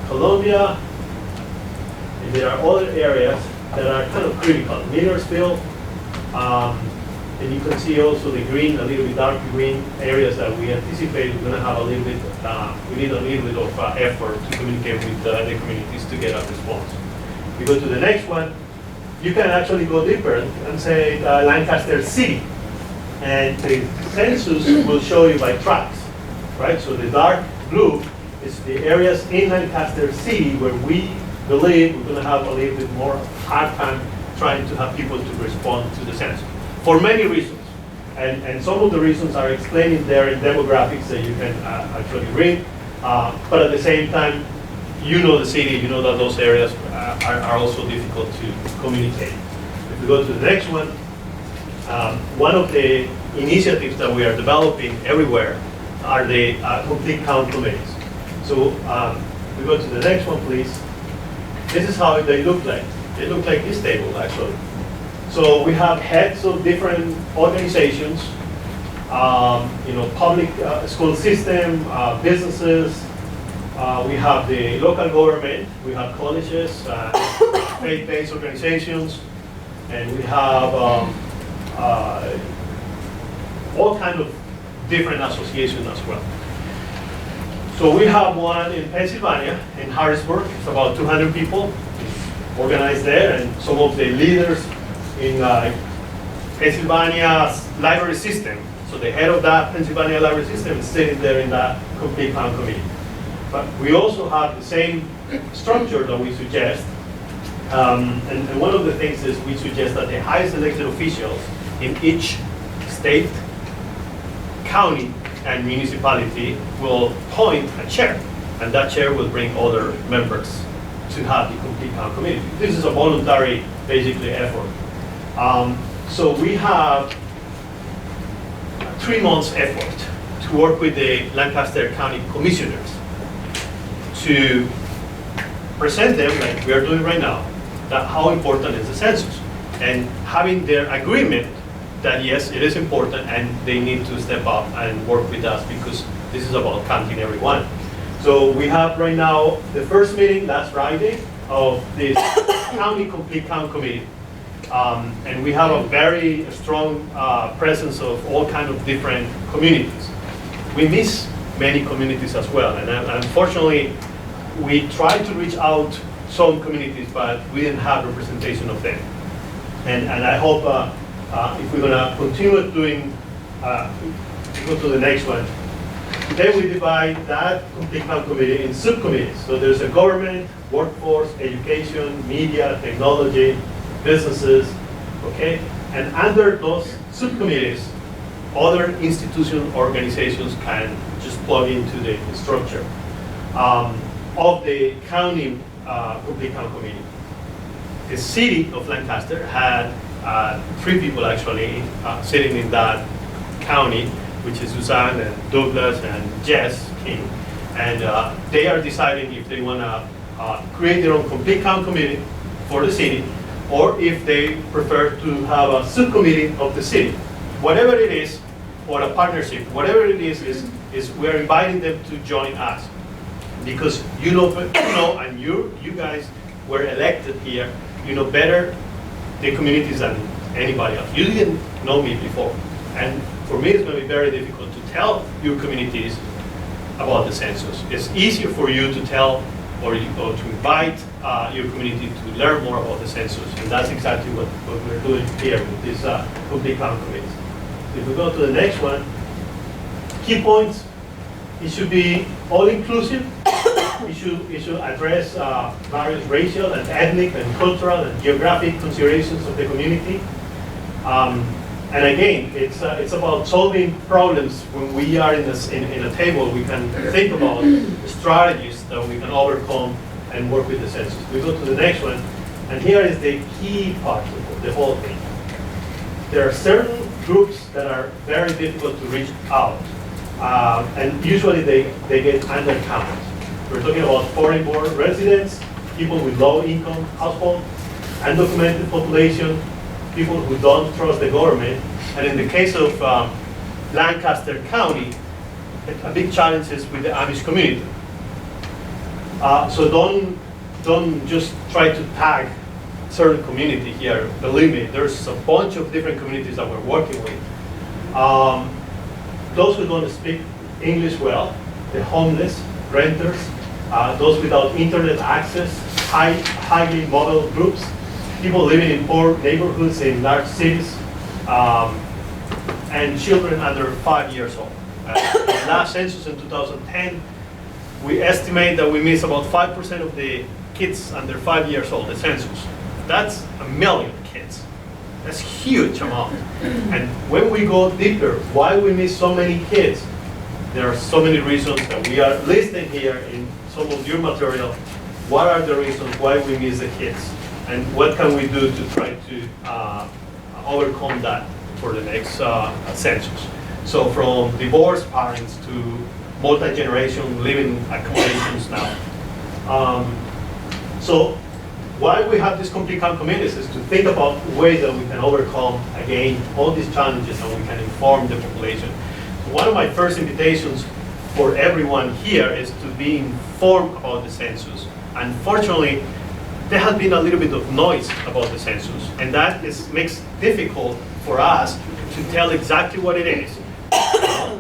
Columbia, and there are other areas that are kind of critical. Millersville, and you can see also the green, a little bit dark green areas that we anticipate we're going to have a little bit, we need a little bit of effort to communicate with the communities to get a response. We go to the next one. You can actually go deeper and say Lancaster City, and the census will show you by tracts, right? So the dark blue is the areas in Lancaster City where we believe we're going to have a little bit more hard time trying to have people to respond to the census for many reasons, and some of the reasons are explained in there in demographics that you can actually read, but at the same time, you know the city, you know that those areas are also difficult to communicate. If we go to the next one, one of the initiatives that we are developing everywhere are the complete count committees. So we go to the next one, please. This is how they look like. They look like this table, actually. So we have heads of different organizations, public school system, businesses. We have the local government, we have colleges, faith-based organizations, and we have all kinds of different associations as well. So we have one in Pennsylvania, in Harrisburg. It's about 200 people organized there, and some of the leaders in Pennsylvania library system. So the head of that Pennsylvania library system is sitting there in that complete count committee. But we also have the same structure that we suggest. And one of the things is we suggest that the highest elected officials in each state, county, and municipality will appoint a chair. And that chair will bring other members to have the complete count committee. This is a voluntary, basically, effort. So we have 3 months effort to work with the Lancaster County Commissioners to present them, like we are doing right now, that how important is the census, and having their agreement that yes, it is important and they need to step up and work with us because this is about counting everyone. So we have right now the first meeting last Friday of this County Complete Count Committee. And we have a very strong presence of all kinds of different communities. We miss many communities as well, and unfortunately, we tried to reach out some communities, but we didn't have representation of them. And I hope if we're gonna continue doing, go to the next one, then we divide that complete count committee in subcommittees. So there's a government, workforce, education, media, technology, businesses, okay? And under those subcommittees, other institutional organizations can just plug into the structure of the county complete count committee. The city of Lancaster had 3 people actually sitting in that county, which is Suzanne and Douglas and Jess King. And they are deciding if they want to create their own complete count committee for the city, or if they prefer to have a subcommittee of the city. Whatever it is, or a partnership, whatever it is we're inviting them to join us. Because you know, and you guys were elected here, you know better the communities than anybody else. You didn't know me before. And for me, it's going to be very difficult to tell your communities about the census. It's easier for you to tell or to invite your community to learn more about the census. And that's exactly what we're doing here with this complete count committees. If we go to the next one, key points, it should be all-inclusive. It should address various racial and ethnic and cultural and geographic considerations of the community. And again, it's about solving problems. When we are in a table, we can think about strategies that we can overcome and work with the census. We go to the next one, and here is the key part of the whole thing. There are certain groups that are very difficult to reach out, and usually they get undercounted. We're talking about foreign-born residents, people with low-income households, undocumented population, people who don't trust the government, and in the case of Lancaster County, a big challenge is with the Amish community. So don't just try to tag certain community here. Believe me, there's a bunch of different communities that we're working with. Those who don't speak English well, the homeless, renters, those without internet access, highly mobile groups, people living in poor neighborhoods in large cities, and children under 5 years old. The last census in 2010, we estimate that we miss about 5% of the kids under 5 years old, the census. That's 1 million kids. That's a huge amount. And when we go deeper, why we miss so many kids, there are so many reasons that we are listing here in some of your material. What are the reasons why we miss the kids? And what can we do to try to overcome that for the next census? So from divorced parents to multi-generation living accommodations now. So why we have these complete count committees is to think about ways that we can overcome, again, all these challenges and we can inform the population. So one of my first invitations for everyone here is to be informed about the census. Unfortunately, there has been a little bit of noise about the census, and that makes it difficult for us to tell exactly what it is.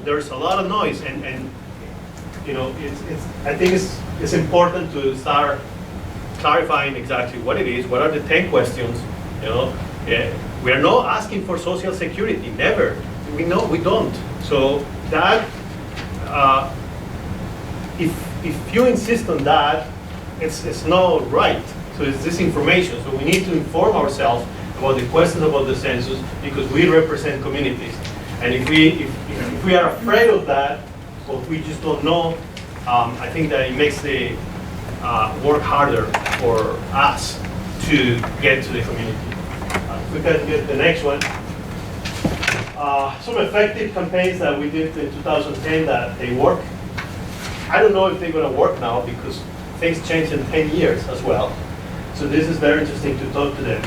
There's a lot of noise, and you know, I think it's important to start clarifying exactly what it is. What are the 10 questions? You know, we are not asking for Social Security. Never. We know we don't. So that if you insist on that, it's not right. So it's disinformation. So we need to inform ourselves about the questions about the census because we represent communities. And if we are afraid of that, or if we just don't know, I think that it makes the work harder for us to get to the community. We can get the next one. Some effective campaigns that we did in 2010 that they work. I don't know if they're going to work now because things change in 10 years as well. So this is very interesting to talk to them.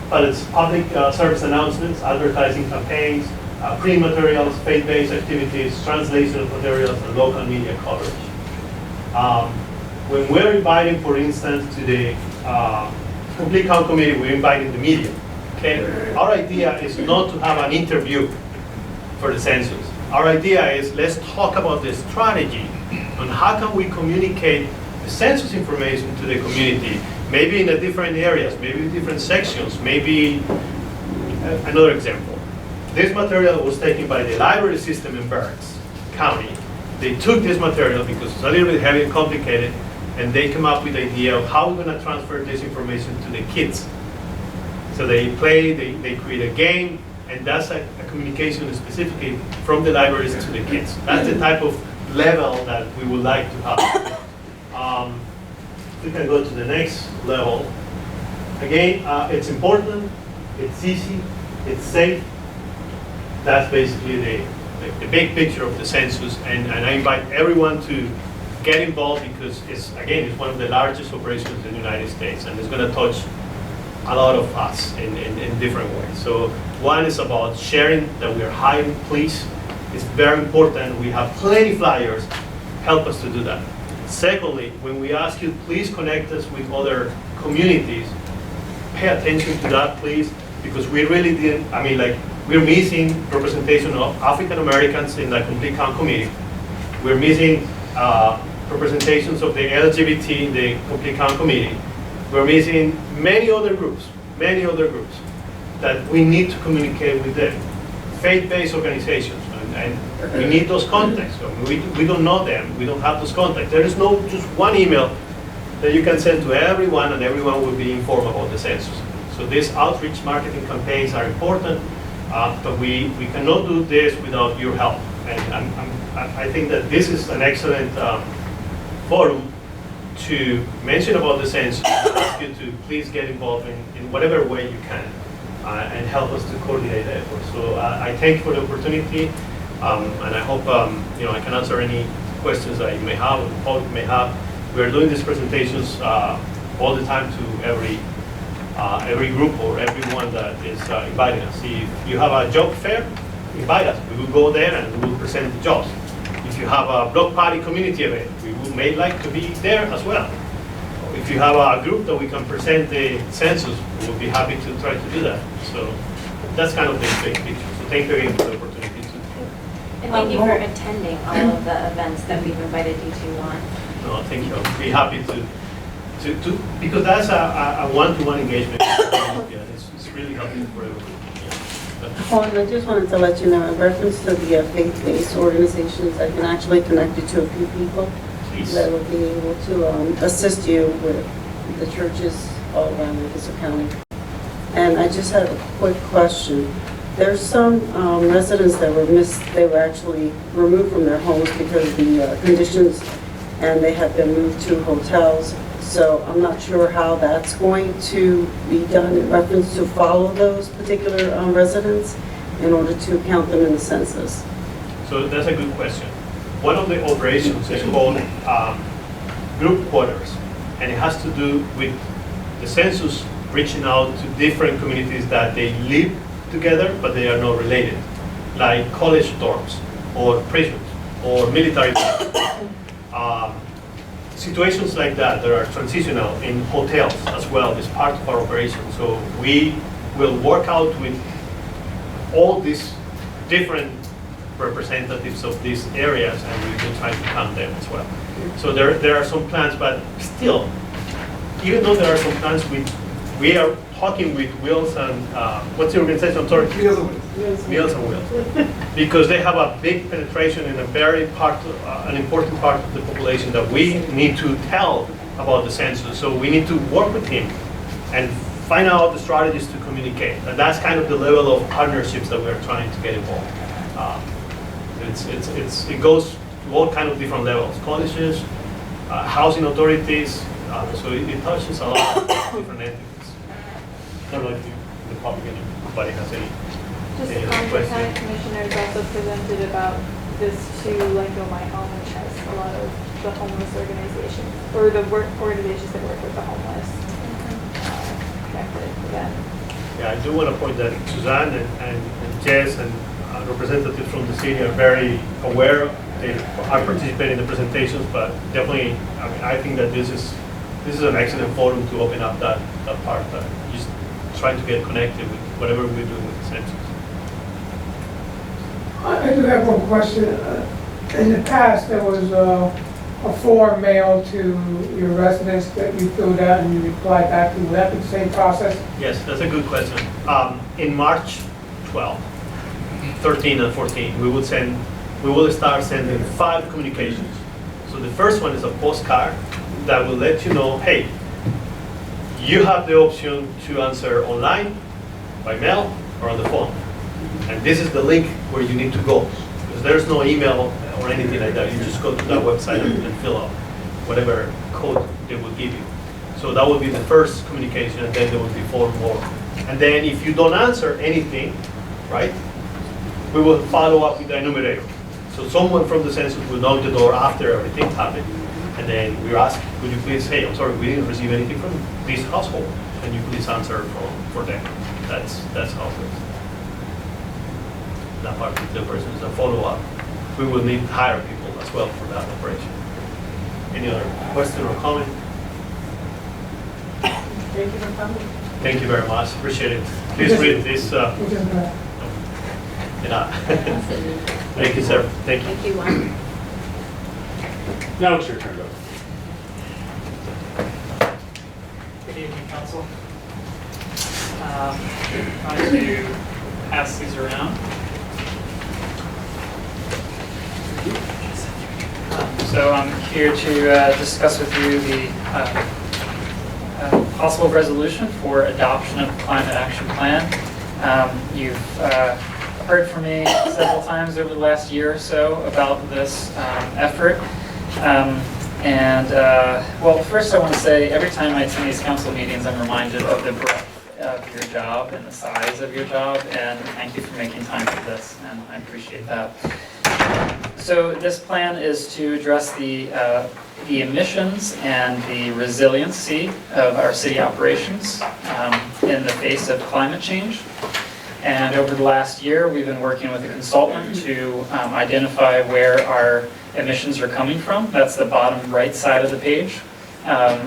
But it's public service announcements, advertising campaigns, print materials, faith-based activities, translation of materials, and local media coverage. When we're inviting, for instance, to the complete count committee, we're inviting the media. Okay? Our idea is not to have an interview for the census. Our idea is let's talk about the strategy on how can we communicate the census information to the community, maybe in the different areas, maybe different sections, maybe another example. This material was taken by the library system in Berks County. They took this material because it's a little bit heavy and complicated, and they came up with the idea of how we're going to transfer this information to the kids. So they play, they create a game, and that's a communication specifically from the libraries to the kids. That's the type of level that we would like to have. We can go to the next level. Again, it's important, it's easy, it's safe. That's basically the big picture of the census, and I invite everyone to get involved because it's one of the largest operations in the United States, and it's going to touch a lot of us in different ways. So one is about sharing that we are hiring police. It's very important. We have plenty of flyers. Help us to do that. Secondly, when we ask you, please connect us with other communities. Pay attention to that, please, because we really didn't, we're missing representation of African Americans in the Complete Count Committee. We're missing representations of the LGBT in the Complete Count Committee. We're missing many other groups that we need to communicate with them. Faith-based organizations, and we need those contacts. We don't know them, we don't have those contacts. There is no just one email that you can send to everyone and everyone will be informed about the census. So these outreach marketing campaigns are important, but we cannot do this without your help. And I think that this is an excellent forum to mention about the census and ask you to please get involved in whatever way you can and help us to coordinate the effort. So I thank you for the opportunity, and I hope I can answer any questions that you may have or the public may have. We are doing these presentations all the time to every group or everyone that is inviting us. If you have a job fair, invite us. We will go there and we will present the jobs. If you have a block party community event, we may like to be there as well. If you have a group that we can present the census, we will be happy to try to do that. So that's kind of the big picture. So thank you again for the opportunity to. And thank you for attending all of the events that we've invited you to on. No, thank you. I'll be happy to because that's a one-to-one engagement. It's really helpful for everyone. I just wanted to let you know, in reference to the faith-based organizations, I can actually connect you to a few people that will be able to assist you with the churches all around Lancaster County. And I just had a quick question. There's some residents that were actually removed from their homes because of the conditions, and they have been moved to hotels. So I'm not sure how that's going to be done in reference to follow those particular residents in order to count them in the census. So that's a good question. One of the operations is called group quarters, and it has to do with the census reaching out to different communities that they live together but they are not related, like college dorms or prisons or military bases. Situations like that are transitional in hotels as well as part of our operation. So we will work out with all these different representatives of these areas, and we will try to count them as well. So there are some plans, but still, even though there are some plans, we are talking with Wheels and what's the organization? I'm sorry. Meals and Wheels. Meals and Wheels, because they have a big penetration in a very an important part of the population that we need to tell about the census. So we need to work with him and find out the strategies to communicate, and that's kind of the level of partnerships that we're trying to get involved. It goes to all kind of different levels, colleges, housing authorities, so it touches a lot of different entities. I don't know if the public, anybody has any Just County Commissioners also presented about this to Like Go My Home, which has a lot of the homeless organizations, or the organizations that work with the homeless connected to them. Yeah, I do want to point that Suzanne and Jess and representatives from the city are very aware. They are participating in the presentations, but definitely, I think that this is an excellent forum to open up that part. trying to get connected with whatever we're doing with the census. I do have one question. In the past, there was a form mailed to your residents that you filled out and you replied back to. Will that be the same process? Yes, that's a good question. In March 12, 13 and 14, we will start sending 5 communications. So the first one is a postcard that will let you know, hey, you have the option to answer online, by mail, or on the phone. And this is the link where you need to go. Because there's no email or anything like that. You just go to that website and fill out whatever code they will give you. So that will be the first communication, and then there will be 4 more. And then if you don't answer anything, right, we will follow up with the enumerator. So someone from the census will knock the door after everything happened. And then we ask, would you please, hey, I'm sorry, we didn't receive anything from this household. Can you please answer for them? That's how it is. That particular person is a follow-up. We will need to hire people as well for that operation. Any other question or comment? Thank you for coming. Thank you very much. Appreciate it. Please read this. Yeah. Thank you, sir. Thank you. Thank you, Juan. Now it's your turn, though. Good evening, Council. I'm going to pass these around. So I'm here to discuss with you the possible resolution for adoption of the Climate Action Plan. You've heard from me several times over the last year or so about this effort. Well, first I want to say every time I attend these council meetings, I'm reminded of the breadth of your job and the size of your job, and thank you for making time for this, and I appreciate that. So this plan is to address the emissions and the resiliency of our city operations in the face of climate change. And over the last year, we've been working with a consultant to identify where our emissions are coming from. That's the bottom right side of the page,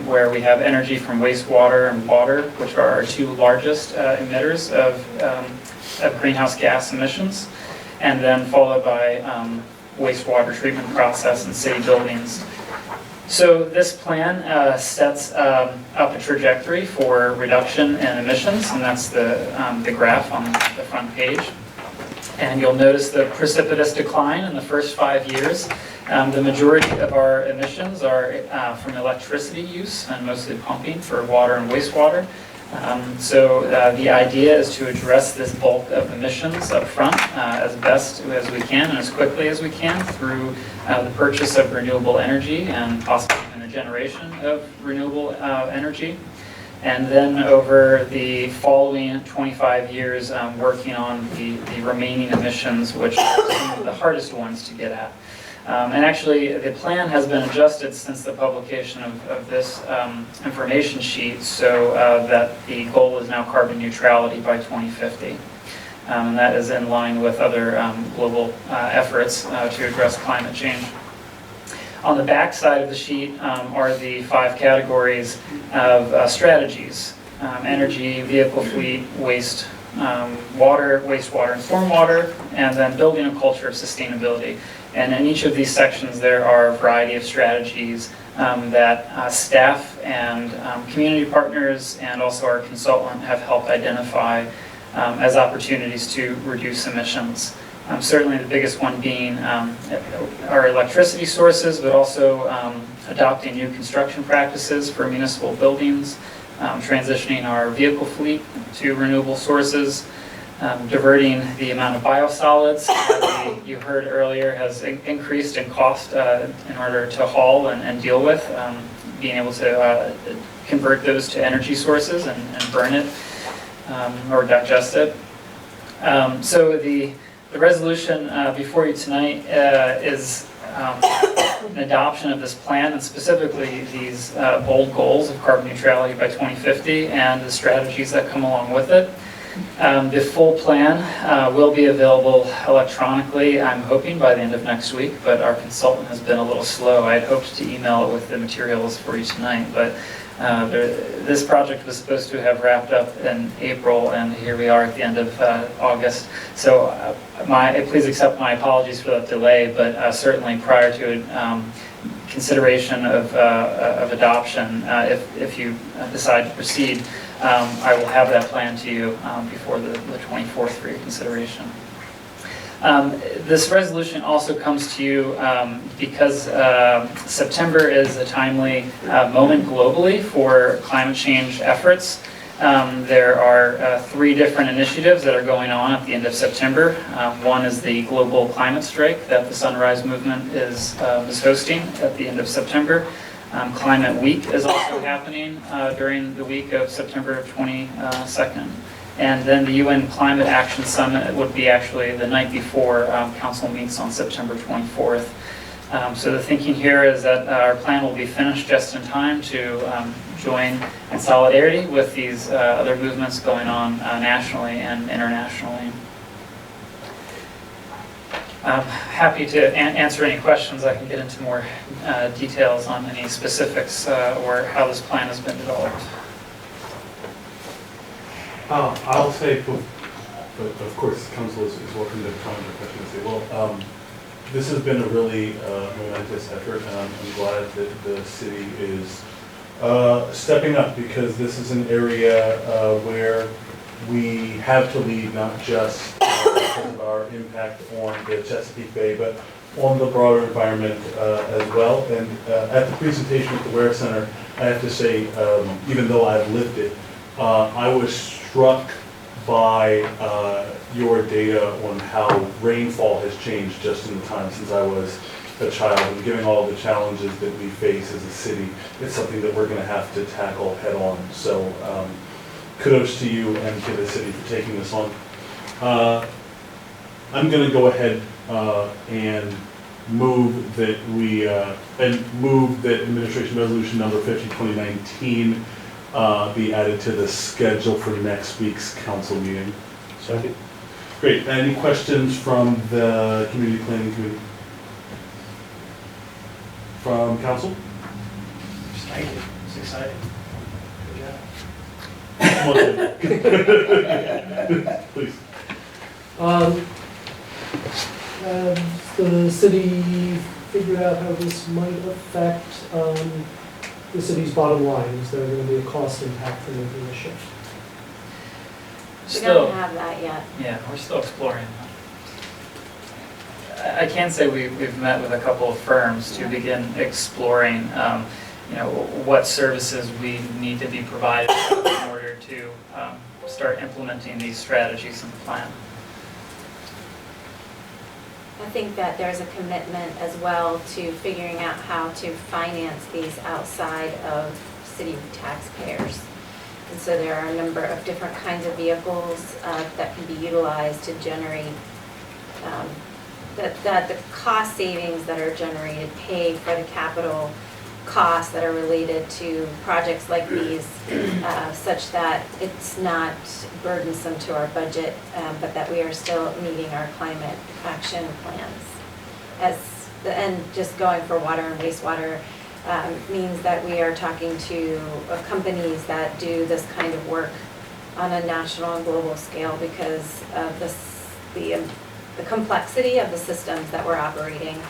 where we have energy from wastewater and water, which are our 2 largest emitters of greenhouse gas emissions, and then followed by wastewater treatment process and city buildings. So this plan sets up a trajectory for reduction in emissions, and that's the graph on the front page. And you'll notice the precipitous decline in the first 5 years. The majority of our emissions are from electricity use and mostly pumping for water and wastewater. So the idea is to address this bulk of emissions up front as best as we can and as quickly as we can through the purchase of renewable energy and possibly even the generation of renewable energy. And then over the following 25 years, working on the remaining emissions, which are some of the hardest ones to get at. And actually, the plan has been adjusted since the publication of this information sheet, so that the goal is now carbon neutrality by 2050. And that is in line with other global efforts to address climate change. On the back side of the sheet are the 5 categories of strategies: energy, vehicle fleet, waste, water, wastewater, and stormwater, and then building a culture of sustainability. And in each of these sections, there are a variety of strategies that staff and community partners and also our consultant have helped identify as opportunities to reduce emissions. Certainly the biggest one being our electricity sources, but also adopting new construction practices for municipal buildings, transitioning our vehicle fleet to renewable sources, diverting the amount of biosolids that you heard earlier has increased in cost in order to haul and deal with, being able to convert those to energy sources and burn it or digest it. So the resolution before you tonight is an adoption of this plan, and specifically these bold goals of carbon neutrality by 2050 and the strategies that come along with it. The full plan will be available electronically, I'm hoping, by the end of next week, but our consultant has been a little slow. I had hoped to email it with the materials for you tonight, but This project was supposed to have wrapped up in April, and here we are at the end of August. So please accept my apologies for that delay, but certainly prior to consideration of adoption, if you decide to proceed, I will have that plan to you before the 24th for your consideration. This resolution also comes to you because September is a timely moment globally for climate change efforts. There are 3 different initiatives that are going on at the end of September. One is the global climate strike that the Sunrise Movement is hosting at the end of September. Climate Week is also happening during the week of September 22nd. And then the UN Climate Action Summit would be actually the night before Council meets on September 24th. So the thinking here is that our plan will be finished just in time to join in solidarity with these other movements going on nationally and internationally. I'm happy to answer any questions. I can get into more details on any specifics or how this plan has been developed. I'll say, but of course, council is welcome to comment or question and say, well, this has been a really momentous effort, and I'm glad that the city is stepping up, because this is an area where we have to lead, not just because of our impact on the Chesapeake Bay, but on the broader environment as well. And at the presentation at the Ware Center, I have to say, even though I've lived it, I was struck by your data on how rainfall has changed just in the time since I was a child, and given all the challenges that we face as a city, it's something that we're going to have to tackle head on. So kudos to you and to the city for taking this on. I'm going to go ahead and move that Administration Resolution Number 50, 2019 be added to the schedule for next week's council meeting. Second. Great. Any questions from the Community Planning Committee? From council? Thank you. It's exciting. Please. Has the city figured out how this might affect the city's bottom line? Is there going to be a cost impact for making the shift? We don't have that yet. Yeah, we're still exploring. I can say we've met with a couple of firms to begin exploring, what services we need to be provided in order to start implementing these strategies in the plan. I think that there's a commitment as well to figuring out how to finance these outside of city taxpayers. And so there are a number of different kinds of vehicles that can be utilized to generate, that the cost savings that are generated pay for the capital costs that are related to projects like these, such that it's not burdensome to our budget, but that we are still meeting our climate action plans. And just going for water and wastewater means that we are talking to companies that do this kind of work on a national and global scale because of the complexity of the systems that we're operating.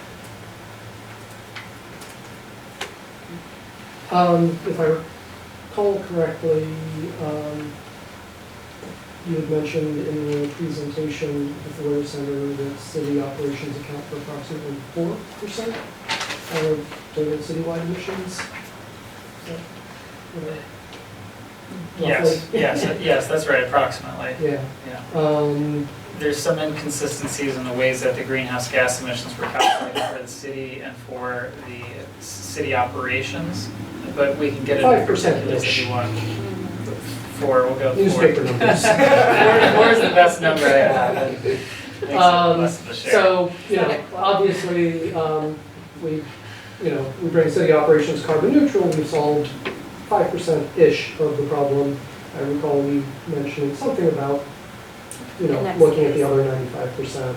If I recall correctly, you had mentioned in the presentation at the Ware Center that city operations account for approximately 4% of total citywide emissions. Yes, that's right, approximately. Yeah. There's some inconsistencies in the ways that the greenhouse gas emissions were calculated for the city and for the city operations, but we can get into particulars if you want. We'll go newspaper numbers. 4 is the best number I have. So, obviously, we bring city operations carbon neutral. We've solved 5%-ish of the problem. I recall we mentioning something about, looking at the other 95%.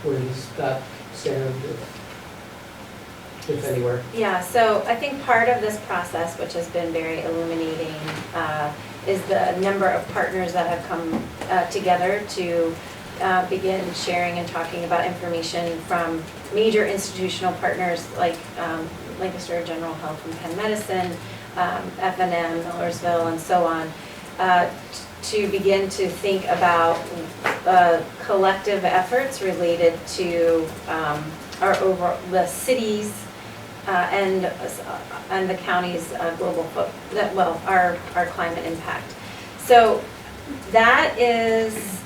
Where does that stand? if anywhere? Yeah, so I think part of this process, which has been very illuminating, is the number of partners that have come together to begin sharing and talking about information from major institutional partners like Lancaster General Health and Penn Medicine, F&M, Millersville, and so on, to begin to think about collective efforts related to the city's and the county's global our climate impact. So that is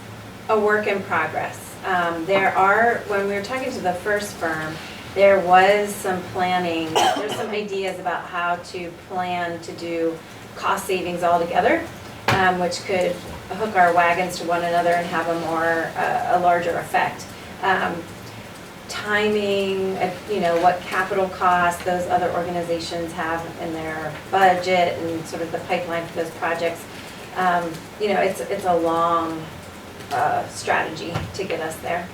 a work in progress. When we were talking to the first firm, there was some planning, there's some ideas about how to plan to do cost savings altogether, which could hook our wagons to one another and have a larger effect. Timing, what capital costs those other organizations have in their budget and sort of the pipeline for those projects. It's a long strategy to get us there.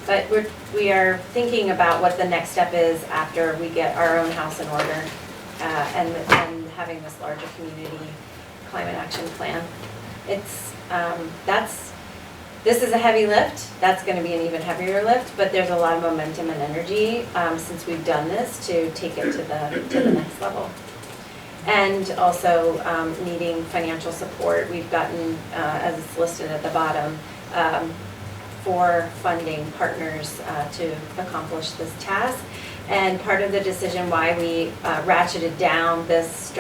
But we are thinking about what the next step is after we get our own house in order and having this larger community climate action plan. This is a heavy lift. That's going to be an even heavier lift, but there's a lot of momentum and energy since we've done this to take it to the next level. And also needing financial support. We've gotten, as it's listed at the bottom, 4 funding partners to accomplish this task. And part of the decision why we ratcheted down this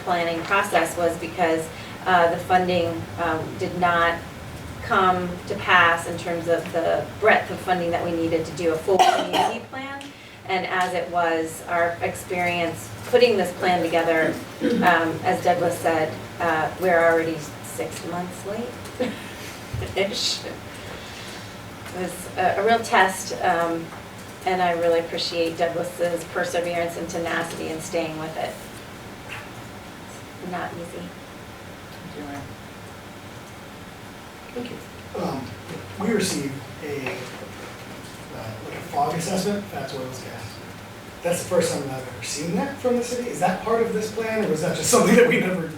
planning process was because the funding did not come to pass in terms of the breadth of funding that we needed to do a full community plan. And as it was, our experience putting this plan together, as Douglas said, we're already 6 months late-ish. It was a real test, and I really appreciate Douglas's perseverance and tenacity in staying with it. It's not easy. Thank you. We received a fog assessment, fats, oils, gas. That's the first time I've ever seen that from the city. Is that part of this plan, or was that just something that we never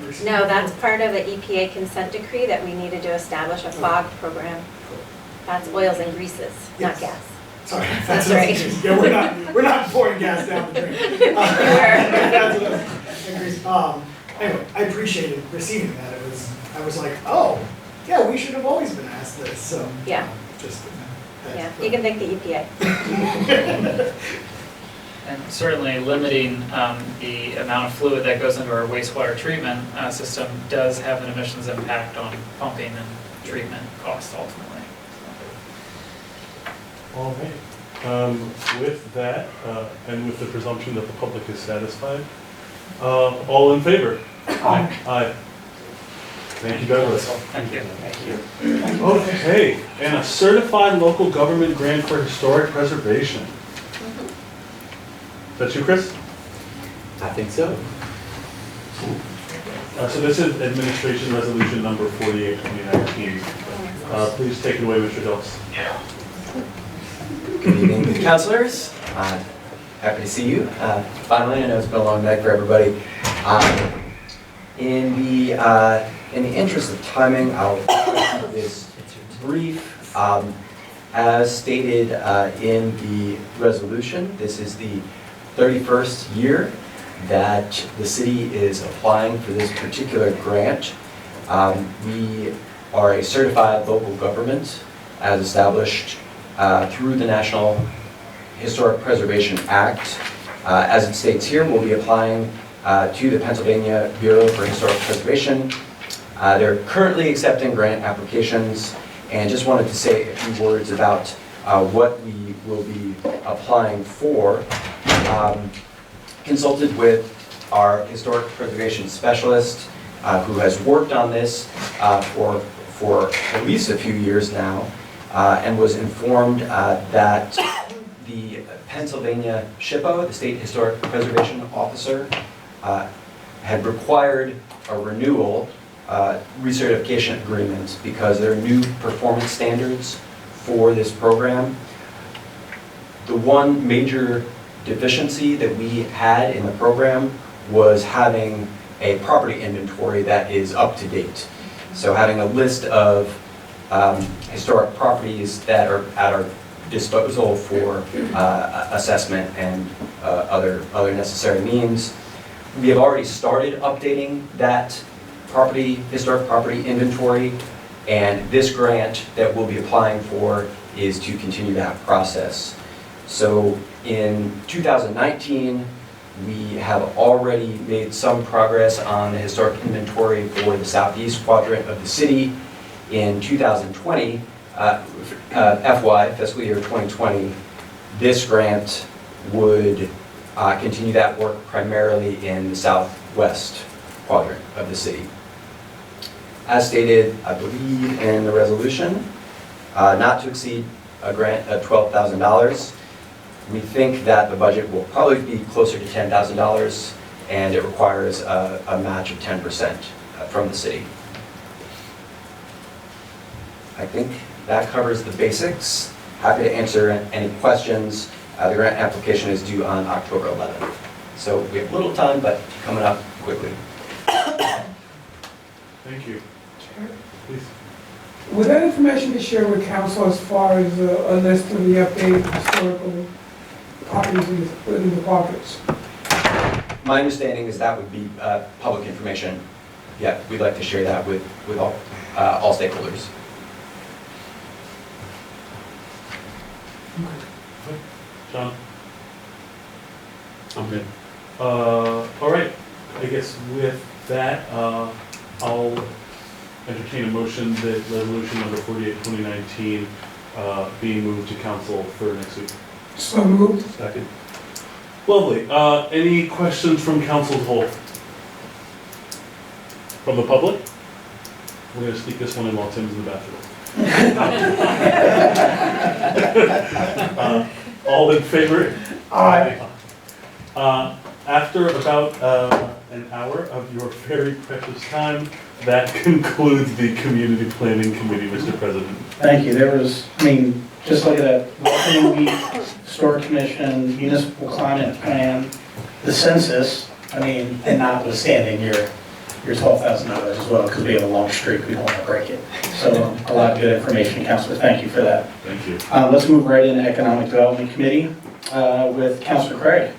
received? No, that's part of the EPA consent decree that we needed to establish a fog program. That's oils and greases, not gas. Sorry, that's right. Yeah, we're not pouring gas down the drain. Anyway, I appreciated receiving that. I was like, oh, yeah, we should have always been asked this. So yeah, you can thank the EPA. And certainly limiting the amount of fluid that goes into our wastewater treatment system does have an emissions impact on pumping and treatment costs ultimately. All right. With that, and with the presumption that the public is satisfied, all in favor? Aye. Aye. Thank you, Douglas. Thank you. Thank you. Okay, and a certified local government grant for historic preservation. Is that you, Chris? I think so. So this is Administration Resolution Number 48, 2019. Please take it away, Mr. Dilks. Good evening, councilors. Happy to see you. Finally, I know it's been a long night for everybody. In the interest of timing, I'll keep this brief. As stated in the resolution, this is the 31st year that the city is applying for this particular grant. We are a certified local government as established through the National Historic Preservation Act. As it states here, we'll be applying to the Pennsylvania Bureau for Historic Preservation. They're currently accepting grant applications, and just wanted to say a few words about what we will be applying for. Consulted with our historic preservation specialist who has worked on this for at least a few years now, and was informed that the Pennsylvania SHPO, the State Historic Preservation Officer, had required a renewal recertification agreement because there are new performance standards for this program. The one major deficiency that we had in the program was having a property inventory that is up to date. So having a list of historic properties that are at our disposal for assessment and other necessary means. We have already started updating that historic property inventory, and this grant that we'll be applying for is to continue that process. So in 2019, we have already made some progress on the historic inventory for the southeast quadrant of the city. In 2020, FY, fiscal year 2020, this grant would continue that work primarily in the southwest quadrant of the city. As stated, I believe in the resolution, not to exceed a grant of $12,000. We think that the budget will probably be closer to $10,000, and it requires a match of 10% from the city. I think that covers the basics. Happy to answer any questions. The grant application is due on October 11th. So we have little time, but coming up quickly. Thank you. Please. Would that information be shared with council as far as a list of the updated historical properties within the pockets? My understanding is that would be public information. Yeah, we'd like to share that with all stakeholders. John? I'm good. All right. I guess with that, I'll entertain a motion that resolution number 48, 2019 be moved to council for next week. So moved. Second. Lovely. Any questions from council as a whole? From the public? We're going to sneak this one in while Tim's in the bathroom. All in favor? Aye. After about an hour of your very precious time, that concludes the Community Planning Committee, Mr. President. Thank you. There was, just look at that, welcoming week, historic commission, municipal climate plan, the census, and notwithstanding your $12,000 as well, because we have a long streak, we don't want to break it. So a lot of good information, Councilor. Thank you for that. Thank you. Let's move right into Economic Development Committee with Councilor Craig.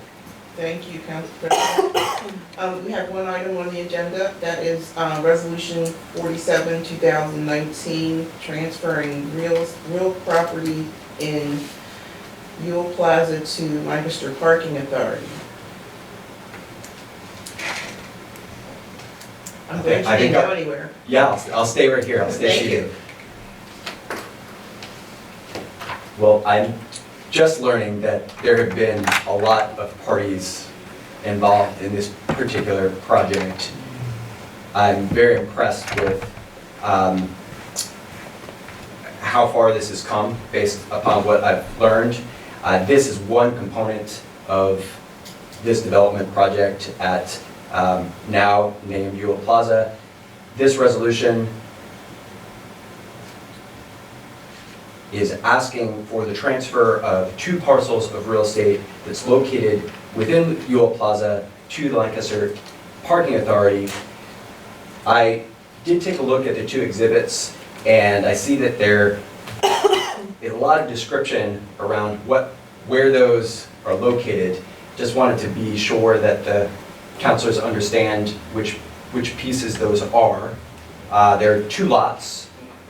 Thank you, Council President. We have one item on the agenda, that is Resolution 47, 2019, transferring real property in Ewell Plaza to Lancaster Parking Authority. I'm glad you didn't go anywhere. Yeah, I'll stay right here. I'll stay seated. Well, I'm just learning that there have been a lot of parties involved in this particular project. I'm very impressed with how far this has come based upon what I've learned. This is one component of this development project at now named Ewell Plaza. This resolution is asking for the transfer of 2 parcels of real estate that's located within Ewell Plaza to the Lancaster Parking Authority. I did take a look at the 2 exhibits, and I see that there is a lot of description around where those are located. Just wanted to be sure that the councilors understand which pieces those are. There are 2 lots.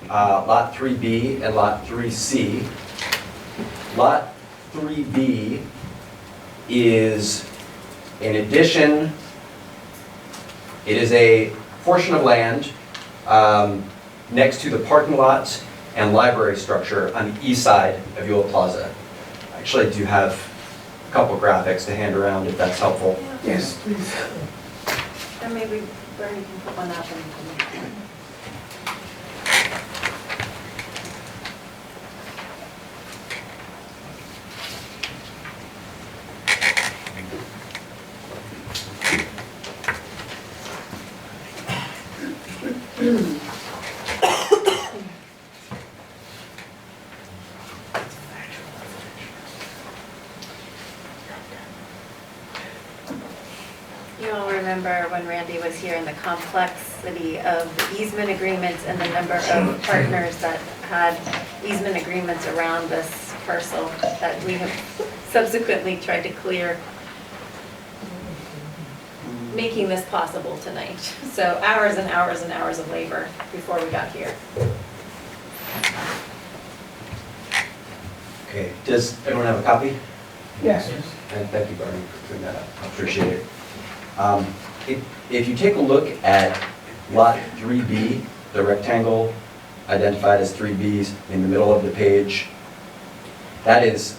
Lot 3B and Lot 3C. Lot 3B is an addition. It is a portion of land next to the parking lot and library structure on the east side of Ewell Plaza. I actually do have a couple graphics to hand around if that's helpful. Yes, please. Or maybe Bernie can put one up and Andy was here and the complexity of the easement agreements and the number of partners that had easement agreements around this parcel that we have subsequently tried to clear, making this possible tonight. So hours and hours and hours of labor before we got here. Okay, does everyone have a copy? Yes. And thank you, Barney, for putting that up. I appreciate it. If you take a look at lot 3B, the rectangle identified as 3Bs in the middle of the page, that is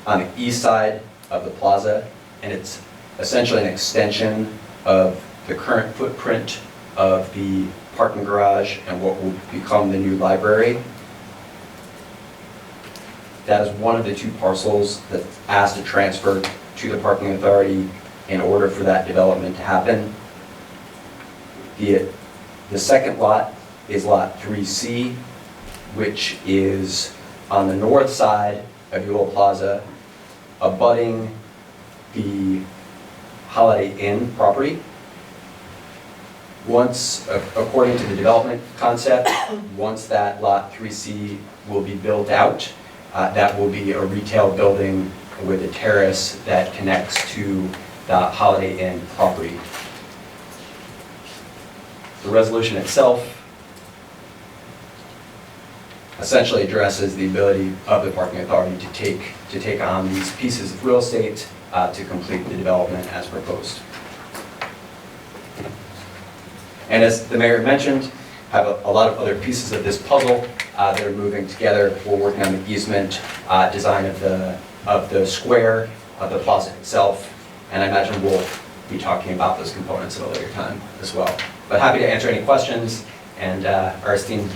on the east side of the plaza, and it's essentially an extension of the current footprint of the parking garage and what will become the new library. That is one of the two parcels that's asked to transfer to the parking authority in order for that development to happen. The second lot is lot 3C, which is on the north side of Ewell Plaza, abutting the Holiday Inn property. Once, according to the development concept, once that lot 3C will be built out, that will be a retail building with a terrace that connects to the Holiday Inn property. The resolution itself essentially addresses the ability of the parking authority to take on these pieces of real estate to complete the development as proposed. And as the mayor mentioned, have a lot of other pieces of this puzzle that are moving together. We're working on the easement design of the square, of the plaza itself, and I imagine we'll be talking about those components at a later time as well. But happy to answer any questions, and our esteemed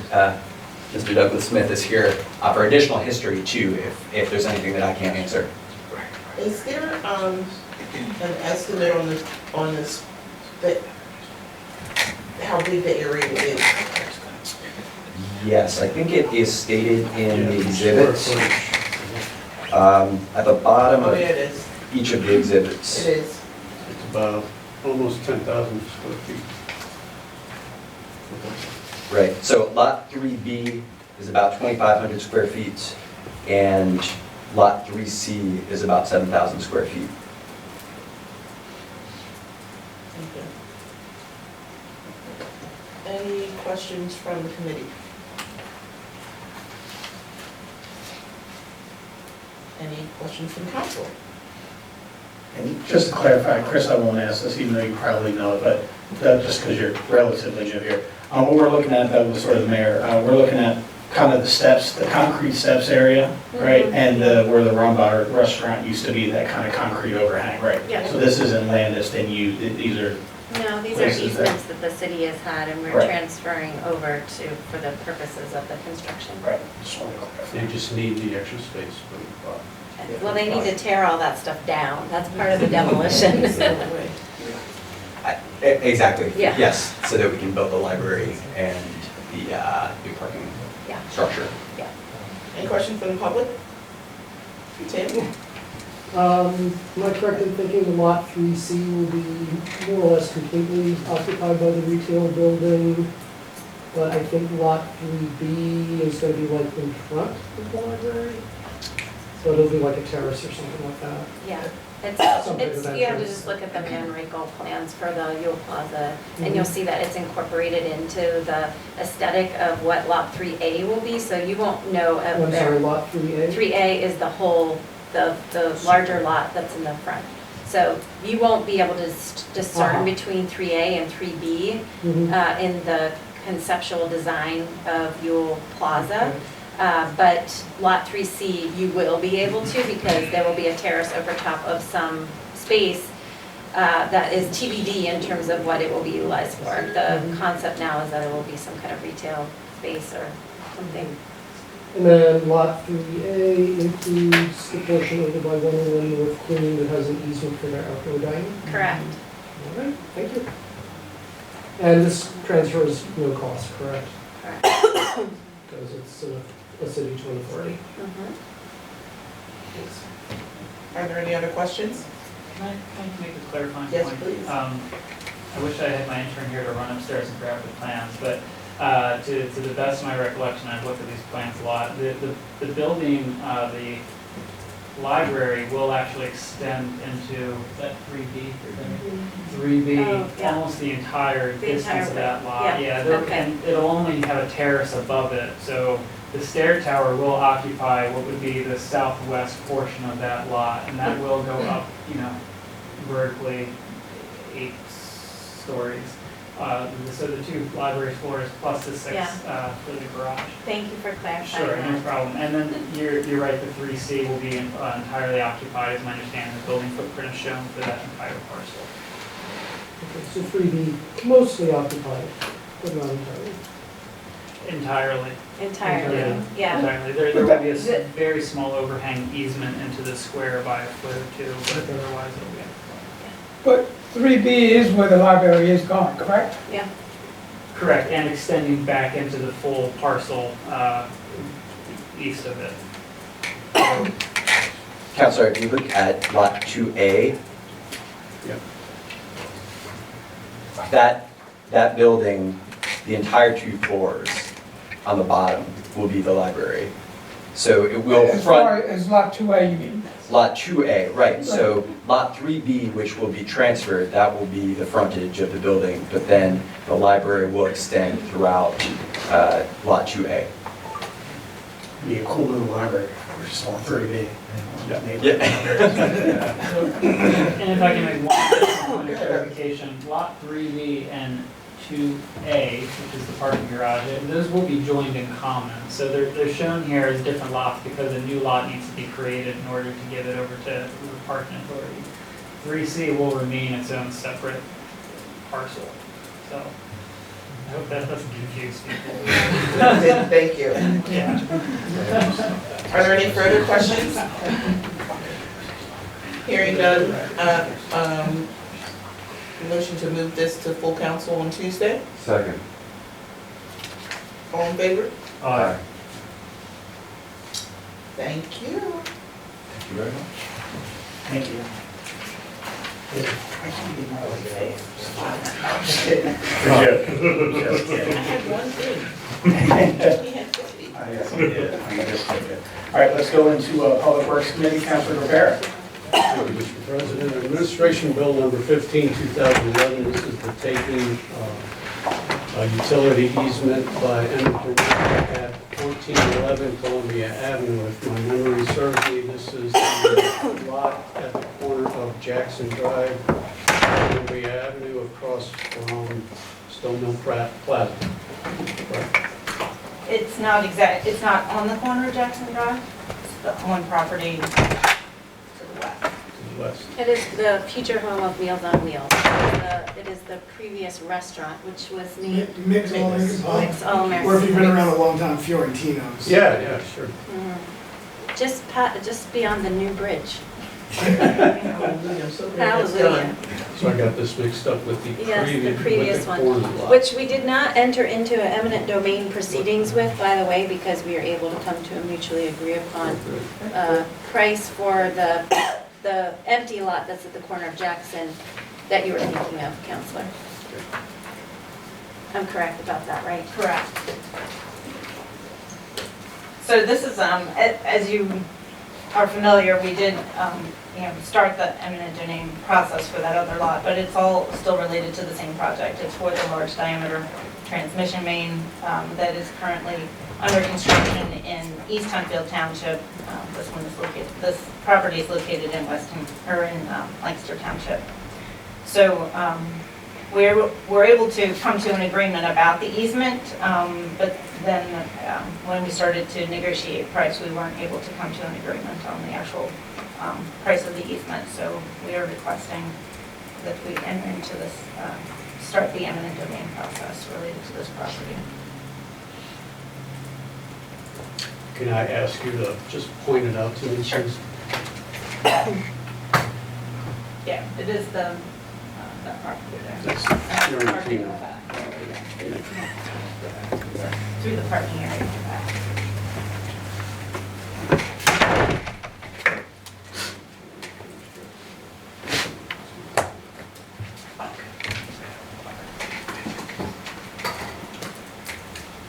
Mr. Douglas Smith is here for additional history too, if there's anything that I can't answer. Is there an estimate on this how big the area is? Yes, I think it is stated in the exhibits. At the bottom of each of the exhibits. It is. It's about almost 10,000 square feet. Right, so lot 3B is about 2,500 square feet, and lot 3C is about 7,000 square feet. Any questions from the committee? Any questions from council? And just to clarify, Chris, I won't ask this, even though you probably know it, but just because you're relatively new here. What we're looking at, that was sort of the mayor, we're looking at kind of the steps, the concrete steps area, right? And where the Rumbar restaurant used to be, that kind of concrete overhang, right? Yeah. So this isn't land that's been used, these are... No, these are easements that the city has had, and we're transferring over to, for the purposes of the construction. Right. They just need the extra space. Well, they need to tear all that stuff down. That's part of the demolition. Exactly. Yeah. Yes, so that we can build the library and the new parking structure. Yeah. Any questions from the public? Tim? Am I correct in thinking lot 3C will be more or less completely occupied by the retail building? But I think lot 3B is going to be like in front of the library? So it'll be like a terrace or something like that? Yeah. It's Something you have to just look at the Manrico plans for the Ewell Plaza, and you'll see that it's incorporated into the aesthetic of what Lot 3A will be, so you won't know I'm sorry, lot 3A? 3A is the whole, the larger lot that's in the front. So you won't be able to discern between 3A and 3B in the conceptual design of Ewell Plaza. But Lot 3C, you will be able to, because there will be a terrace over top of some space that is TBD in terms of what it will be utilized for. The concept now is that it will be some kind of retail space or something. And then lot 3A includes the portion over by 101 North Queen that has an easement for their outdoor dining? Correct. All right, thank you. And this transfer is no cost, correct? Correct. Because it's a city 2040. Are there any other questions? Can I make a clarifying Yes, point? please. I wish I had my intern here to run upstairs and grab the plans, but to the best of my recollection, I've looked at these plans a lot. The building, the library will actually extend into that 3B. 3B, Oh, yeah. almost the entire The distance entire of that width, lot. yeah, okay. And it'll only have a terrace above it, so the stair tower will occupy what would be the southwest portion of that lot, and that will go up, vertically 8 stories. So the 2 library floors plus the 6 for the garage. Thank you for clarifying Sure, that. no problem. And then you're right, the 3C will be entirely occupied, as my understanding. The building footprint is shown for that entire parcel. Okay, so 3B mostly occupied, but not entirely. Entirely. Yeah. Entirely. There will be a very small overhang easement into the square by a foot or 2, but otherwise it'll be occupied. But 3B is where the library is going, correct? Yeah. Correct, and extending back into the full parcel east of it. Counselor, if you look at lot 2A, that building, the entire 2 floors on the bottom will be the library. So it will As far as lot 2A, you mean? Lot 2A, right. So lot 3B, which will be transferred, that will be the frontage of the building, but then the library will extend throughout lot 2A. Be a cool little library, we're just on 3B. And if I can make one point of clarification, lot 3B and 2A, which is the parking garage, those will be joined in common. So they're shown here as different lots because a new lot needs to be created in order to give it over to the parking authority. 3C will remain its own separate parcel. So I hope that doesn't confuse people. Thank you. Yeah. Are there any further questions? Hearing none, motion to move this to full council on Tuesday. Second. All in favor? Aye. Thank you. Thank you very much. Thank you. I had one thing. All right, let's go into Public Works Committee. Councilor Rivera. Thank you, Mr. President. Administration Bill number 15, 2011. This is the taking a utility easement by Emerson at 1411 Columbia Avenue. If my memory serves me, this is the lot at the corner of Jackson Drive, Columbia Avenue, across from Stone Mill Plaza. Right. It's not on the corner of Jackson Drive. It's the one property to the west. To the west. It is the future home of Meals on Wheels. It is the previous restaurant, which was named Mix All American. Or if you've been around a long time, Fiorentino's. Yeah, sure. Just beyond the new bridge. Hallelujah. Hallelujah. So I got this mixed up with the previous one, corner lot. which we did not enter into eminent domain proceedings with, by the way, because we were able to come to a mutually agreed upon price for the empty lot that's at the corner of Jackson that you were thinking of, Counselor. I'm correct about that, right? Correct. So this is, as you are familiar, we did start the eminent domain process for that other lot, but it's all still related to the same project. It's for the large diameter transmission main that is currently under construction in East Hunfield Township. This property is located in Lancaster Township. So we're able to come to an agreement about the easement, but then when we started to negotiate price, we weren't able to come to an agreement on the actual price of the easement. So we are requesting that we enter into this, start the eminent domain process related to this property. Can I ask you to just point it out to me? Sure. Yeah, it is the that property there. That's Fiorentino. Through the parking area in the back.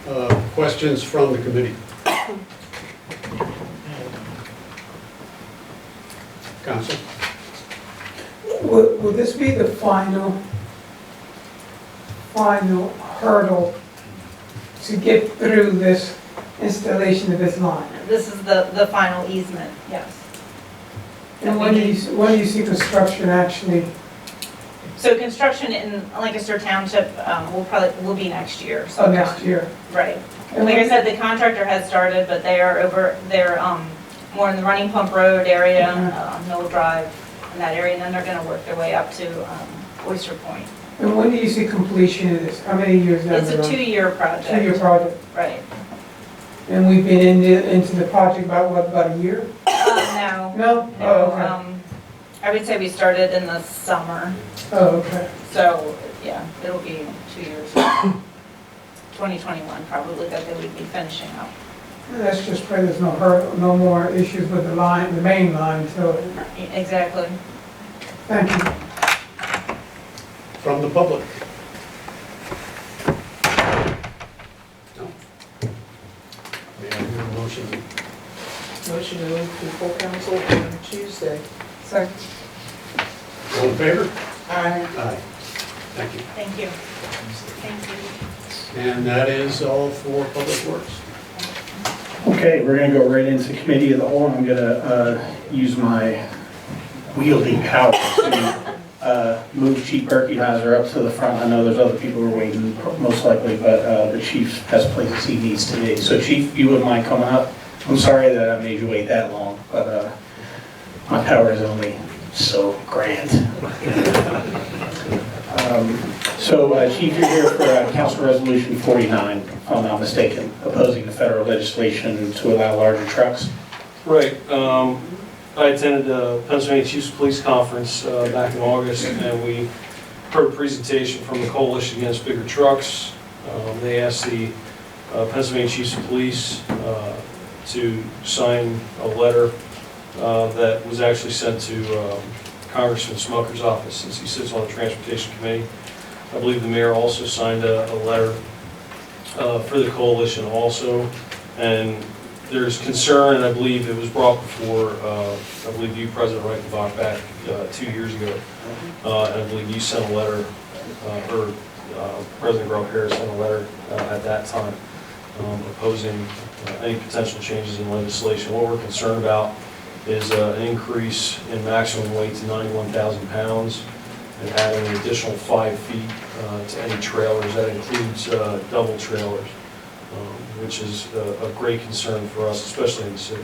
Questions from the committee? Council? Will this be the final hurdle to get through this installation of this line? This is the final easement, yes. And when do you see construction actually? So construction in Lancaster Township will be next year. Oh, next year. Right. And like I said, the contractor has started, but they're more in the Running Pump Road area, Mill Drive, in that area, and then they're gonna work their way up to Oyster Point. And when do you see completion of this? How many years down the road? It's a 2-year project. 2-year project. Right. And we've been into the project about a year? No. No? Oh, okay. I would say we started in the summer. Oh, okay. So, yeah, it'll be 2 years. 2021 probably that they would be finishing up. Let's just pray there's no more issues with the line, the main line, so. Exactly. Thank you. From the public? No? May I hear a motion? Motion to move to full council on Tuesday. Sorry. All in favor? Aye. Aye. Thank you. Thank you. Thank you. And that is all for Public Works. Okay, we're going to go right into Committee of the Whole. I'm going to use my wielding power to move Chief Berkeyheiser up to the front. I know there's other people who are waiting, most likely, but the Chief has places he needs to be. So Chief, you wouldn't mind coming up? I'm sorry that I made you wait that long, but my power is only so grand. Chief, you're here for Council Resolution 49, if I'm not mistaken, opposing the federal legislation to allow larger trucks. Right. I attended the Pennsylvania Chiefs Police Conference back in August, and we heard a presentation from the Coalition Against Bigger Trucks. They asked the Pennsylvania Chiefs of Police to sign a letter that was actually sent to Congressman Smucker's office, since he sits on the Transportation Committee. I believe the mayor also signed a letter for the coalition also, and there's concern, and I believe it was brought before, I believe you, President Reichenbach, back 2 years ago, and I believe you sent a letter, or President Groff Harris sent a letter at that time opposing any potential changes in legislation. What we're concerned about is an increase in maximum weight to 91,000 pounds and adding an additional 5 feet to any trailers. That includes double trailers, which is a great concern for us, especially in the city.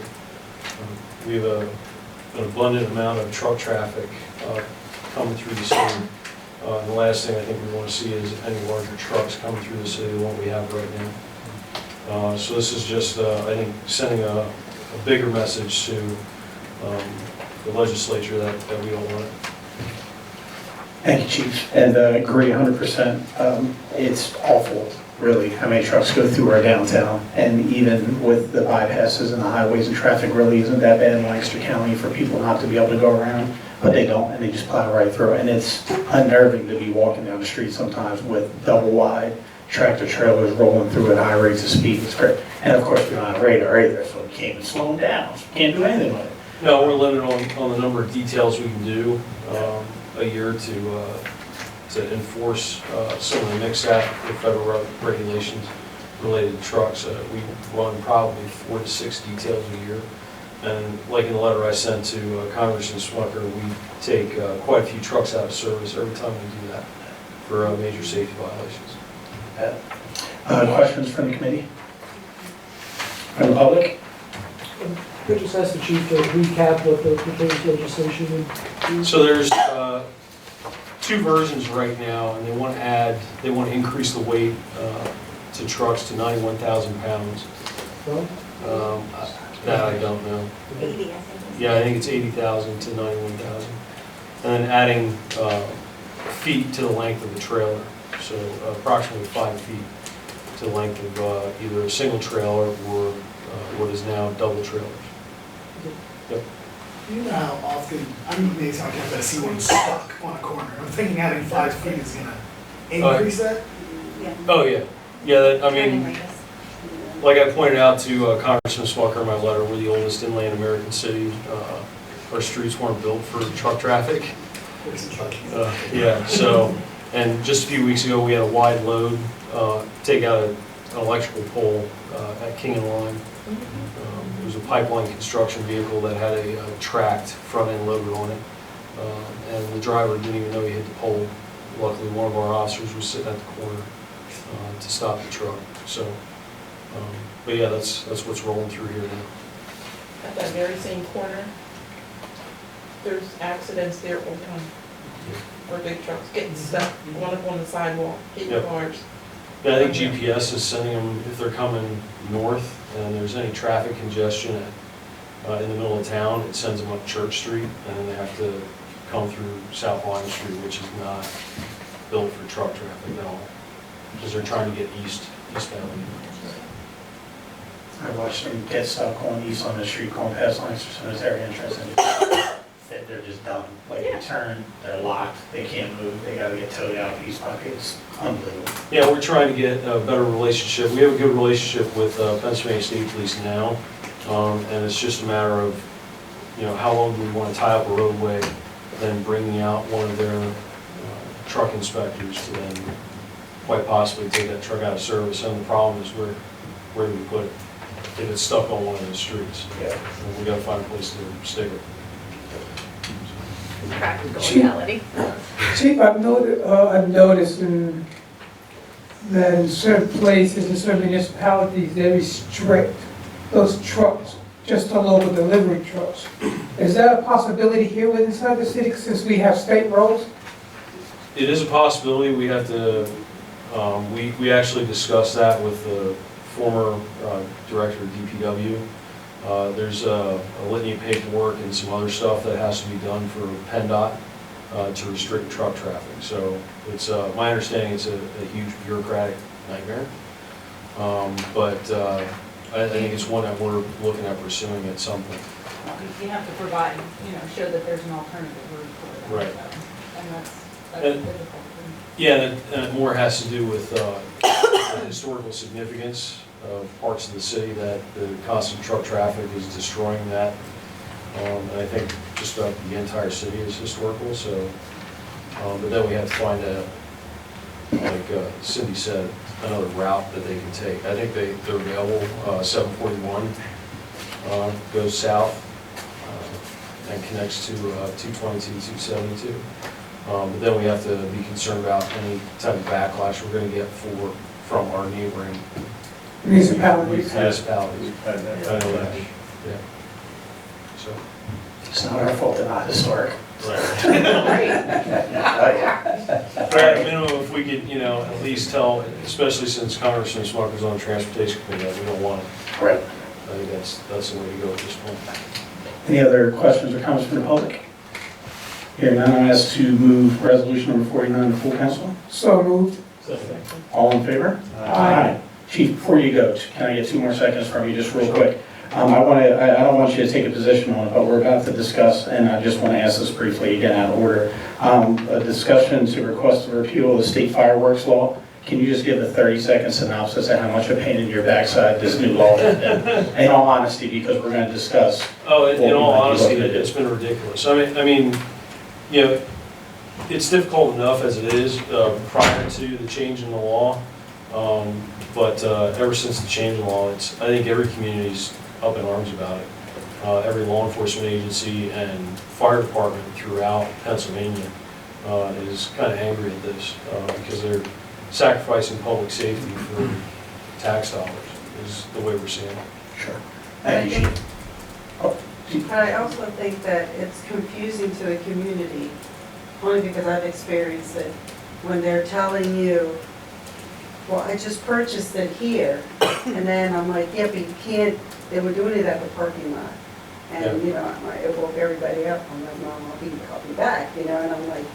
We have an abundant amount of truck traffic coming through the city. And the last thing I think we want to see is any larger trucks coming through the city than what we have right now. So this is just, I think, sending a bigger message to the legislature that we don't want it. Thank you, Chief. And agree 100%. It's awful, really, how many trucks go through our downtown. And even with the bypasses and the highways and traffic really isn't that bad in Lancaster County for people not to be able to go around. But they don't, and they just plow right through. And it's unnerving to be walking down the street sometimes with double wide tractor trailers rolling through at high rates of speed. It's great. And of course, we don't have radar either, so we can't even slow them down. So we can't do anything with it. No, we're limited on the number of details we can do a year to enforce some of the mix-up with federal regulations related to trucks. We run probably 4 to 6 details a year. And like in the letter I sent to Congressman Smucker, we take quite a few trucks out of service every time we do that for major safety violations. Questions from the committee? From the public? Could I just ask the chief to recap what the proposed legislation is? So there's 2 versions right now, and they want to increase the weight to trucks to 91,000 pounds. That I don't know. 80, I think. Yeah, I think it's 80,000 to 91,000. And then adding feet to the length of the trailer. So approximately 5 feet to the length of either a single trailer or what is now double trailers. Yep. You know how often, I'm amazed how I see one stuck on a corner. I'm thinking adding 5 feet is going to increase that? Yeah. Oh, yeah. Yeah, I mean, like I pointed out to Congressman Smucker in my letter, we're the oldest inland American city. Our streets weren't built for truck traffic. Yeah, so, and just a few weeks ago, we had a wide load take out an electrical pole at King and Line. It was a pipeline construction vehicle that had a tracked front end loader on it. And the driver didn't even know he hit the pole. Luckily, one of our officers was sitting at the corner to stop the truck. So, but yeah, that's what's rolling through here now. At that very same corner, there's accidents there all the time. Where big trucks getting stuck, one up on the sidewalk, hitting cars. Yeah, I think GPS is sending them, if they're coming north and there's any traffic congestion in the middle of town, it sends them up Church Street, and then they have to come through South Line Street, which is not built for truck traffic at all, because they're trying to get eastbound. I watched them get stuck going east on the street, going past Lancaster Cemetery entrance, and they're just done. Like, they turn, they're locked, they can't move, they gotta get towed out. East Pocket is unbelievable. Yeah, we're trying to get a better relationship. We have a good relationship with Pennsylvania State Police now, and it's just a matter of, how long do we want to tie up a roadway, then bringing out one of their truck inspectors to then quite possibly take that truck out of service. And the problem is where do we put it? If it's stuck on one of those streets, we got to find a place to stick it. Practical reality. Chief, I've noticed that in certain places, in certain municipalities, they restrict those trucks just to local delivery trucks. Is that a possibility here inside the city since we have state roads? It is a possibility. We have to, we actually discussed that with the former director of DPW. There's a litany of paperwork and some other stuff that has to be done for PennDOT to restrict truck traffic. So it's my understanding it's a huge bureaucratic nightmare. But I think it's one that we're looking at pursuing at some point. You have to provide, show that there's an alternative route for that. Right. And that's difficult. Yeah, and it more has to do with the historical significance of parts of the city that the constant truck traffic is destroying that. And I think just about the entire city is historical, so, but then we have to find like Cindy said, another route that they can take. I think they're available. 741 goes south and connects to 222, 272. But then we have to be concerned about any type of backlash we're going to get from our neighboring municipalities. I know that. Yeah. So it's not our fault they're not historic. Right. At minimum, if we could, at least tell, especially since Congressman Smucker's on the Transportation Committee, that we don't want it. Right. I think that's the way to go at this point. Any other questions or comments from the public? Hearing none, I ask to move resolution number 49 to full council. So moved. All in favor? Aye. Chief, before you go, can I get 2 more seconds from you, just real quick? I don't want you to take a position on it, but we're about to discuss, and I just want to ask this briefly, again, out of order. A discussion to request a repeal of the state fireworks law. Can you just give a 30-second synopsis of how much a pain in your backside this new law has been? In all honesty, because we're going to discuss. Oh, in all honesty, it's been ridiculous. I mean, it's difficult enough as it is prior to the change in the law. But ever since the change in law, I think every community's up in arms about it. Every law enforcement agency and fire department throughout Pennsylvania is kind of angry at this because they're sacrificing public safety for tax dollars is the way we're seeing it. Sure. Thank you, Chief. I also think that it's confusing to the community, only because I've experienced it, when they're telling you, well, I just purchased it here, and then I'm like, yeah, but you can't, they were doing it at the parking lot. And, it woke everybody up. I'm like, Mom, I'll be back, and I'm like,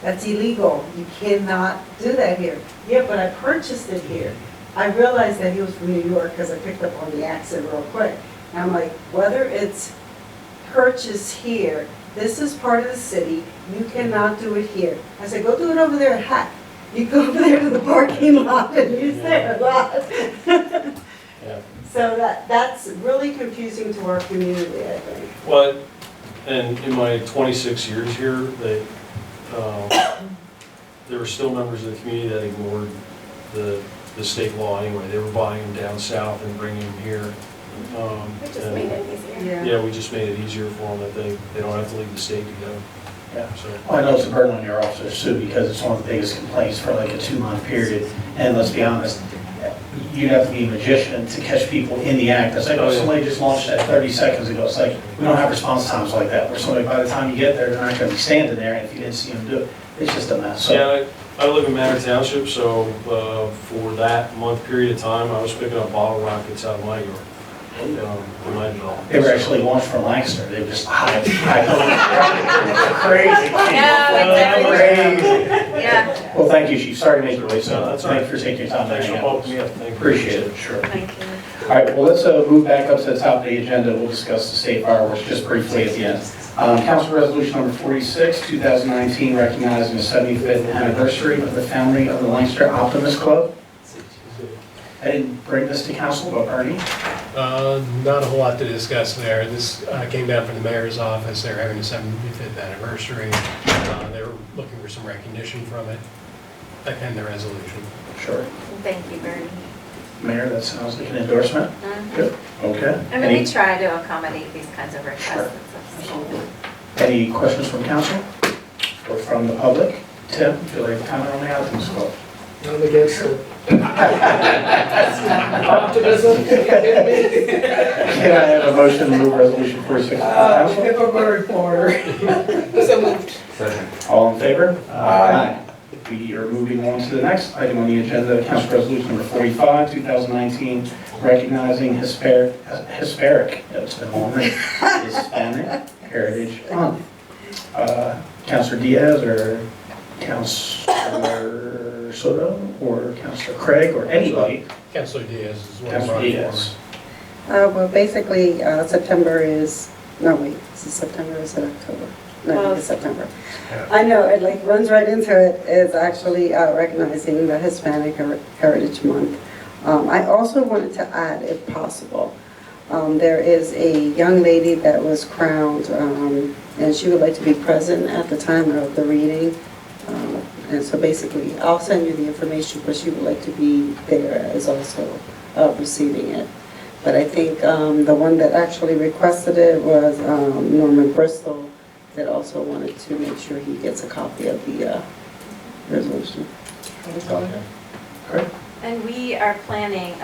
that's illegal. You cannot do that here. Yeah, but I purchased it here. I realized that he was from New York because I picked up on the accent real quick. And I'm like, whether it's purchased here, this is part of the city, you cannot do it here. I said, go do it over there at Hack. You go over there to the parking lot and use their lot. Yeah. So that's really confusing to our community, I think. Well, and in my 26 years here, they, there were still members of the community that ignored the state law anyway. They were buying them down south and bringing them here. We just made it easier. Yeah, we just made it easier for them that they don't have to leave the state to go. Yeah. So. Well, I know it's a burden on your officers too, because it's one of the biggest complaints for like a 2-month period. And let's be honest, you'd have to be a magician to catch people in the act. It's like, oh, somebody just launched that 30 seconds ago. It's like, we don't have response times like that, where somebody, by the time you get there, they're not going to be standing there, and if you didn't see them do it, it's just a mess. So, yeah, I live in Manor Township, so for that month period of time, I was picking up bottle rockets out of my yard. They were actually launched from Lancaster. They were just high. Crazy. Crazy. Yeah. Well, thank you, Chief. Sorry to make you wait so that's long. Thanks for taking your time. Thanks for helping me out. Appreciate it. Sure. Thank you. All right, well, let's move back up to the top of the agenda. We'll discuss the state fireworks just briefly at the end. Council Resolution number 46, 2019, recognizing the 75th anniversary of the founding of the Lancaster Optimist Club. I didn't bring this to council, but Ernie? Not a whole lot to discuss there. This came down from the mayor's office. They're having a 75th anniversary. They were looking for some recognition from it and the resolution. Sure. Thank you, Bernie. Mayor, that sounds like an endorsement. Good. Okay. I mean, we try to accommodate these kinds of requests. Sure. Any questions from council or from the public? Tim, do you like to comment on the Optimist Club? I'm against it. Optimism? Can I have a motion to move resolution 46? Hypocrite reporter. So moved. All in favor? Aye. We are moving on to the next item on the agenda, Council Resolution number 45, 2019, recognizing Hispanic, it's been a long night, Hispanic Heritage Month. Councilor Diaz or Councilor Soto or Councilor Craig or anybody? Councilor Diaz is one Councilor Diaz. Well, basically, September is, no wait, is it September or is it October? No, it's September. I know, it like runs right into it. It's actually recognizing the Hispanic Heritage Month. I also wanted to add, if possible, there is a young lady that was crowned, and she would like to be present at the time of the reading. And so basically, I'll send you the information, but she would like to be there as also receiving it. But I think the one that actually requested it was Norman Bristol, that also wanted to make sure he gets a copy of the resolution. Great. And we are planning,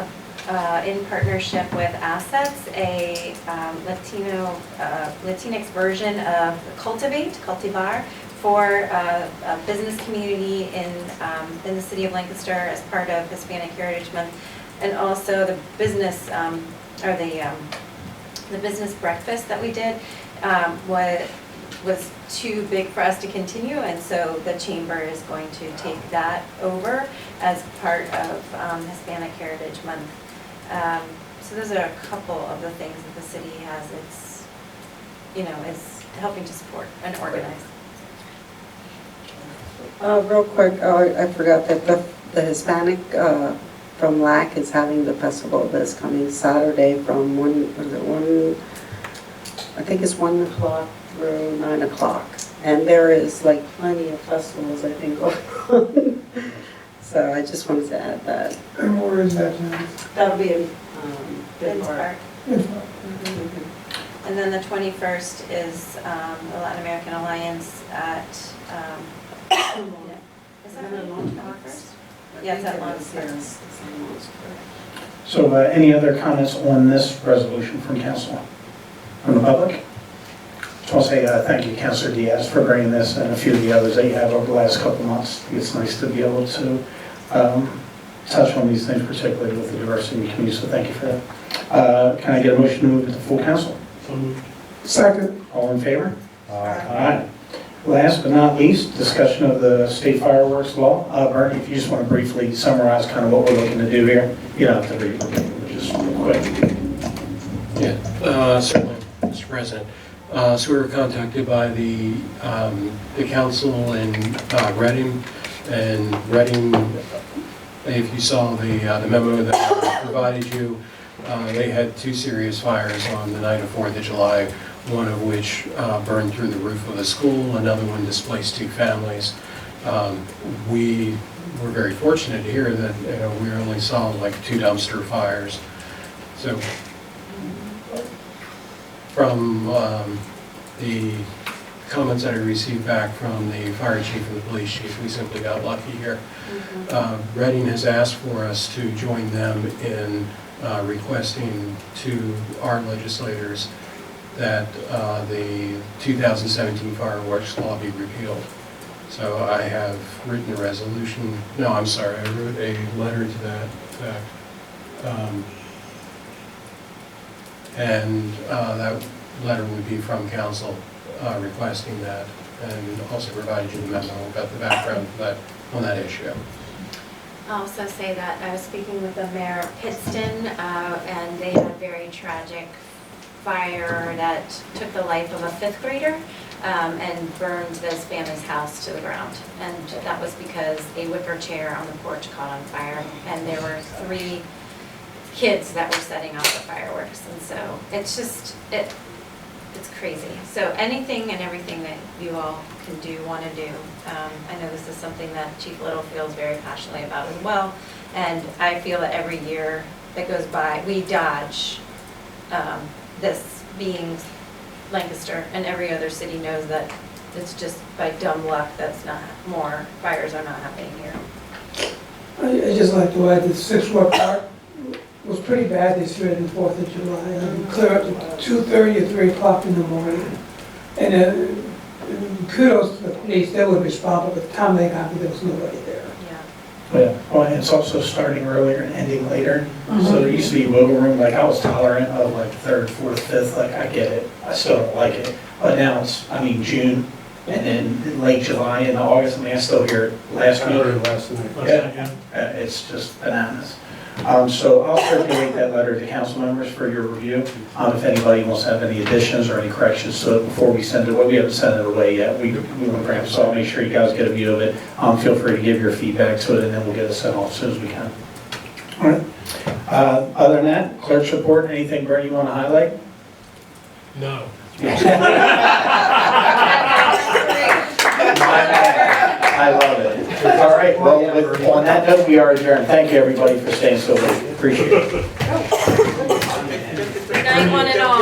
in partnership with Assets, a Latinx version of Cultivar, for a business community in the city of Lancaster as part of Hispanic Heritage Month, and also the business the business breakfast that we did was too big for us to continue, and so the chamber is going to take that over as part of Hispanic Heritage Month. So those are a couple of the things that the city has. Is helping to support and organize. Real quick, I forgot that the Hispanic from LAC is having the festival this coming Saturday from 1, I think it's 1 o'clock through 9 o'clock. And there is like plenty of festivals, I think, going on. So I just wanted to add that. And where is that? That'll be in Ben's Park. And then the 21st is the Latin American Alliance at, is that Lancaster? Yeah, it's at Lancaster. So any other comments on this resolution from council, from the public? I just want to say thank you, Councilor Diaz, for bringing this and a few of the others that you have over the last couple of months. It's nice to be able to touch on these things, particularly with the diversity in the community, so thank you for that. Can I get a motion to move it to full council? So moved. Second. All in favor? Aye. Last but not least, discussion of the state fireworks law. Bernie, if you just want to briefly summarize kind of what we're looking to do here. You don't have to read it, just real quick. Yeah, certainly, Mr. President. So we were contacted by the council in Reading, and Reading, if you saw the memo that I provided you, They had 2 serious fires on the night of 4th of July, one of which burned through the roof of the school, another one displaced 2 families. We were very fortunate here that we only saw like 2 dumpster fires. So from the comments that I received back from the fire chief and the police chief, we simply got lucky here. Reading has asked for us to join them in requesting to our legislators that the 2017 fireworks law be repealed. So I have written a resolution, no, I'm sorry, I wrote a letter to that effect. And that letter would be from council requesting that, and also provided you the memo about the background of that, on that issue. I'll also say that I was speaking with the mayor of Pittston, and they had a very tragic fire that took the life of a 5th grader and burned this family's house to the ground. And that was because a wicker chair on the porch caught on fire, and there were 3 kids that were setting off the fireworks. And so it's just, it's crazy. So anything and everything that you all can do, want to do. I know this is something that Chief Little feels very passionately about as well. And I feel that every year that goes by, we dodge this being Lancaster, and every other city knows that it's just by dumb luck that's not, more fires are not happening here. I just like to add that 6 Ward Park was pretty bad this year on the 4th of July. Clear up to 2:30 or 3 o'clock in the morning. And kudos to the police, they would respond, but by the time they got there was nobody there. Yeah, well, and it's also starting earlier and ending later. So there used to be wiggle room, like I was tolerant of like 3rd, 4th, 5th, like I get it. I still don't like it. But now it's, I mean, June and then late July and August. I mean, I still hear it last week. Last night. Yeah, it's just bananas. So I'll circulate that letter to council members for your review. If anybody wants to have any additions or any corrections to it before we send it away, we haven't sent it away yet. We want to grab, so I'll make sure you guys get a view of it. Feel free to give your feedback to it, and then we'll get it sent off as soon as we can. All right. Other than that, clerk's report, anything, Brent, you want to highlight? No. I love it. All right, well, on that note, we are adjourned. Thank you, everybody, for staying so late. Appreciate it. Good night, one and all.